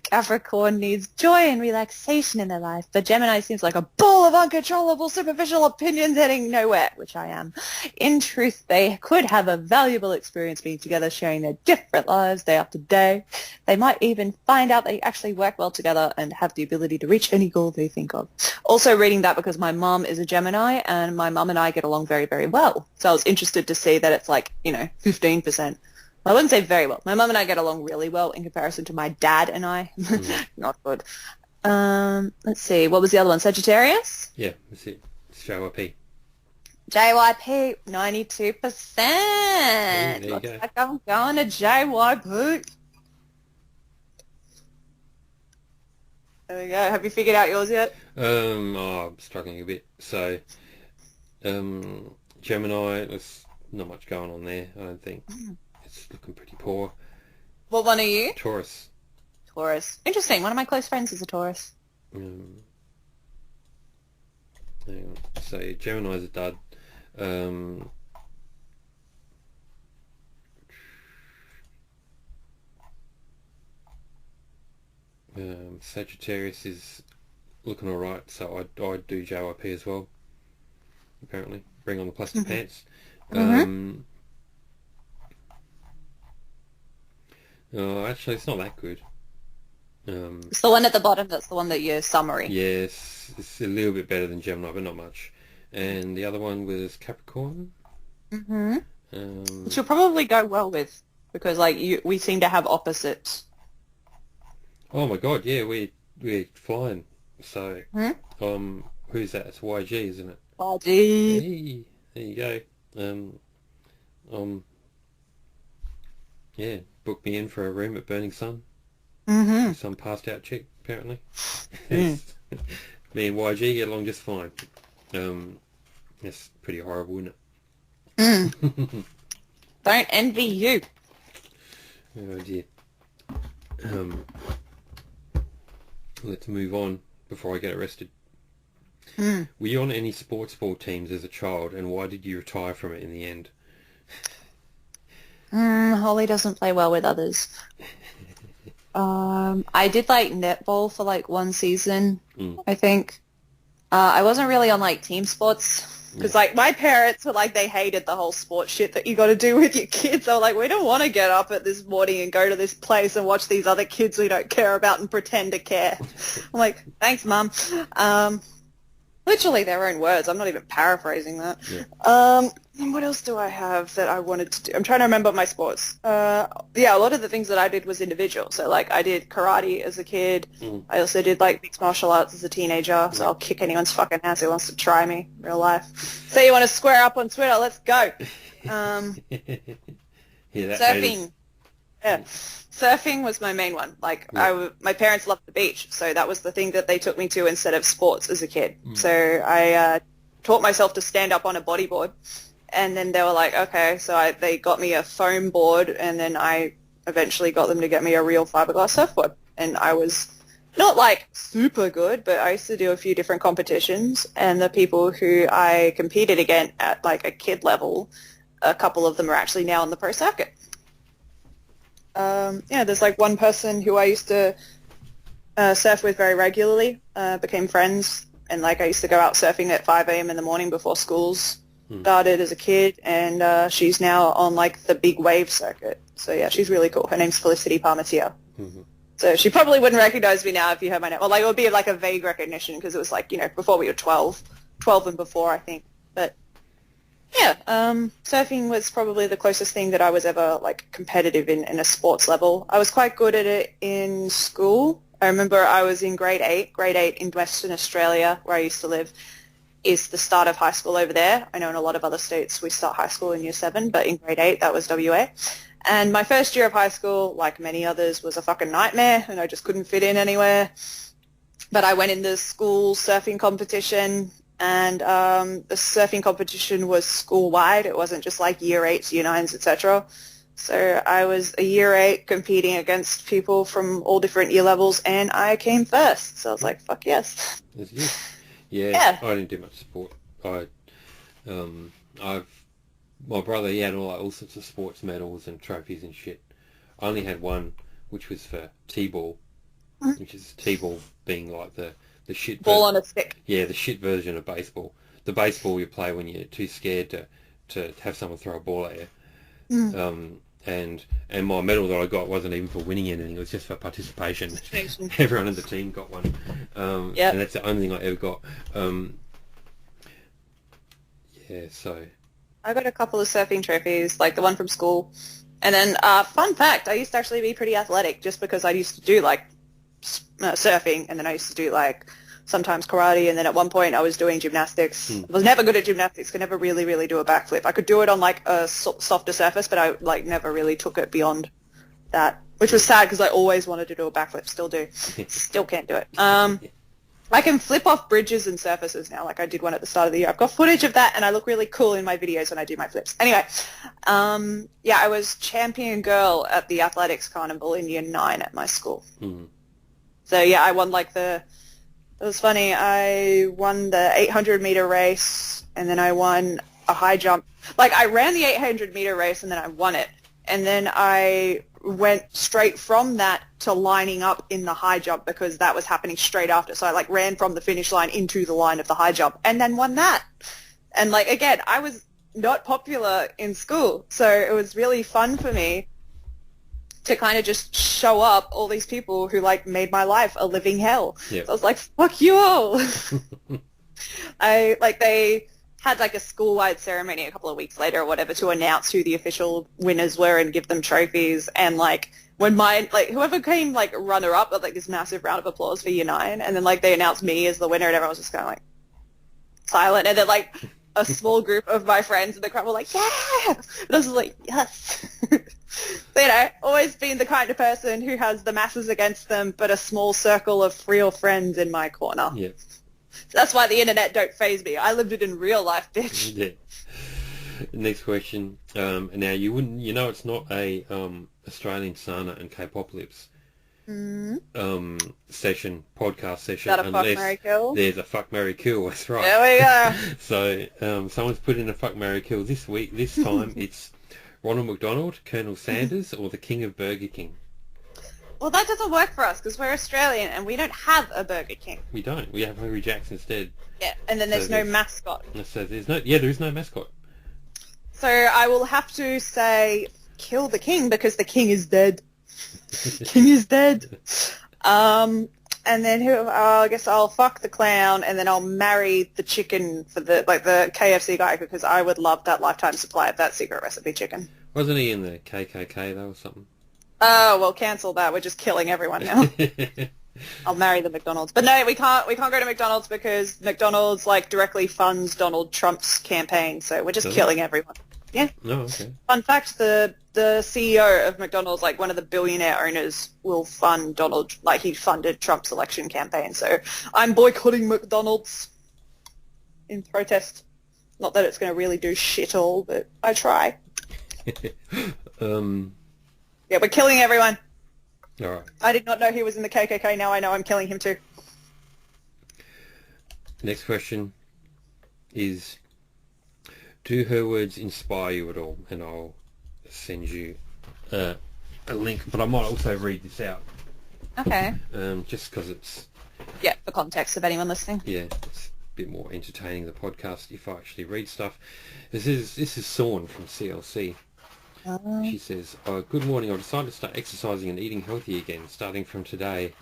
S2: Capricorn needs joy and relaxation in their life, but Gemini seems like a ball of uncontrollable, superficial opinions heading nowhere, which I am. In truth, they could have a valuable experience being together, sharing their different lives day after day. They might even find out they actually work well together and have the ability to reach any goal they think of. Also reading that because my mum is a Gemini, and my mum and I get along very, very well. So I was interested to see that it's like, 15%. I wouldn't say very well. My mum and I get along really well in comparison to my dad and I. Not good. Let's see. What was the other one? Sagittarius?
S1: Yeah, that's it. It's JYP.
S2: JYP, 92%.
S1: There you
S2: Looks
S1: go.
S2: like I'm going to JYP. There we go. Have you figured out yours yet?
S1: I'm struggling a bit. So, Gemini, there's not much going on there, I don't think. It's looking pretty poor.
S2: What one are you?
S1: Taurus.
S2: Taurus. Interesting. One of my close friends is a Taurus.
S1: Hang on. So Gemini's a dud. Um, Sagittarius is looking alright, so I'd do JYP as well, apparently. Bring on the plastic pants.
S2: Mm-hmm.
S1: Oh, actually, it's not that good.
S2: It's the one at the bottom that's the one that your summary.
S1: Yes, it's a little bit better than Gemini, but not much. And the other one was Capricorn.
S2: Mm-hmm.
S1: Um,
S2: Which will probably go well with, because like we seem to have opposites.
S1: oh my God, yeah, we're flying. So,
S2: Hmm?
S1: who's that? It's YG, isn't it?
S2: Oh, gee.
S1: Hey, there you go. Um, yeah, book me in for a room at Burning Sun.
S2: Mm-hmm.
S1: Some passed out chick, apparently.
S2: Mm.
S1: Me and YG get along just fine. It's pretty horrible, isn't
S2: Mm.
S1: it?
S2: Don't envy you.
S1: Oh dear. Let's move on before I get arrested.
S2: Mm.
S1: Were you on any sports ball teams as a child, and why did you retire from it in the end?
S2: Holly doesn't play well with others. I did like netball for like one season, I think. I wasn't really on like team sports because like my parents were like they hated the whole sports shit that you got to do with your kids. They were like, we don't want to get up at this morning and go to this place and watch these other kids we don't care about and pretend to care. I'm like, thanks, Mum. Literally their own words. I'm not even paraphrasing that.
S1: Yeah.
S2: And what else do I have that I wanted to do? I'm trying to remember my sports. Yeah, a lot of the things that I did was individual. So, like, I did karate as a kid. I also did, like, mixed martial arts as a teenager. So I'll kick anyone's fucking ass who wants to try me in real life. So you want to square up on Twitter? Let's go.
S1: Yeah, that
S2: Surfing. Yeah. Surfing was my main one. Like, my parents loved the beach, so that was the thing that they took me to instead of sports as a kid. So I taught myself to stand up on a bodyboard, and then they were like, okay, so they got me a foam board, and then I eventually got them to get me a real fiberglass surfboard. And I was not, like, super good, but I used to do a few different competitions, and the people who I competed against at, like, a kid level, a couple of them are actually now on the pro circuit. There's like one person who I used to surf with very regularly, became friends, and like I used to go out surfing at 5 a.m. in the morning before schools started as a kid, and she's now on like the big wave circuit. So yeah, she's really cool. Her name's Felicity Parmentier. So she probably wouldn't recognize me now if you heard my name. Or like it would be like a vague recognition because it was like, before we were 12 and before, I think. But yeah, surfing was probably the closest thing that I was ever, like, competitive in a sports level. I was quite good at it in school. I remember I was in grade 8. Grade 8 in Western Australia, where I used to live, is the start of high school over there. I know in a lot of other states we start high school in year 7, but in grade 8 that was WA. And my first year of high school, like many others, was a fucking nightmare, and I just couldn't fit in anywhere. But I went in the school surfing competition, and the surfing competition was school-wide. It wasn't just like year 8s, year 9s, etc. So I was a year 8 competing against people from all different year levels, and I came first. So I was like, fuck yes.
S1: That's good. Yeah, I didn't do much sport. My brother, he had all sorts of sports medals and trophies and shit. I only had one, which was for T-ball, which is T-ball being like the shit
S2: ball on a stick.
S1: Yeah, the shit version of baseball. The baseball you play when you're too scared to have someone throw a ball at you. And my medal that I got wasn't even for winning anything. It was just for participation. Everyone in the team got one. And that's the only thing I ever got. So
S2: I got a couple of surfing trophies, like the one from school. And then, fun fact, I used to actually be pretty athletic just because I used to do, like, surfing, and then I used to do, like, sometimes karate, and then at one point I was doing gymnastics. I was never good at gymnastics, could never really, really do a backflip. I could do it on, like, a softer surface, but I, like, never really took it beyond that, which was sad because I always wanted to do a backflip, still do. Still can't do it. I can flip off bridges and surfaces now, like I did one at the start of the year. I've got footage of that, and I look really cool in my videos when I do my flips. Anyway, I was champion girl at the athletics carnival in year 9 at my school. So, yeah, I won, like, it was funny, I won the 800-meter race, and then I won a high jump. Like, I ran the 800-meter race and then I won it. And then I went straight from that to lining up in the high jump because that was happening straight after. So I, like, ran from the finish line into the line of the high jump and then won that. And, like, again, I was not popular in school. So it was really fun for me to kind of just show up all these people who, like, made my life a living hell.
S1: Yep.
S2: So I was like, fuck you all. They had, like, a school-wide ceremony a couple of weeks later or whatever to announce who the official winners were and give them trophies. And, like, when whoever came, like, runner-up got, like, this massive round of applause for Year 9. And then, like, they announced me as the winner and everyone was just kind of, like, silent. And then, like, a small group of my friends in the crowd were like, yeah! And I was like, yes! So, you know, always being the kind of person who has the masses against them but a small circle of real friends in my corner.
S1: Yeah.
S2: So that's why the internet don't faze me. I lived it in real life, bitch.
S1: Yeah. Next question. Now, you know it's not a AustralianSana and Kpopalypse podcast session
S2: Got a fuck,
S1: unless
S2: marry, kill?
S1: there's a fuck, marry, kill. That's right.
S2: There we go.
S1: So someone's put in a fuck, marry, kill this week. This time it's Ronald McDonald, Colonel Sanders, or the King of Burger King.
S2: Well, that doesn't work for us because we're Australian and we don't have a Burger King.
S1: We don't. We have Hungry Jacks instead.
S2: Yeah, and then there's no mascot.
S1: So there's no. Yeah, there is no mascot.
S2: So I will have to say kill the king because the king is dead. King is dead. And then I guess I'll fuck the clown and then I'll marry the chicken for the KFC guy because I would love that lifetime supply of that secret recipe chicken.
S1: Wasn't he in the KKK though or something?
S2: Oh, well, cancel that. We're just killing everyone now. I'll marry the McDonald's. But no, we can't go to McDonald's because McDonald's, like, directly funds Donald Trump's campaign, so we're just killing everyone. Yeah.
S1: Oh, okay.
S2: Fun fact, the CEO of McDonald's, like, one of the billionaire owners will fund Donald, like, he funded Trump's election campaign, so I'm boycotting McDonald's in protest. Not that it's going to really do shit all, but I try. Yeah, we're killing everyone.
S1: All right.
S2: I did not know he was in the KKK. Now I know I'm killing him too.
S1: Next question is, do her words inspire you at all? And I'll send you a link, but I might also read this out. Okay. Just because it's...
S2: Yeah, for context of anyone listening.
S1: Yeah, it's a bit more entertaining, the podcast, if I actually read stuff. This is Sawn from CLC. She says, good morning, I've decided to start exercising and eating healthy again, starting from today.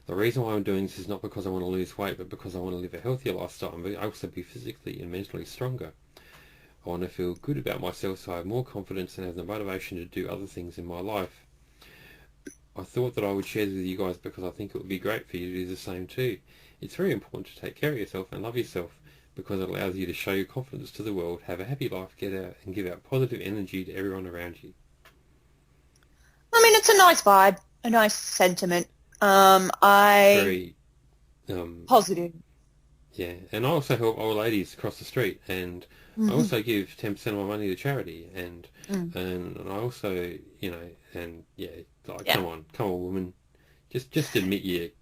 S1: The reason why I'm doing this is not because I want to lose weight, but because I want to live a healthier lifestyle and also be physically and mentally stronger. I want to feel good about myself so I have more confidence and have the motivation to do other things in my life. I thought that I would share this with you guys because I think it would be great for you to do the same too. It's very important to take care of yourself and love yourself, because it allows you to show your confidence to the world, have a happy life, get out and give out positive energy to everyone around you.
S2: I mean, it's a nice vibe, a nice sentiment. Very positive.
S1: Yeah, and I also help old ladies across the street, and I also give 10% of my money to charity, and I also, come on, woman, just admit you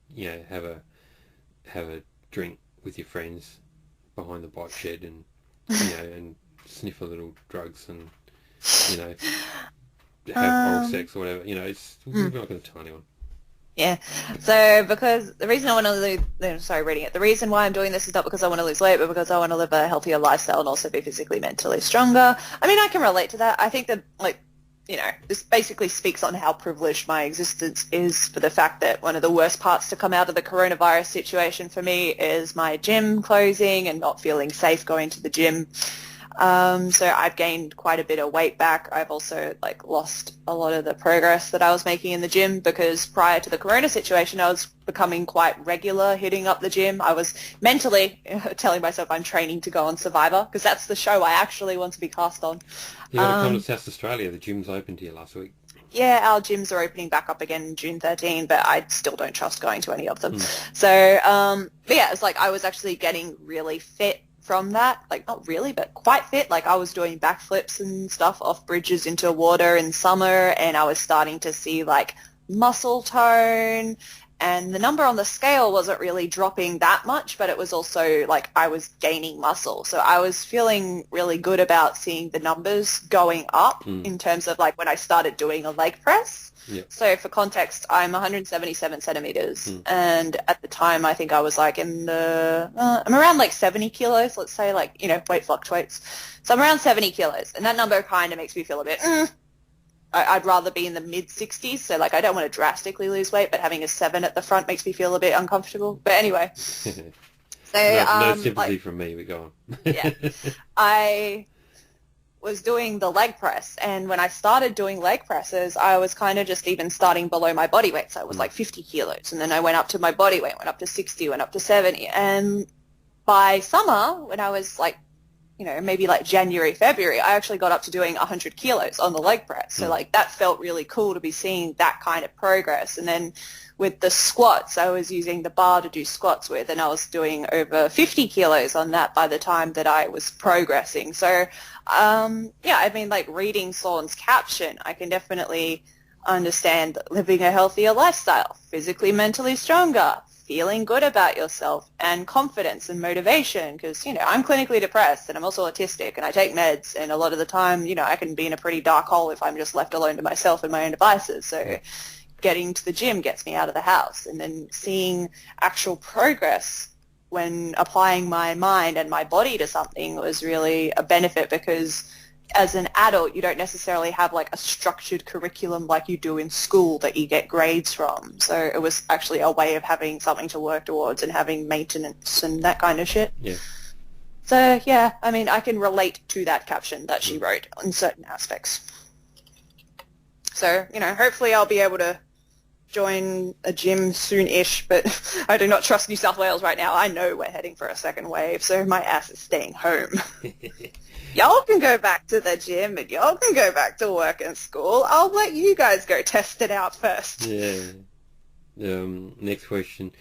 S1: have a drink with your friends behind the bike shed and and sniff a little drugs and have oral sex or whatever. We're not going to tell anyone.
S2: Yeah. So because the reason I want to the reason why I'm doing this is not because I want to lose weight, but because I want to live a healthier lifestyle and also be physically, mentally stronger. I mean, I can relate to that. I think that this basically speaks on how privileged my existence is, for the fact that one of the worst parts to come out of the coronavirus situation for me is my gym closing and not feeling safe going to the gym. So I've gained quite a bit of weight back. I've also lost a lot of the progress that I was making in the gym, because prior to the corona situation I was becoming quite regular hitting up the gym. I was mentally telling myself I'm training to go on Survivor, because that's the show I actually want to be cast on.
S1: You got to come to South Australia. The gym's opened here last week.
S2: Yeah, our gyms are opening back up again June 13, but I still don't trust going to any of them. So, but yeah, it's I was actually getting really fit from that, not really, but quite fit. I was doing backflips and stuff off bridges into water in summer, and I was starting to see muscle tone and the number on the scale wasn't really dropping that much, but it was also like I was gaining muscle. So I was feeling really good about seeing the numbers going up in terms of like when I started doing a leg press.
S1: Yep.
S2: So for context, I'm 177 centimeters, and at the time I think I was like in the, I'm around like 70 kilos, let's say, like, you know, weight fluctuates. So I'm around 70 kilos, and that number kind of makes me feel a bit, I'd rather be in the mid-60s, so like I don't want to drastically lose weight, but having a 7 at the front makes me feel a bit uncomfortable. But anyway. So,
S1: no sympathy from me, but go on.
S2: Yeah. I was doing the leg press, and when I started doing leg presses, I was kind of just even starting below my body weight, so it was like 50 kilos, and then I went up to my body weight, went up to 60, went up to 70, and by summer, when I was like, you know, maybe like January, February, I actually got up to doing 100 kilos on the leg press, so like that felt really cool to be seeing that kind of progress. And then with the squats, I was using the bar to do squats with, and I was doing over 50 kilos on that by the time that I was progressing. So, yeah, I mean, like reading Sawn's caption, I can definitely understand living a healthier lifestyle, physically, mentally stronger, feeling good about yourself, and confidence and motivation, because, you know, I'm clinically depressed and I'm also autistic and I take meds, and a lot of the time, you know, I can be in a pretty dark hole if I'm just left alone to myself and my own devices. So getting to the gym gets me out of the house, and then seeing actual progress when applying my mind and my body to something was really a benefit, because as an adult, you don't necessarily have like a structured curriculum like you do in school that you get grades from. So it was actually a way of having something to work towards and having maintenance and that kind of shit.
S1: Yeah.
S2: So, yeah, I mean, I can relate to that caption that she wrote in certain aspects. So, you know, hopefully I'll be able to join a gym soon-ish, but I do not trust New South Wales right now. I know we're heading for a second wave, so my ass is staying home. Y'all can go back to the gym and y'all can go back to work and school. I'll let you guys go test it out first.
S1: Yeah. Next question.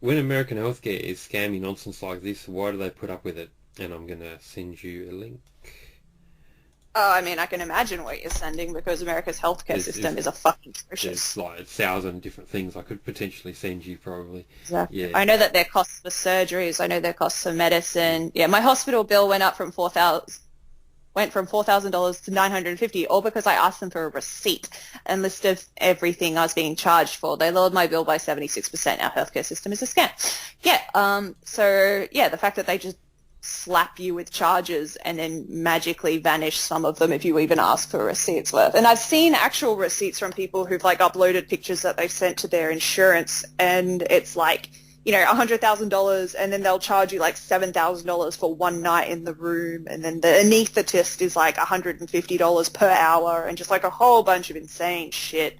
S1: When American healthcare is scammy nonsense like this, why do they put up with it? And I'm going to send you a link.
S2: Oh, I mean, I can imagine what you're sending, because America's healthcare system is a fucking atrocious.
S1: There's like 1,000 different things I could potentially send you probably.
S2: Exactly.
S1: Yeah.
S2: I know that their costs for surgeries. I know their costs for medicine. Yeah, my hospital bill went from $4,000 to $950, all because I asked them for a receipt and list of everything I was being charged for. They lowered my bill by 76%. Our healthcare system is a scam. Yeah. So yeah, the fact that they just slap you with charges and then magically vanish some of them if you even ask for receipts worth. And I've seen actual receipts from people who've like uploaded pictures that they've sent to their insurance, and it's like, you know, $100,000, and then they'll charge you like $7,000 for one night in the room, and then the anaesthetist is like $150 per hour, and just like a whole bunch of insane shit.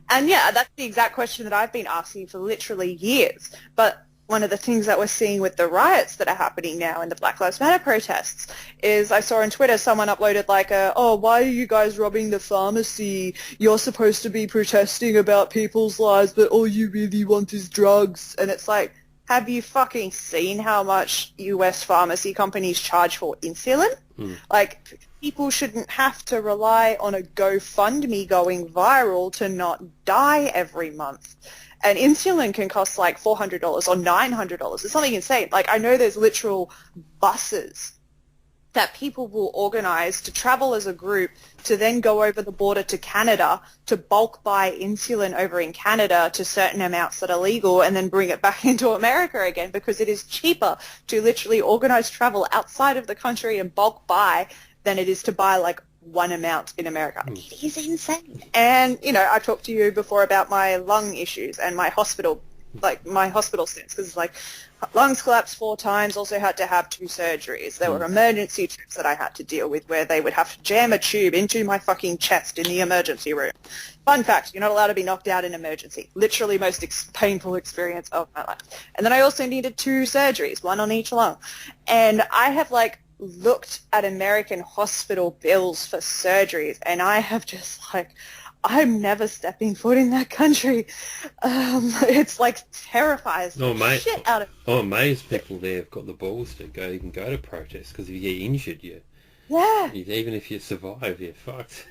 S2: And yeah, that's the exact question that I've been asking for literally years. But one of the things that we're seeing with the riots that are happening now in the Black Lives Matter protests is, I saw on Twitter someone uploaded like oh, why are you guys robbing the pharmacy? You're supposed to be protesting about people's lives, but all you really want is drugs. And it's like, have you fucking seen how much US pharmacy companies charge for insulin? Like, people shouldn't have to rely on a GoFundMe going viral to not die every month. And insulin can cost like $400 or $900. It's something insane. Like, I know there's literal buses that people will organize to travel as a group to then go over the border to Canada to bulk buy insulin over in Canada to certain amounts that are legal, and then bring it back into America again, because it is cheaper to literally organize travel outside of the country and bulk buy than it is to buy like one amount in America. It is insane. And, you know, I talked to you before about my lung issues and my hospital, like my hospital stints, because like lungs collapsed 4 times, also had to have 2 surgeries. There were emergency trips that I had to deal with where they would have to jam a tube into my fucking chest in the emergency room. Fun fact, you're not allowed to be knocked out in emergency. Literally most painful experience of my life. And then I also needed 2 surgeries, 1 on each lung. And I have like looked at American hospital bills for surgeries, and I have just like, I'm never stepping foot in that country. It's like terrifies the shit out of me.
S1: I'm amazed people there have got the balls to even go to protest, because if you get injured, even if you survive, you're fucked.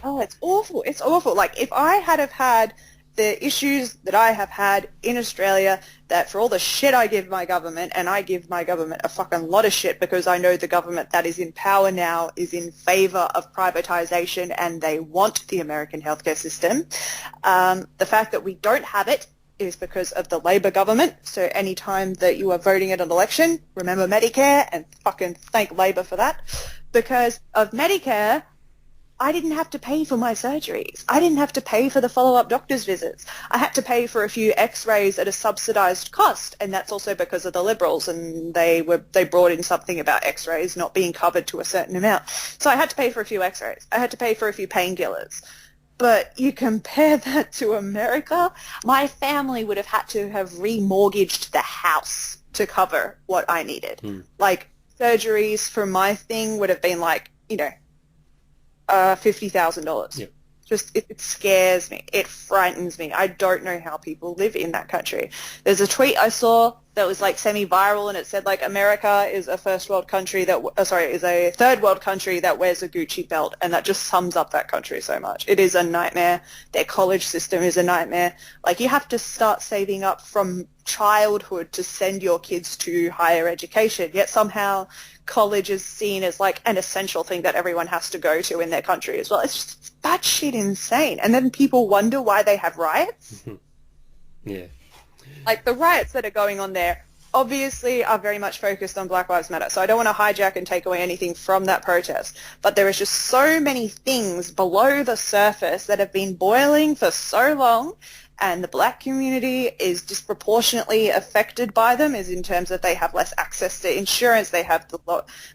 S2: Oh, it's awful. It's awful. Like, if I had have had the issues that I have had in Australia, that for all the shit I give my government, and I give my government a fucking lot of shit because I know the government that is in power now is in favour of privatisation and they want the American healthcare system. The fact that we don't have it is because of the Labor government. So any time that you are voting at an election, remember Medicare and fucking thank Labor for that. Because of Medicare, I didn't have to pay for my surgeries. I didn't have to pay for the follow-up doctor's visits. I had to pay for a few x-rays at a subsidised cost, and that's also because of the Liberals, and they brought in something about x-rays not being covered to a certain amount. So I had to pay for a few x-rays. I had to pay for a few painkillers. But you compare that to America, my family would have had to have remortgaged the house to cover what I needed. Like, surgeries for my thing would have been like, $50,000.
S1: Yep.
S2: Just, it scares me. It frightens me. I don't know how people live in that country. There's a tweet I saw that was like semi-viral, and it said like America is a first world country that, is a third world country that wears a Gucci belt, and that just sums up that country so much. It is a nightmare. Their college system is a nightmare. Like, you have to start saving up from childhood to send your kids to higher education, yet somehow college is seen as like an essential thing that everyone has to go to in their country as well. It's just batshit insane. And then people wonder why they have riots.
S1: Yeah.
S2: Like, the riots that are going on there obviously are very much focused on Black Lives Matter. So I don't want to hijack and take away anything from that protest. But there is just so many things below the surface that have been boiling for so long, and the black community is disproportionately affected by them, is in terms that they have less access to insurance, they have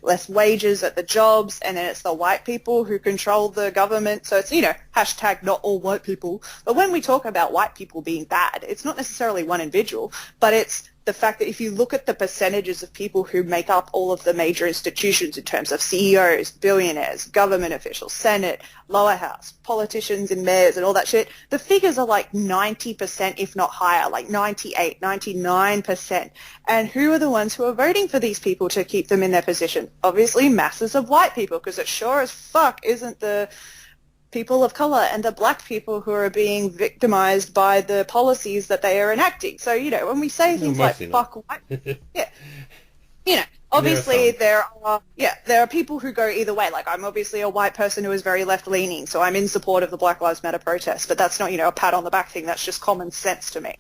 S2: less wages at the jobs, and then it's the white people who control the government. So it's, hashtag not all white people. But when we talk about white people being bad, it's not necessarily one individual, but it's the fact that if you look at the percentages of people who make up all of the major institutions in terms of CEOs, billionaires, government officials, Senate, lower house, politicians and mayors and all that shit, the figures are like 90%, if not higher, like 98, 99%. And who are the ones who are voting for these people to keep them in their position? Obviously masses of white people, because it sure as fuck isn't the people of color and the black people who are being victimized by the policies that they are enacting. So, when we say things like fuck white, yeah, obviously there are people who go either way. Like, I'm obviously a white person who is very left-leaning, so I'm in support of the Black Lives Matter protests, but that's not, a pat on the back thing. That's just common sense to me.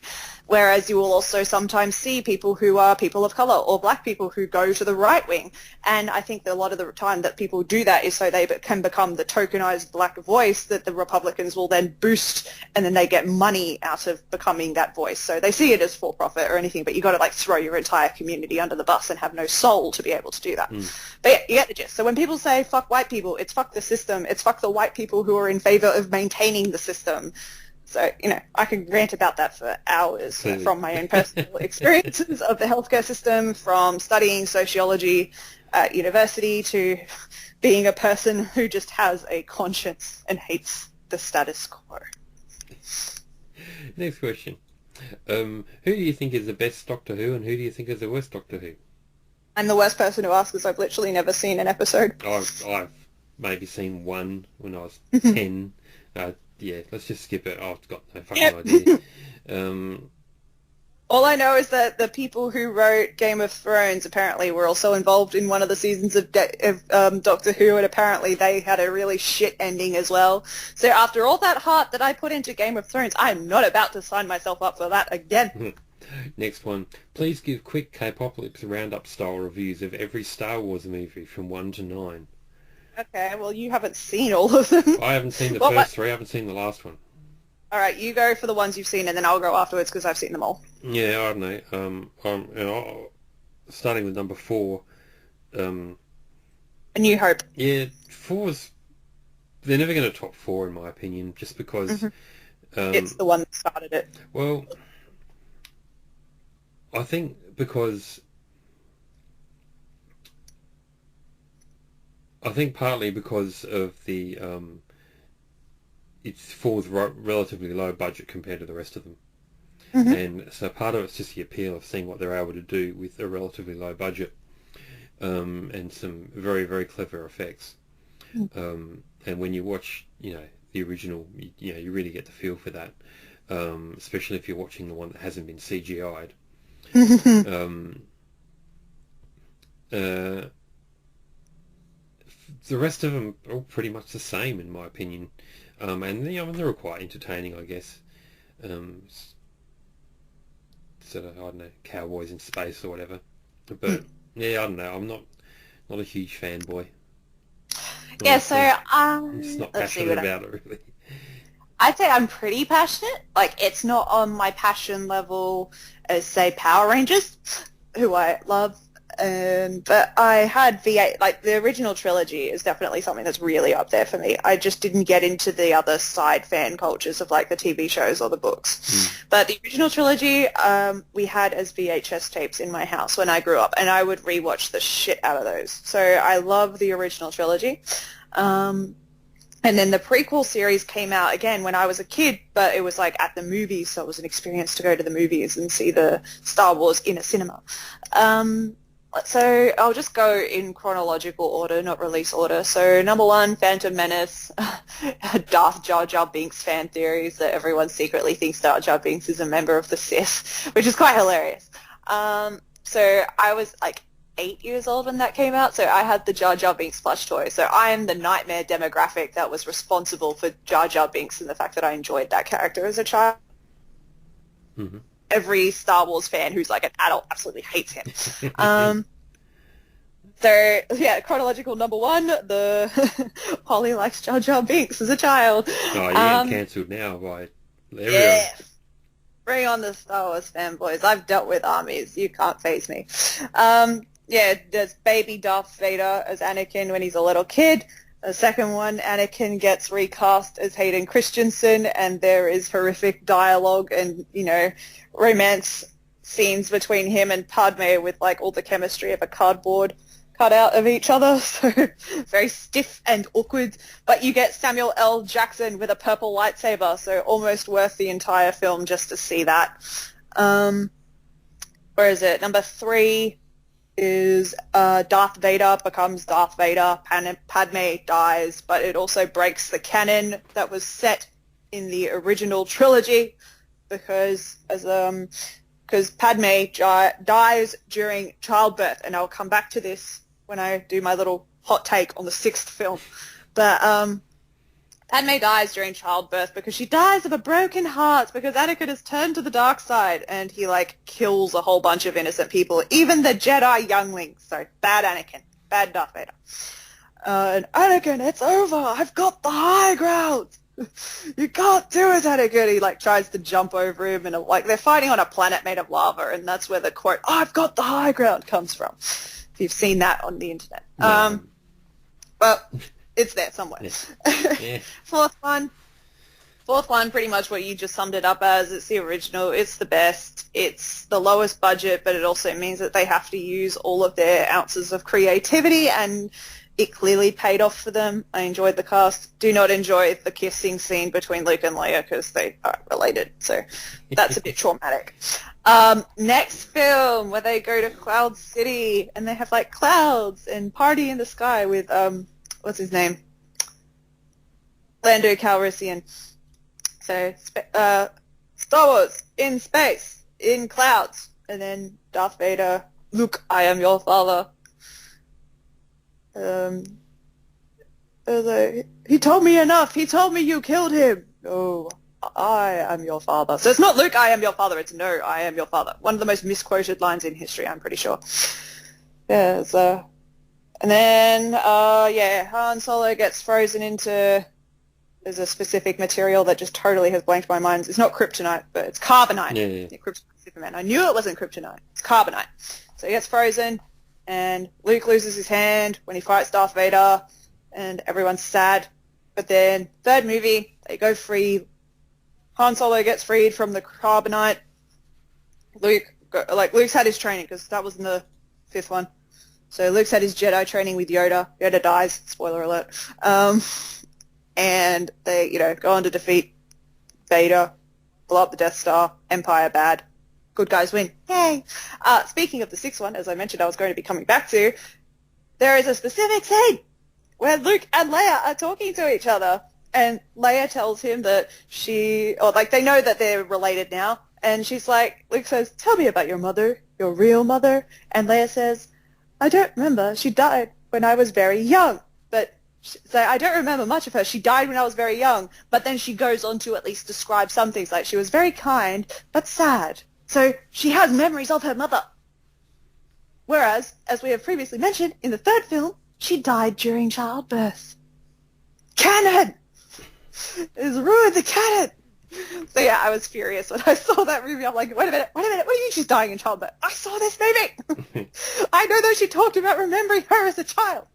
S2: Whereas you will also sometimes see people who are people of color or black people who go to the right wing. And I think that a lot of the time that people do that is so they can become the tokenized black voice that the Republicans will then boost, and then they get money out of becoming that voice. So they see it as for profit or anything, but you got to like throw your entire community under the bus and have no soul to be able to do that. But yeah, you get the gist. So when people say fuck white people, it's fuck the system. It's fuck the white people who are in favor of maintaining the system. So, I can rant about that for hours from my own personal experiences of the healthcare system, from studying sociology at university to being a person who just has a conscience and hates the status quo.
S1: Next question. Who do you think is the best Doctor Who, and who do you think is the worst Doctor Who?
S2: I'm the worst person to ask, because I've literally never seen an episode.
S1: I've maybe seen one when I was 10. Yeah, let's just skip it. I've got no fucking idea.
S2: All I know is that the people who wrote Game of Thrones apparently were also involved in one of the seasons of Doctor Who, and apparently they had a really shit ending as well. So after all that heart that I put into Game of Thrones, I'm not about to sign myself up for that again.
S1: Next one. Please give quick Kpopalypse roundup style reviews of every Star Wars movie from 1 to 9.
S2: Okay, well, you haven't seen all of them.
S1: I haven't seen the first three. I haven't seen the last one.
S2: All right, you go for the ones you've seen, and then I'll go afterwards because I've seen them all.
S1: Yeah, I don't know. Starting with number 4.
S2: A New Hope.
S1: Yeah, 4's... They're never going to top 4, in my opinion, just because...
S2: it's the one that started it.
S1: Well, I think because... I think partly because of the it falls relatively low budget compared to the rest of them, and so part of it's just the appeal of seeing what they're able to do with a relatively low budget, and some very, very clever effects. And when you watch, the original, you really get the feel for that. especially if you're watching the one that hasn't been CGI'd. Um, uh, the rest of them are all pretty much the same, in my opinion. And they're all quite entertaining, I guess. Sort of, I don't know, cowboys in space or whatever. But yeah, I don't know. I'm not a huge fanboy.
S2: Yeah, so
S1: I'm just not
S2: let's see
S1: passionate
S2: what
S1: about it, really.
S2: I'd say I'm pretty passionate. Like, it's not on my passion level as, say, Power Rangers, who I love. But I had V8, like, the original trilogy is definitely something that's really up there for me. I just didn't get into the other side fan cultures of, like, the TV shows or the books. But the original trilogy, we had as VHS tapes in my house when I grew up, and I would rewatch the shit out of those. So I love the original trilogy. And then the prequel series came out again when I was a kid, but it was like at the movies, so it was an experience to go to the movies and see the Star Wars in a cinema. So I'll just go in chronological order, not release order. So number 1, Phantom Menace, Darth Jar Jar Binks fan theories that everyone secretly thinks Jar Jar Binks is a member of the Sith, which is quite hilarious. So I was like 8 years old when that came out, so I had the Jar Jar Binks plush toy. So I am the nightmare demographic that was responsible for Jar Jar Binks and the fact that I enjoyed that character as a child.
S1: Mm-hmm.
S2: Every Star Wars fan who's like an adult absolutely hates him. So, yeah, chronological number 1, the Holly likes Jar Jar Binks as a child.
S1: Oh, you're getting cancelled now by everyone.
S2: Yeah. Bring on the Star Wars fanboys. I've dealt with armies. You can't faze me. Yeah, there's baby Darth Vader as Anakin when he's a little kid. The second one, Anakin gets recast as Hayden Christensen, and there is horrific dialogue and, romance scenes between him and Padme with, like, all the chemistry of a cardboard cutout of each other. So very stiff and awkward. But you get Samuel L. Jackson with a purple lightsaber, so almost worth the entire film just to see that. Where is it? Number 3 is Darth Vader becomes Darth Vader. Padme dies, but it also breaks the canon that was set in the original trilogy because Padme dies during childbirth, and I'll come back to this when I do my little hot take on the 6th film. But Padme dies during childbirth because she dies of a broken heart because Anakin has turned to the dark side, and he, like, kills a whole bunch of innocent people, even the Jedi younglings. So, bad Anakin. Bad Darth Vader. And Anakin, it's over. I've got the high ground. You can't do it, Anakin. He, like, tries to jump over him, and, like, they're fighting on a planet made of lava, and that's where the quote, I've got the high ground, comes from. If you've seen that on the internet.
S1: No.
S2: Well, it's there somewhere.
S1: Yeah.
S2: Fourth one, pretty much what you just summed it up as. It's the original. It's the best. It's the lowest budget, but it also means that they have to use all of their ounces of creativity, and it clearly paid off for them. I enjoyed the cast. Do not enjoy the kissing scene between Luke and Leia because they are related, so that's a bit traumatic. Next film, where they go to Cloud City, and they have, like, clouds and party in the sky with, what's his name? Lando Calrissian. So, Star Wars, in space, in clouds, and then Darth Vader, Luke, I am your father. He told me enough. He told me you killed him. Oh, I am your father. So it's not Luke, I am your father. It's no, I am your father. One of the most misquoted lines in history, I'm pretty sure. Yeah, and then, Han Solo gets frozen into, there's a specific material that just totally has blanked my mind. It's not kryptonite, but it's carbonite.
S1: Yeah.
S2: Kryptonite Superman. I knew it wasn't kryptonite. It's carbonite. So he gets frozen, and Luke loses his hand when he fights Darth Vader, and everyone's sad. But then, third movie, they go free. Han Solo gets freed from the carbonite. Luke's had his training, because that was in the 5th one. So Luke's had his Jedi training with Yoda. Yoda dies, spoiler alert. And they, go on to defeat Vader, blow up the Death Star, Empire bad, good guys win. Yay! Speaking of the 6th one, as I mentioned I was going to be coming back to, there is a specific scene where Luke and Leia are talking to each other, And Leia tells him that they know that they're related now. And she's like, Luke says, tell me about your mother, your real mother. And Leia says, I don't remember. She died when I was very young. So I don't remember much of her. She died when I was very young. But then she goes on to at least describe some things, like she was very kind, but sad. So she has memories of her mother. Whereas, as we have previously mentioned, in the third film, she died during childbirth. Canon! It's ruined the canon! So yeah, I was furious when I saw that movie. I'm like, wait a minute, what do you mean she's dying in childbirth? I saw this movie! I know that she talked about remembering her as a child.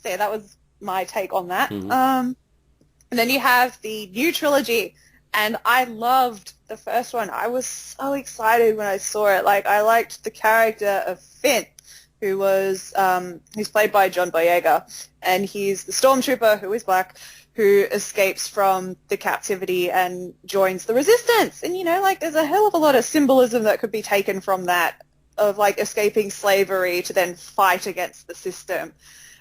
S2: So yeah, that was my take on that.
S1: Mm-hmm.
S2: And then you have the new trilogy, and I loved the first one. I was so excited when I saw it. Like, I liked the character of Finn, who was, he's played by John Boyega, and he's the stormtrooper who is black, who escapes from the captivity and joins the resistance. And, there's a hell of a lot of symbolism that could be taken from that, of, escaping slavery to then fight against the system.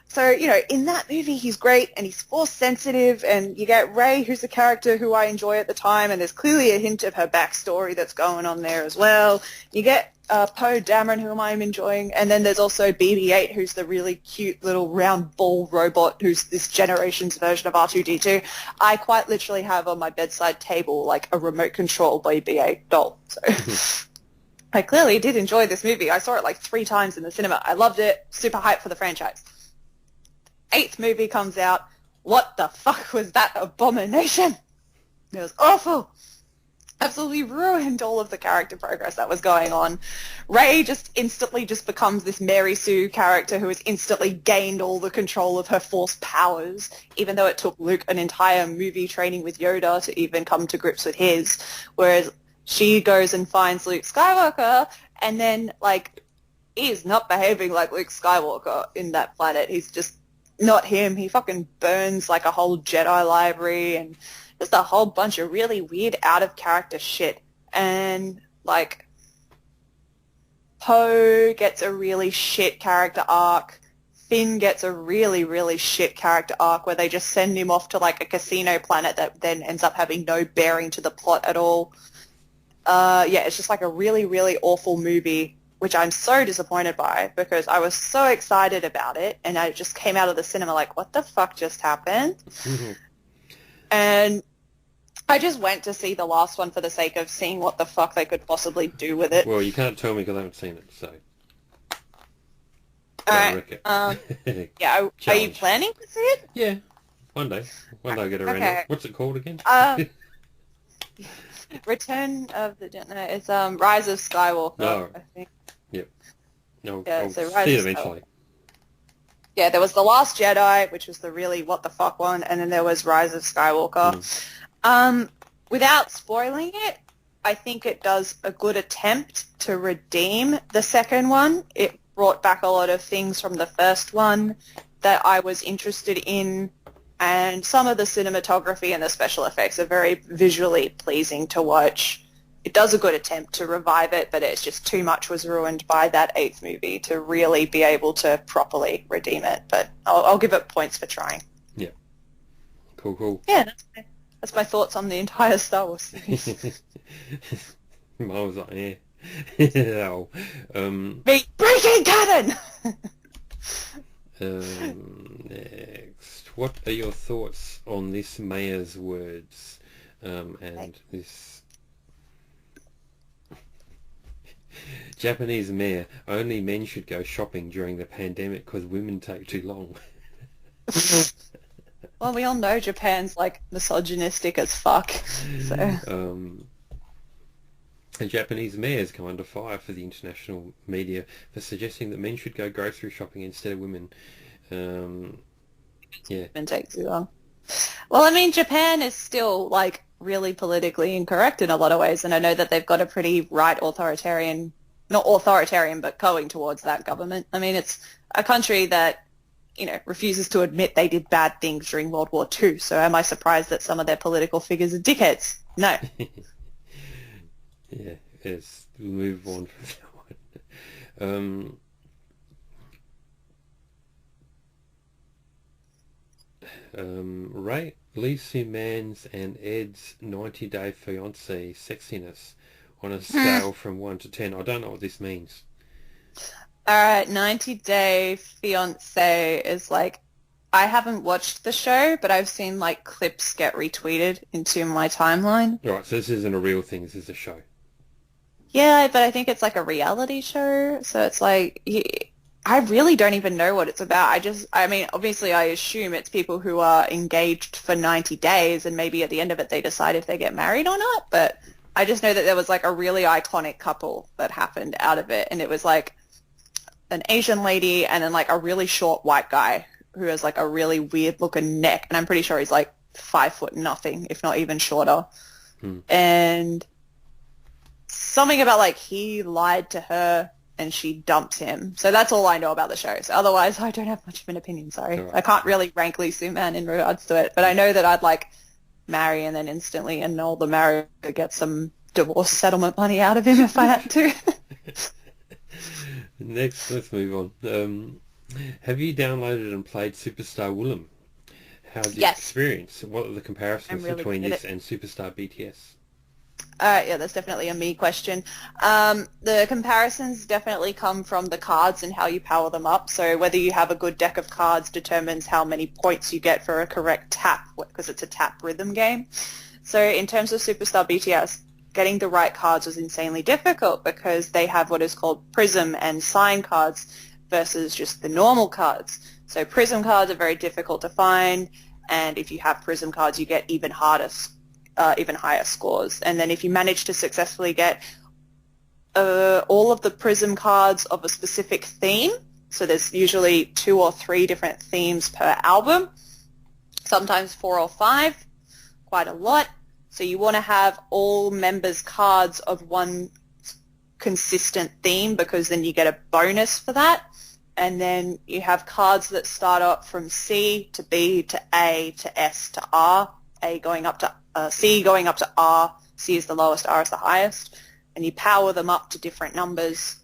S2: So, in that movie, he's great, and he's Force-sensitive, and you get Rey, who's a character who I enjoy at the time, and there's clearly a hint of her backstory that's going on there as well. You get Poe Dameron, whom I'm enjoying, and then there's also BB-8, who's the really cute little round ball robot who's this generation's version of R2-D2. I quite literally have on my bedside table, a remote control BB-8 doll. So I clearly did enjoy this movie. I saw it 3 times in the cinema. I loved it. Super hyped for the franchise. 8th movie comes out. What the fuck was that abomination? It was awful. Absolutely ruined all of the character progress that was going on. Rey just instantly becomes this Mary Sue character who has instantly gained all the control of her Force powers, even though it took Luke an entire movie training with Yoda to even come to grips with his. Whereas she goes and finds Luke Skywalker, and then, he is not behaving like Luke Skywalker in that planet. He's just not him. He fucking burns a whole Jedi library and just a whole bunch of really weird out-of-character shit. And, Poe gets a really shit character arc. Finn gets a really, really shit character arc where they just send him off to, a casino planet that then ends up having no bearing to the plot at all. It's just, a really, really awful movie, which I'm so disappointed by because I was so excited about it, and I just came out of the cinema what the fuck just happened?
S1: Mm-hmm.
S2: And I just went to see the last one for the sake of seeing what the fuck they could possibly do with it.
S1: Well, you can't tell me because I haven't seen it, so...
S2: Alright, are you planning to see it?
S1: Yeah, one day. One day I'll get around it. What's it called again?
S2: Return of the... No, it's Rise of Skywalker,
S1: No.
S2: I think.
S1: Yep. No,
S2: Yeah,
S1: I'll
S2: so
S1: see
S2: Rise
S1: it
S2: of
S1: eventually.
S2: Yeah, there was The Last Jedi, which was the really what the fuck one, and then there was Rise of Skywalker. Without spoiling it, I think it does a good attempt to redeem the second one. It brought back a lot of things from the first one that I was interested in, and some of the cinematography and the special effects are very visually pleasing to watch. It does a good attempt to revive it, but it's just too much was ruined by that 8th movie to really be able to properly redeem it. But I'll give it points for trying.
S1: Yeah. Cool.
S2: Yeah, that's my thoughts on the entire Star Wars series.
S1: I was like, yeah.
S2: Breaking canon!
S1: Next. What are your thoughts on this mayor's words and this... Japanese mayor, only men should go shopping during the pandemic because women take too long.
S2: Well, we all know Japan's misogynistic as fuck. So.
S1: And Japanese mayors come under fire for the international media for suggesting that men should go grocery shopping instead of women. Yeah.
S2: Men take too long. Well, I mean, Japan is still really politically incorrect in a lot of ways, and I know that they've got a pretty right authoritarian, not authoritarian, but going towards that government. I mean, it's a country that, refuses to admit they did bad things during World War II, so am I surprised that some of their political figures are dickheads? No.
S1: Yeah, we'll move on from that one. Rate Lee Soo-man's and Ed's 90-day fiancé sexiness on a scale from 1 to 10. I don't know what this means.
S2: Alright, 90 Day Fiancé is like, I haven't watched the show, but I've seen like clips get retweeted into my timeline.
S1: Right, so this isn't a real thing, this is a show.
S2: Yeah, but I think it's like a reality show, so it's like, I really don't even know what it's about. I mean, obviously I assume it's people who are engaged for 90 days and maybe at the end of it they decide if they get married or not, but I just know that there was like a really iconic couple that happened out of it, and it was like an Asian lady and then like a really short white guy who has like a really weird looking neck, and I'm pretty sure he's like 5 foot nothing, if not even shorter. And something about like he lied to her and she dumped him. So that's all I know about the show. So otherwise I don't have much of an opinion, sorry. Right. I can't really rank Lee Soo-man in regards to it, but I know that I'd like marry and then instantly annul the marriage to get some divorce settlement money out of him if I had to.
S1: Next, let's move on. Have you downloaded and played Superstar Willem? How's the experience? What are the comparisons between this and Superstar BTS?
S2: Yeah, that's definitely a me question. The comparisons definitely come from the cards and how you power them up. So whether you have a good deck of cards determines how many points you get for a correct tap, because it's a tap rhythm game. So in terms of Superstar BTS, getting the right cards was insanely difficult because they have what is called prism and sign cards versus just the normal cards. So prism cards are very difficult to find, and if you have prism cards, you get even higher scores. And then if you manage to successfully get all of the prism cards of a specific theme, so there's usually 2 or 3 different themes per album, sometimes 4 or 5, quite a lot. So you want to have all members' cards of one consistent theme because then you get a bonus for that. And then you have cards that start up from C to B to A to S to R, A going up to C going up to R, C is the lowest, R is the highest, and you power them up to different numbers.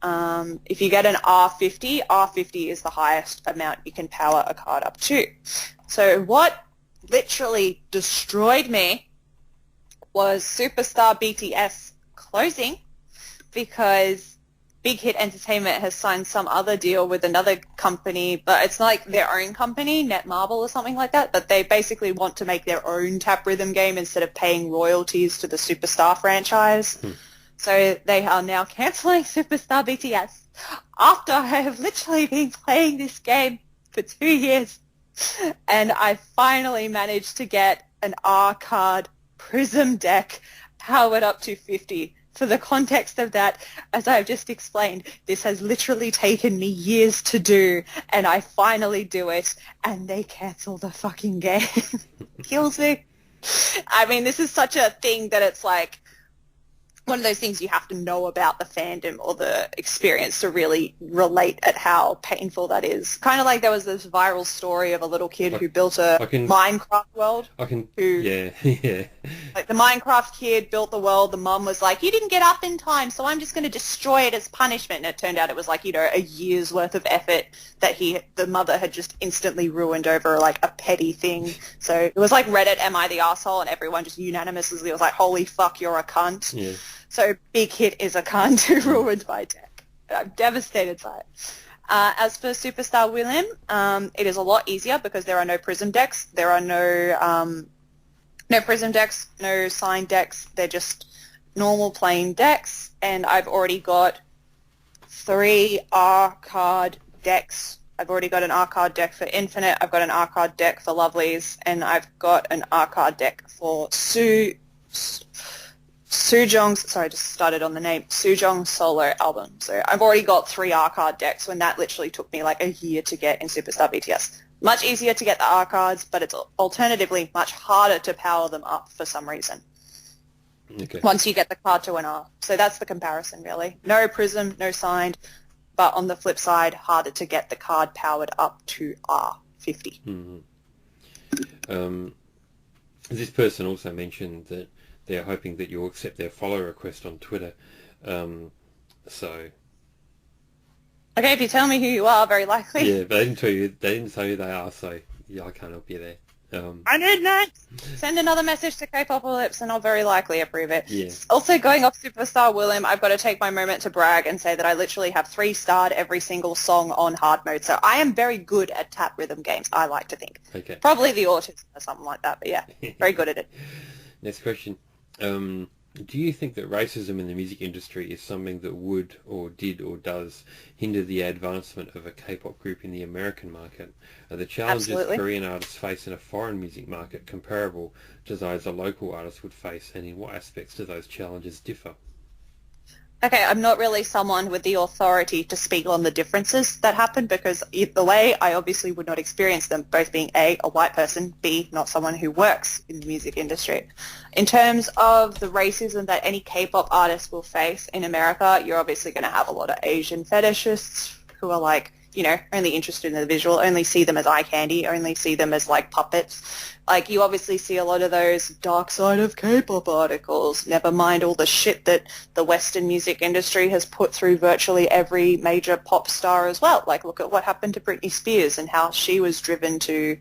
S2: If you get an R50, R50 is the highest amount you can power a card up to. So what literally destroyed me was Superstar BTS closing, because Big Hit Entertainment has signed some other deal with another company, but it's like their own company, Netmarble or something like that, but they basically want to make their own tap rhythm game instead of paying royalties to the Superstar franchise. So they are now cancelling Superstar BTS after I have literally been playing this game for 2 years, and I finally managed to get an R card prism deck powered up to 50. For the context of that, as I've just explained, this has literally taken me years to do, and I finally do it, and they cancel the fucking game. Kills me. I mean, this is such a thing that it's like one of those things you have to know about the fandom or the experience to really relate at how painful that is. Kind of like there was this viral story of a little kid who built a Minecraft world.
S1: Yeah.
S2: Like the Minecraft kid built the world, the mum was like, you didn't get up in time, so I'm just going to destroy it as punishment. And it turned out it was like, a year's worth of effort that the mother had just instantly ruined over like a petty thing. So it was like Reddit, am I the asshole? And everyone just unanimously was like, holy fuck, you're a cunt.
S1: Yeah.
S2: So Big Hit is a cunt who ruined my deck. I'm devastated by it. As for Superstar Willem, it is a lot easier because there are no prism decks. There are no prism decks, no sign decks. They're just normal plain decks. And I've already got 3 R card decks. I've already got an R card deck for Infinite. I've got an R card deck for Lovelies. And I've got an R card deck for Soojong's, sorry, I just started on the name, Soojong's solo album. So I've already got 3 R card decks when that literally took me like a year to get in Superstar BTS. Much easier to get the R cards, but it's alternatively much harder to power them up for some reason.
S1: Okay. Once
S2: you get the card to an R. So that's the comparison, really. No prism, no signed, but on the flip side, harder to get the card powered up to R50.
S1: This person also mentioned that they're hoping that you'll accept their follow request on Twitter. Okay,
S2: if you tell me who you are, very likely.
S1: Yeah, but they didn't say who they are, so Yeah, I can't help you there.
S2: I need next. Send another message to Kpopalypse and I'll very likely approve it.
S1: Yeah.
S2: Also, going off Superstar Willem, I've got to take my moment to brag and say that I literally have 3-starred every single song on hard mode. So I am very good at tap rhythm games, I like to think.
S1: Okay.
S2: Probably the autism or something like that, but yeah, very good at it.
S1: Next question. Do you think that racism in the music industry is something that would or did or does hinder the advancement of a K-pop group in the American market? Are the challenges
S2: Absolutely.
S1: Korean artists face in a foreign music market comparable to those a local artist would face, and in what aspects do those challenges differ?
S2: Okay, I'm not really someone with the authority to speak on the differences that happen because either way, I obviously would not experience them, both being A, a white person, B, not someone who works in the music industry. In terms of the racism that any K-pop artist will face in America, you're obviously going to have a lot of Asian fetishists who are like, you know, only interested in the visual, only see them as eye candy, only see them as like puppets. Like you obviously see a lot of those dark side of K-pop articles, never mind all the shit that the Western music industry has put through virtually every major pop star as well. Like look at what happened to Britney Spears and how she was driven to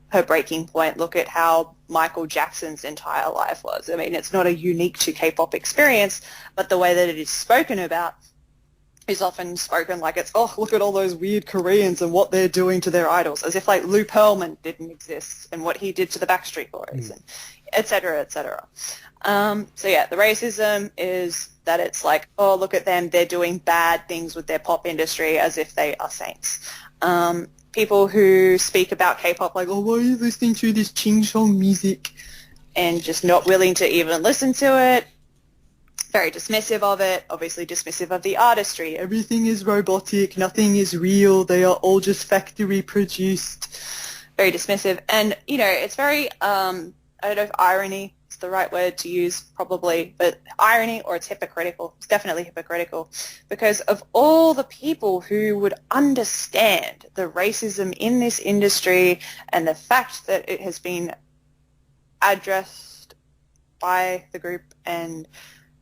S2: her breaking point. Look at how Michael Jackson's entire life was. I mean, it's not a unique to K-pop experience, but the way that it is spoken about is often spoken like it's, oh, look at all those weird Koreans and what they're doing to their idols, as if like Lou Pearlman didn't exist and what he did to the Backstreet Boys, and et cetera, et cetera. So yeah, the racism is that it's like, oh, look at them, they're doing bad things with their pop industry as if they are saints. People who speak about K-pop like, oh, why are you listening to this ching-chong music and just not willing to even listen to it. Very dismissive of it, obviously dismissive of the artistry. Everything is robotic, nothing is real, they are all just factory produced. Very dismissive. And, you know, it's very, I don't know if irony is the right word to use probably, but irony or it's hypocritical. It's definitely hypocritical because of all the people who would understand the racism in this industry and the fact that it has been addressed by the group and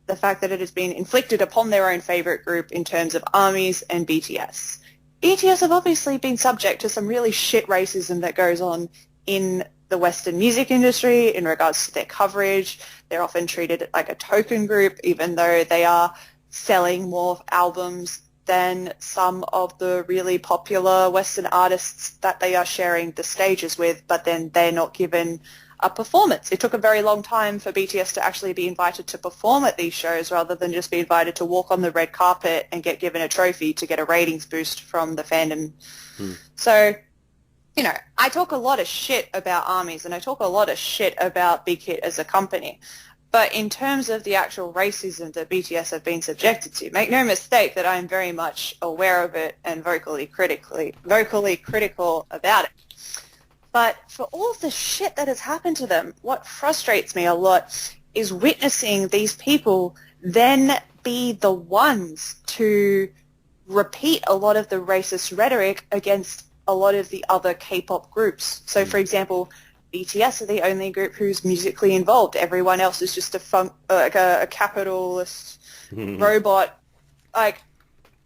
S2: the fact that it has been inflicted upon their own favourite group in terms of ARMYs and BTS. BTS have obviously been subject to some really shit racism that goes on in the Western music industry in regards to their coverage. They're often treated like a token group, even though they are selling more albums than some of the really popular Western artists that they are sharing the stages with, but then they're not given a performance. It took a very long time for BTS to actually be invited to perform at these shows rather than just be invited to walk on the red carpet and get given a trophy to get a ratings boost from the fandom. So, you know, I talk a lot of shit about ARMYs and I talk a lot of shit about Big Hit as a company. But in terms of the actual racism that BTS have been subjected to, make no mistake that I am very much aware of it and vocally critical about it. But for all of the shit that has happened to them, what frustrates me a lot is witnessing these people then be the ones to repeat a lot of the racist rhetoric against a lot of the other K-pop groups. So, for example, BTS are the only group who's musically involved. Everyone else is just a capitalist robot. Like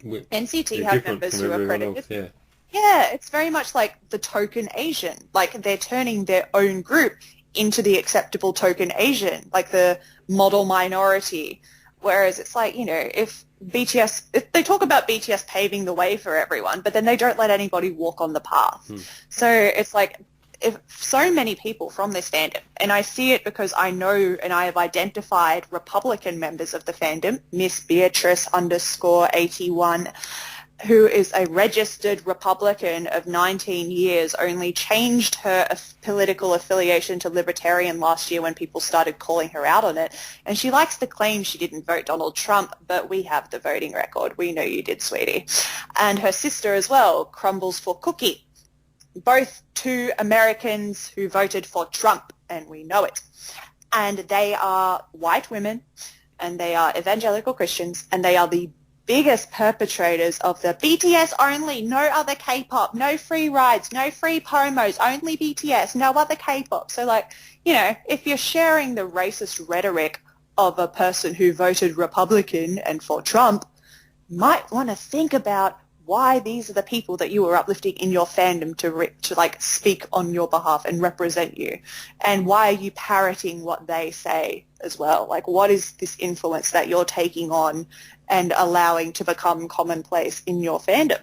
S2: NCT have members who are credited. Yeah, it's very much like the token Asian. Like they're turning their own group into the acceptable token Asian, like the model minority. Whereas it's like, you know, if they talk about BTS paving the way for everyone, but then they don't let anybody walk on the path. So it's like if so many people from this fandom, and I see it because I know and I have identified Republican members of the fandom, Miss Beatrice _81, who is a registered Republican of 19 years, only changed her political affiliation to Libertarian last year when people started calling her out on it. And she likes to claim she didn't vote Donald Trump, but we have the voting record. We know you did, sweetie. And her sister as well, crumbles for Cookie. Both two Americans who voted for Trump, and we know it. And they are white women, and they are evangelical Christians, and they are the biggest perpetrators of the BTS only, no other K-pop, no free rides, no free promos, only BTS, no other K-pop. So, like, you know, if you're sharing the racist rhetoric of a person who voted Republican and for Trump, you might want to think about why these are the people that you are uplifting in your fandom to like speak on your behalf and represent you, and why are you parroting what they say as well? Like, what is this influence that you're taking on and allowing to become commonplace in your fandom?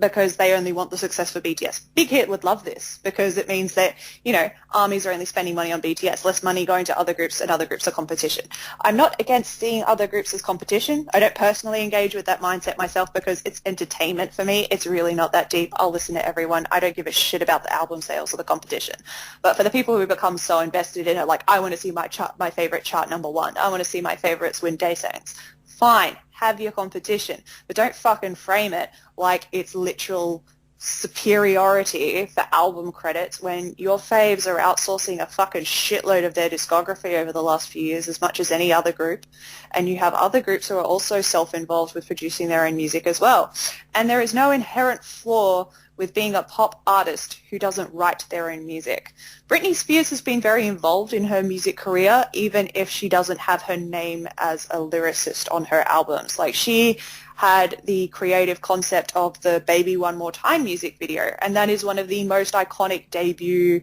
S2: Because they only want the success for BTS. Big Hit would love this because it means that, you know, armies are only spending money on BTS, less money going to other groups, and other groups are competition. I'm not against seeing other groups as competition. I don't personally engage with that mindset myself because it's entertainment for me. It's really not that deep. I'll listen to everyone. I don't give a shit about the album sales or the competition. But for the people who become so invested in it, like, I want to see my favorite chart number one. I want to see my favorites win Daysangs. Fine, have your competition, but don't fucking frame it like it's literal superiority for album credits when your faves are outsourcing a fucking shitload of their discography over the last few years as much as any other group, and you have other groups who are also self-involved with producing their own music as well. And there is no inherent flaw with being a pop artist who doesn't write their own music. Britney Spears has been very involved in her music career, even if she doesn't have her name as a lyricist on her albums. Like, she had the creative concept of the Baby One More Time music video, and that is one of the most iconic debut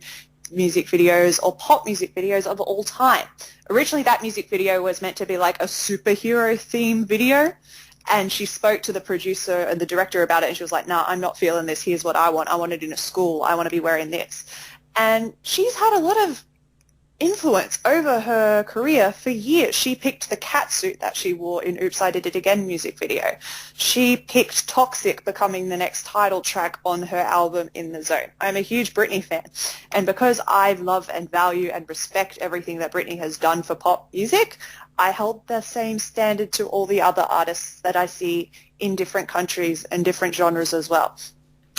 S2: music videos or pop music videos of all time. Originally, that music video was meant to be like a superhero theme video, and she spoke to the producer and the director about it, and she was like, nah, I'm not feeling this. Here's what I want. I want it in a school. I want to be wearing this. And she's had a lot of influence over her career for years. She picked the cat suit that she wore in Oops, I Did It Again music video. She picked Toxic becoming the next title track on her album In the Zone. I'm a huge Britney fan, and because I love and value and respect everything that Britney has done for pop music, I held the same standard to all the other artists that I see in different countries and different genres as well.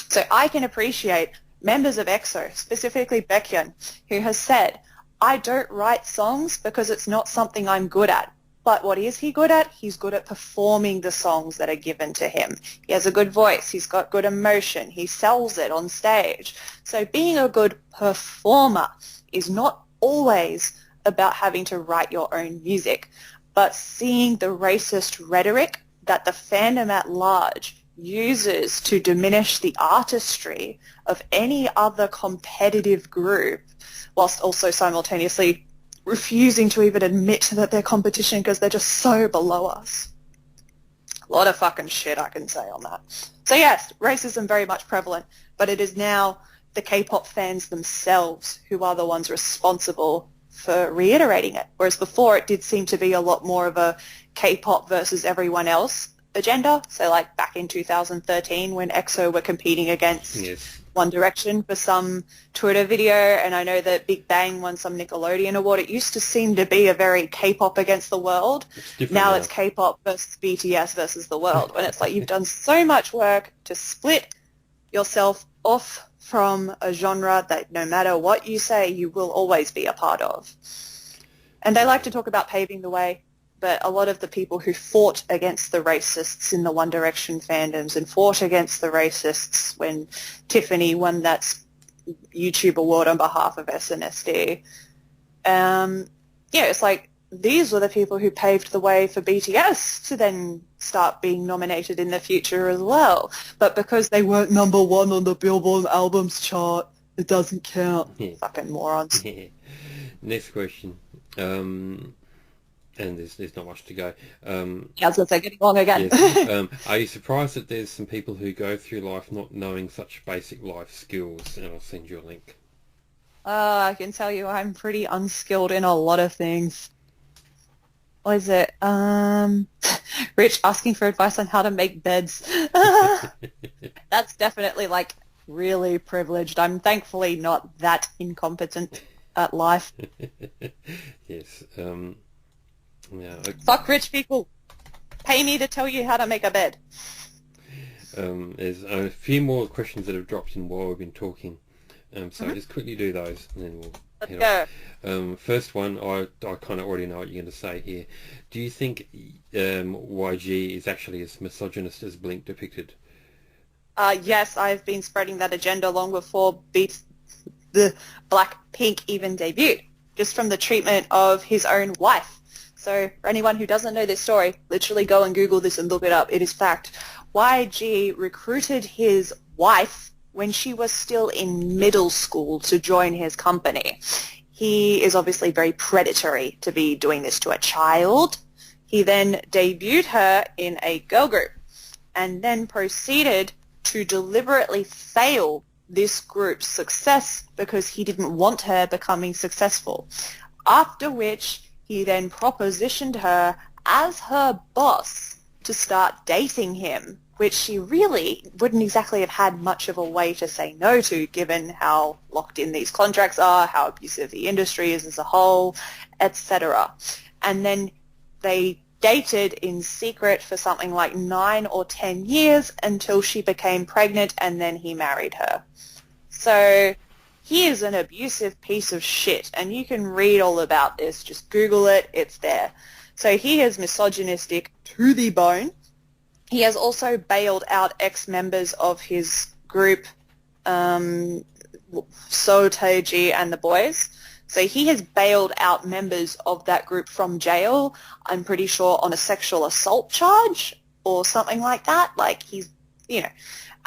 S2: So I can appreciate members of EXO, specifically Baekhyun, who has said, I don't write songs because it's not something I'm good at. But what is he good at? He's good at performing the songs that are given to him. He has a good voice. He's got good emotion. He sells it on stage. So being a good performer is not always about having to write your own music, but seeing the racist rhetoric that the fandom at large uses to diminish the artistry of any other competitive group, whilst also simultaneously refusing to even admit that they're competition because they're just so below us. A lot of fucking shit I can say on that. So yes, racism very much prevalent, but it is now the K-pop fans themselves who are the ones responsible for reiterating it, whereas before it did seem to be a lot more of a K-pop versus everyone else agenda. So like back in 2013 when EXO were competing against One Direction for some Twitter video, and I know that Big Bang won some Nickelodeon award, it used to seem to be a very K-pop against the world. Now it's K-pop versus BTS versus the world, when it's like you've done so much work to split yourself off from a genre that no matter what you say, you will always be a part of. And they like to talk about paving the way, but a lot of the people who fought against the racists in the One Direction fandoms and fought against the racists when Tiffany won that YouTube award on behalf of SNSD, it's like these were the people who paved the way for BTS to then start being nominated in the future as well. But because they weren't number one on the Billboard albums chart, it doesn't count. Fucking morons.
S1: Next question. And there's not much to go.
S2: I was going to say, getting long again.
S1: Yes. Are you surprised that there's some people who go through life not knowing such basic life skills? And I'll send you a link.
S2: I can tell you I'm pretty unskilled in a lot of things. What is it? Rich asking for advice on how to make beds. That's definitely like really privileged. I'm thankfully not that incompetent at life.
S1: Yes.
S2: Fuck rich people. Pay me to tell you how to make a bed.
S1: There's a few more questions that have dropped in while we've been talking. So just quickly do those and then we'll head off. First one, I kind of already know what you're going to say here. Do you think YG is actually as misogynist as Blink depicted?
S2: Yes, I've been spreading that agenda long before the Blackpink even debuted, just from the treatment of his own wife. So for anyone who doesn't know this story, literally go and Google this and look it up. It is fact. YG recruited his wife when she was still in middle school to join his company. He is obviously very predatory to be doing this to a child. He then debuted her in a girl group and then proceeded to deliberately fail this group's success because he didn't want her becoming successful. After which, he then propositioned her as her boss to start dating him, which she really wouldn't exactly have had much of a way to say no to, given how locked in these contracts are, how abusive the industry is as a whole, etc. And then they dated in secret for something like 9 or 10 years until she became pregnant, and then he married her. So he is an abusive piece of shit, and you can read all about this. Just Google it. It's there. So he is misogynistic to the bone. He has also bailed out ex-members of his group, So Taeji and the boys. So he has bailed out members of that group from jail, I'm pretty sure, on a sexual assault charge or something like that. Like he's,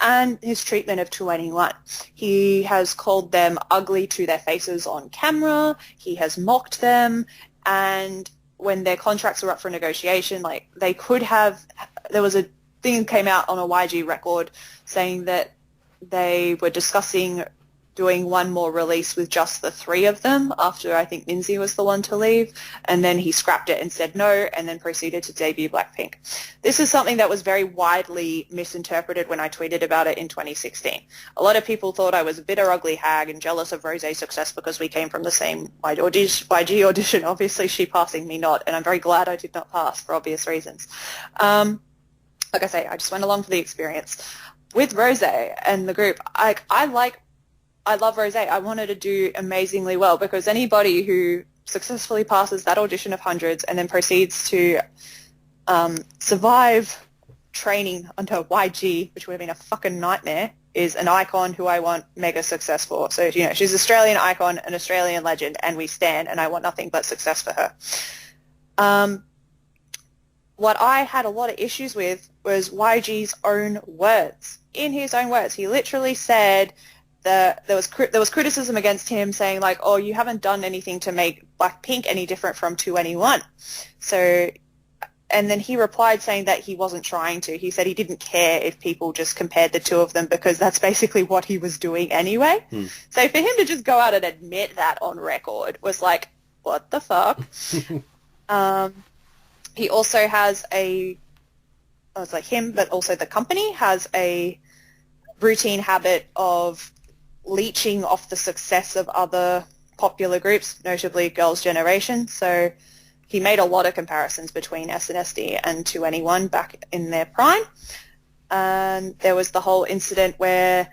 S2: and his treatment of 2NE1. He has called them ugly to their faces on camera. He has mocked them. And when their contracts were up for negotiation, like they could have, there was a thing came out on a YG record saying that they were discussing doing one more release with just the 3 of them after I think Minzy was the one to leave, and then he scrapped it and said no, and then proceeded to debut Blackpink. This is something that was very widely misinterpreted when I tweeted about it in 2016. A lot of people thought I was a bitter, ugly hag and jealous of Rosé's success because we came from the same YG audition, obviously she passing me not, and I'm very glad I did not pass for obvious reasons. Like I say, I just went along for the experience. With Rosé and the group, I love Rosé. I want her to do amazingly well, because anybody who successfully passes that audition of hundreds and then proceeds to survive training under YG, which would have been a fucking nightmare, is an icon who I want mega success for. So, she's an Australian icon, an Australian legend, and we stand, and I want nothing but success for her. What I had a lot of issues with was YG's own words. In his own words, he literally said that there was criticism against him saying like, oh, you haven't done anything to make Blackpink any different from 2NE1. So, and then he replied saying that he wasn't trying to. He said he didn't care if people just compared the 2 of them because that's basically what he was doing anyway. So for him to just go out and admit that on record was like, what the fuck? He also has but also the company has a routine habit of leeching off the success of other popular groups, notably Girls' Generation. So he made a lot of comparisons between SNSD and 2NE1 back in their prime. And there was the whole incident where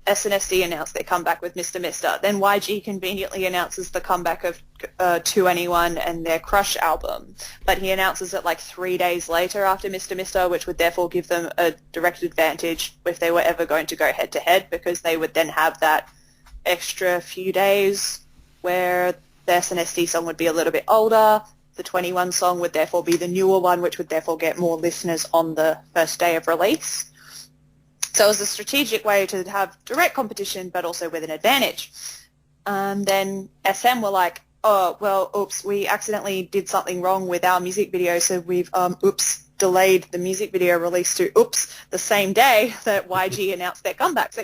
S2: SNSD announced their comeback with Mr. Mister. Then YG conveniently announces the comeback of 2NE1 and their Crush album. But he announces it like 3 days later after Mr. Mister, which would therefore give them a direct advantage if they were ever going to go head-to-head, because they would then have that extra few days where the SNSD song would be a little bit older. The 2NE1 song would therefore be the newer one, which would therefore get more listeners on the first day of release. So it was a strategic way to have direct competition, but also with an advantage. Then SM were like, oh, well, oops, we accidentally did something wrong with our music video, so we've, delayed the music video release to, the same day that YG announced their comeback. So,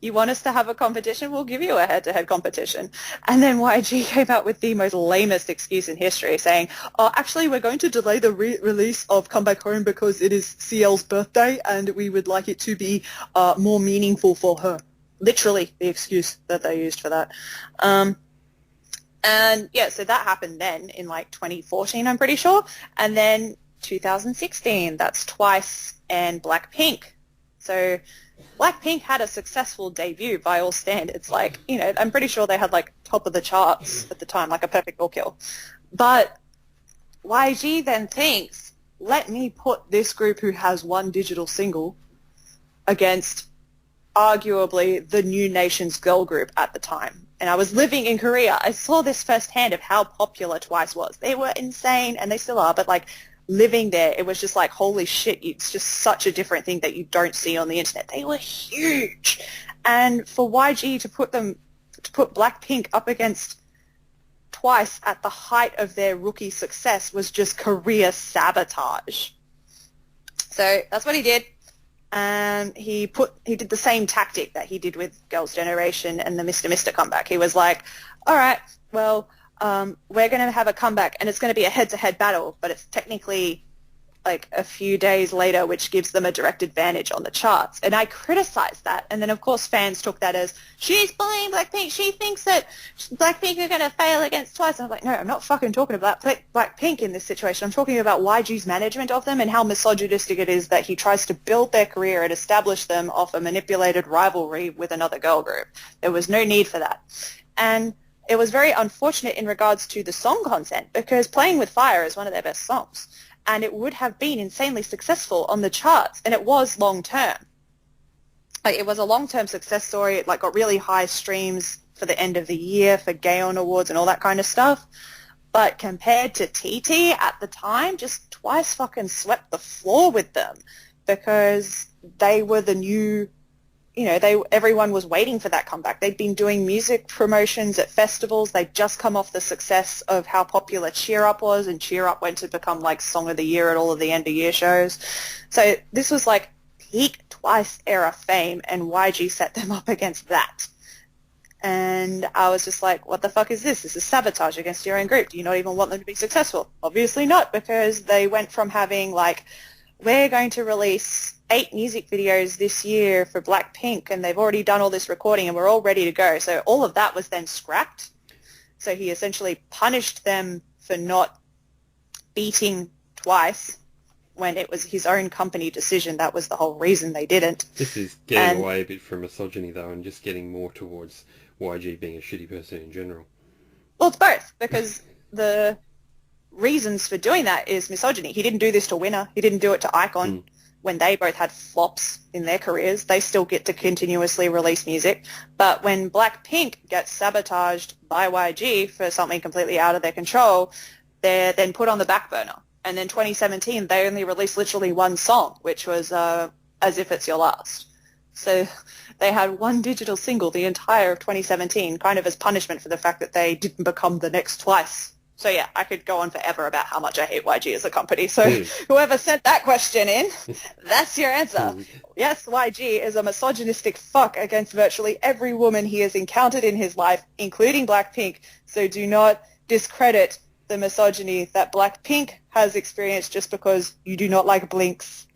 S2: you want us to have a competition, we'll give you a head-to-head competition. And then YG came out with the most lamest excuse in history, saying, oh, actually, we're going to delay the release of Come Back Home because it is CL's birthday and we would like it to be more meaningful for her. Literally the excuse that they used for that. And, yeah, so that happened then in, 2014, I'm pretty sure. And then 2016, that's Twice and Blackpink. So Blackpink had a successful debut by all standards. I'm pretty sure they had, top of the charts at the time, a perfect ball kill. But YG then thinks, let me put this group who has one digital single against arguably the new nation's girl group at the time. And I was living in Korea. I saw this firsthand of how popular Twice was. They were insane, and they still are, but living there, it was just like, holy shit, it's just such a different thing that you don't see on the internet. They were huge. And for YG to put Blackpink up against Twice at the height of their rookie success was just career sabotage. So that's what he did. And he did the same tactic that he did with Girls' Generation and the Mr. Mister comeback. He was like, all right, well, we're going to have a comeback, and it's going to be a head-to-head battle, but it's technically like a few days later, which gives them a direct advantage on the charts. And I criticized that. And then, of course, fans took that as, she's bullying Blackpink. She thinks that Blackpink are going to fail against Twice. And I'm like, no, I'm not fucking talking about Blackpink in this situation. I'm talking about YG's management of them and how misogynistic it is that he tries to build their career and establish them off a manipulated rivalry with another girl group. There was no need for that. And it was very unfortunate in regards to the song content, because Playing with Fire is one of their best songs. And it would have been insanely successful on the charts, and it was long-term. Like, it was a long-term success story. It got really high streams for the end of the year for Gaon Awards and all that kind of stuff. But compared to TT at the time, just Twice fucking swept the floor with them, because they were the new, everyone was waiting for that comeback. They'd been doing music promotions at festivals. They'd just come off the success of how popular Cheer Up was, and Cheer Up went to become like Song of the Year at all of the end of year shows. So this was like peak Twice era fame, and YG set them up against that. And I was just like, what the fuck is this? This is sabotage against your own group. Do you not even want them to be successful? Obviously not, because they went from having like, we're going to release 8 music videos this year for Blackpink, and they've already done all this recording and we're all ready to go. So all of that was then scrapped. So he essentially punished them for not beating Twice when it was his own company decision. That was the whole reason they didn't.
S1: This is getting away a bit from misogyny, though, and just getting more towards YG being a shitty person in general.
S2: Well, it's both, because the reasons for doing that is misogyny. He didn't do this to Winner. He didn't do it to Icon. When they both had flops in their careers, they still get to continuously release music. But when Blackpink gets sabotaged by YG for something completely out of their control, they're then put on the back burner. And then 2017, they only released literally one song, which was As If It's Your Last. So they had one digital single the entire of 2017, kind of as punishment for the fact that they didn't become the next Twice. So yeah, I could go on forever about how much I hate YG as a company. So whoever sent that question in, that's your answer. Yes, YG is a misogynistic fuck against virtually every woman he has encountered in his life, including Blackpink. So do not discredit the misogyny that Blackpink has experienced just because you do not like Blinks.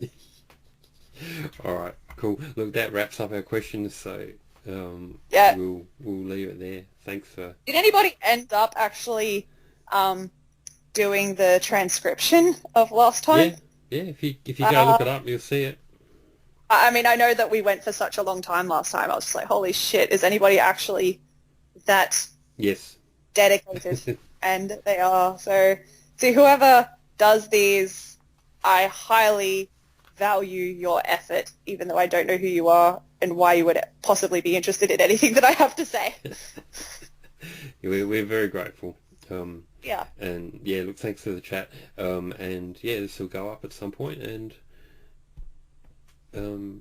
S1: All right, cool. Look, that wraps up our questions. So
S2: yeah,
S1: we'll leave it there. Thanks for.
S2: Did anybody end up actually doing the transcription of last time?
S1: Yeah. If you go look it up, you'll see it.
S2: I mean, I know that we went for such a long time last time. I was just like, holy shit, is anybody actually that dedicated? And they are. So whoever does these, I highly value your effort, even though I don't know who you are and why you would possibly be interested in anything that I have to say.
S1: We're very grateful.
S2: Yeah.
S1: And yeah, look, thanks for the chat. And yeah, this will go up at some point, and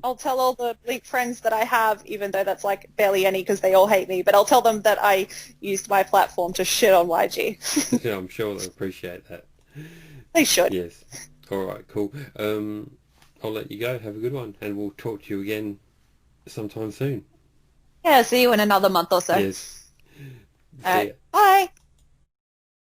S2: I'll tell all the Blink friends that I have, even though that's like barely any because they all hate me, but I'll tell them that I used my platform to shit on YG.
S1: Yeah, I'm sure they'll appreciate that.
S2: They should.
S1: Yes. All right, cool. I'll let you go. Have a good one, and we'll talk to you again sometime soon.
S2: Yeah, see you in another month or so.
S1: Yes.
S2: All right. Bye.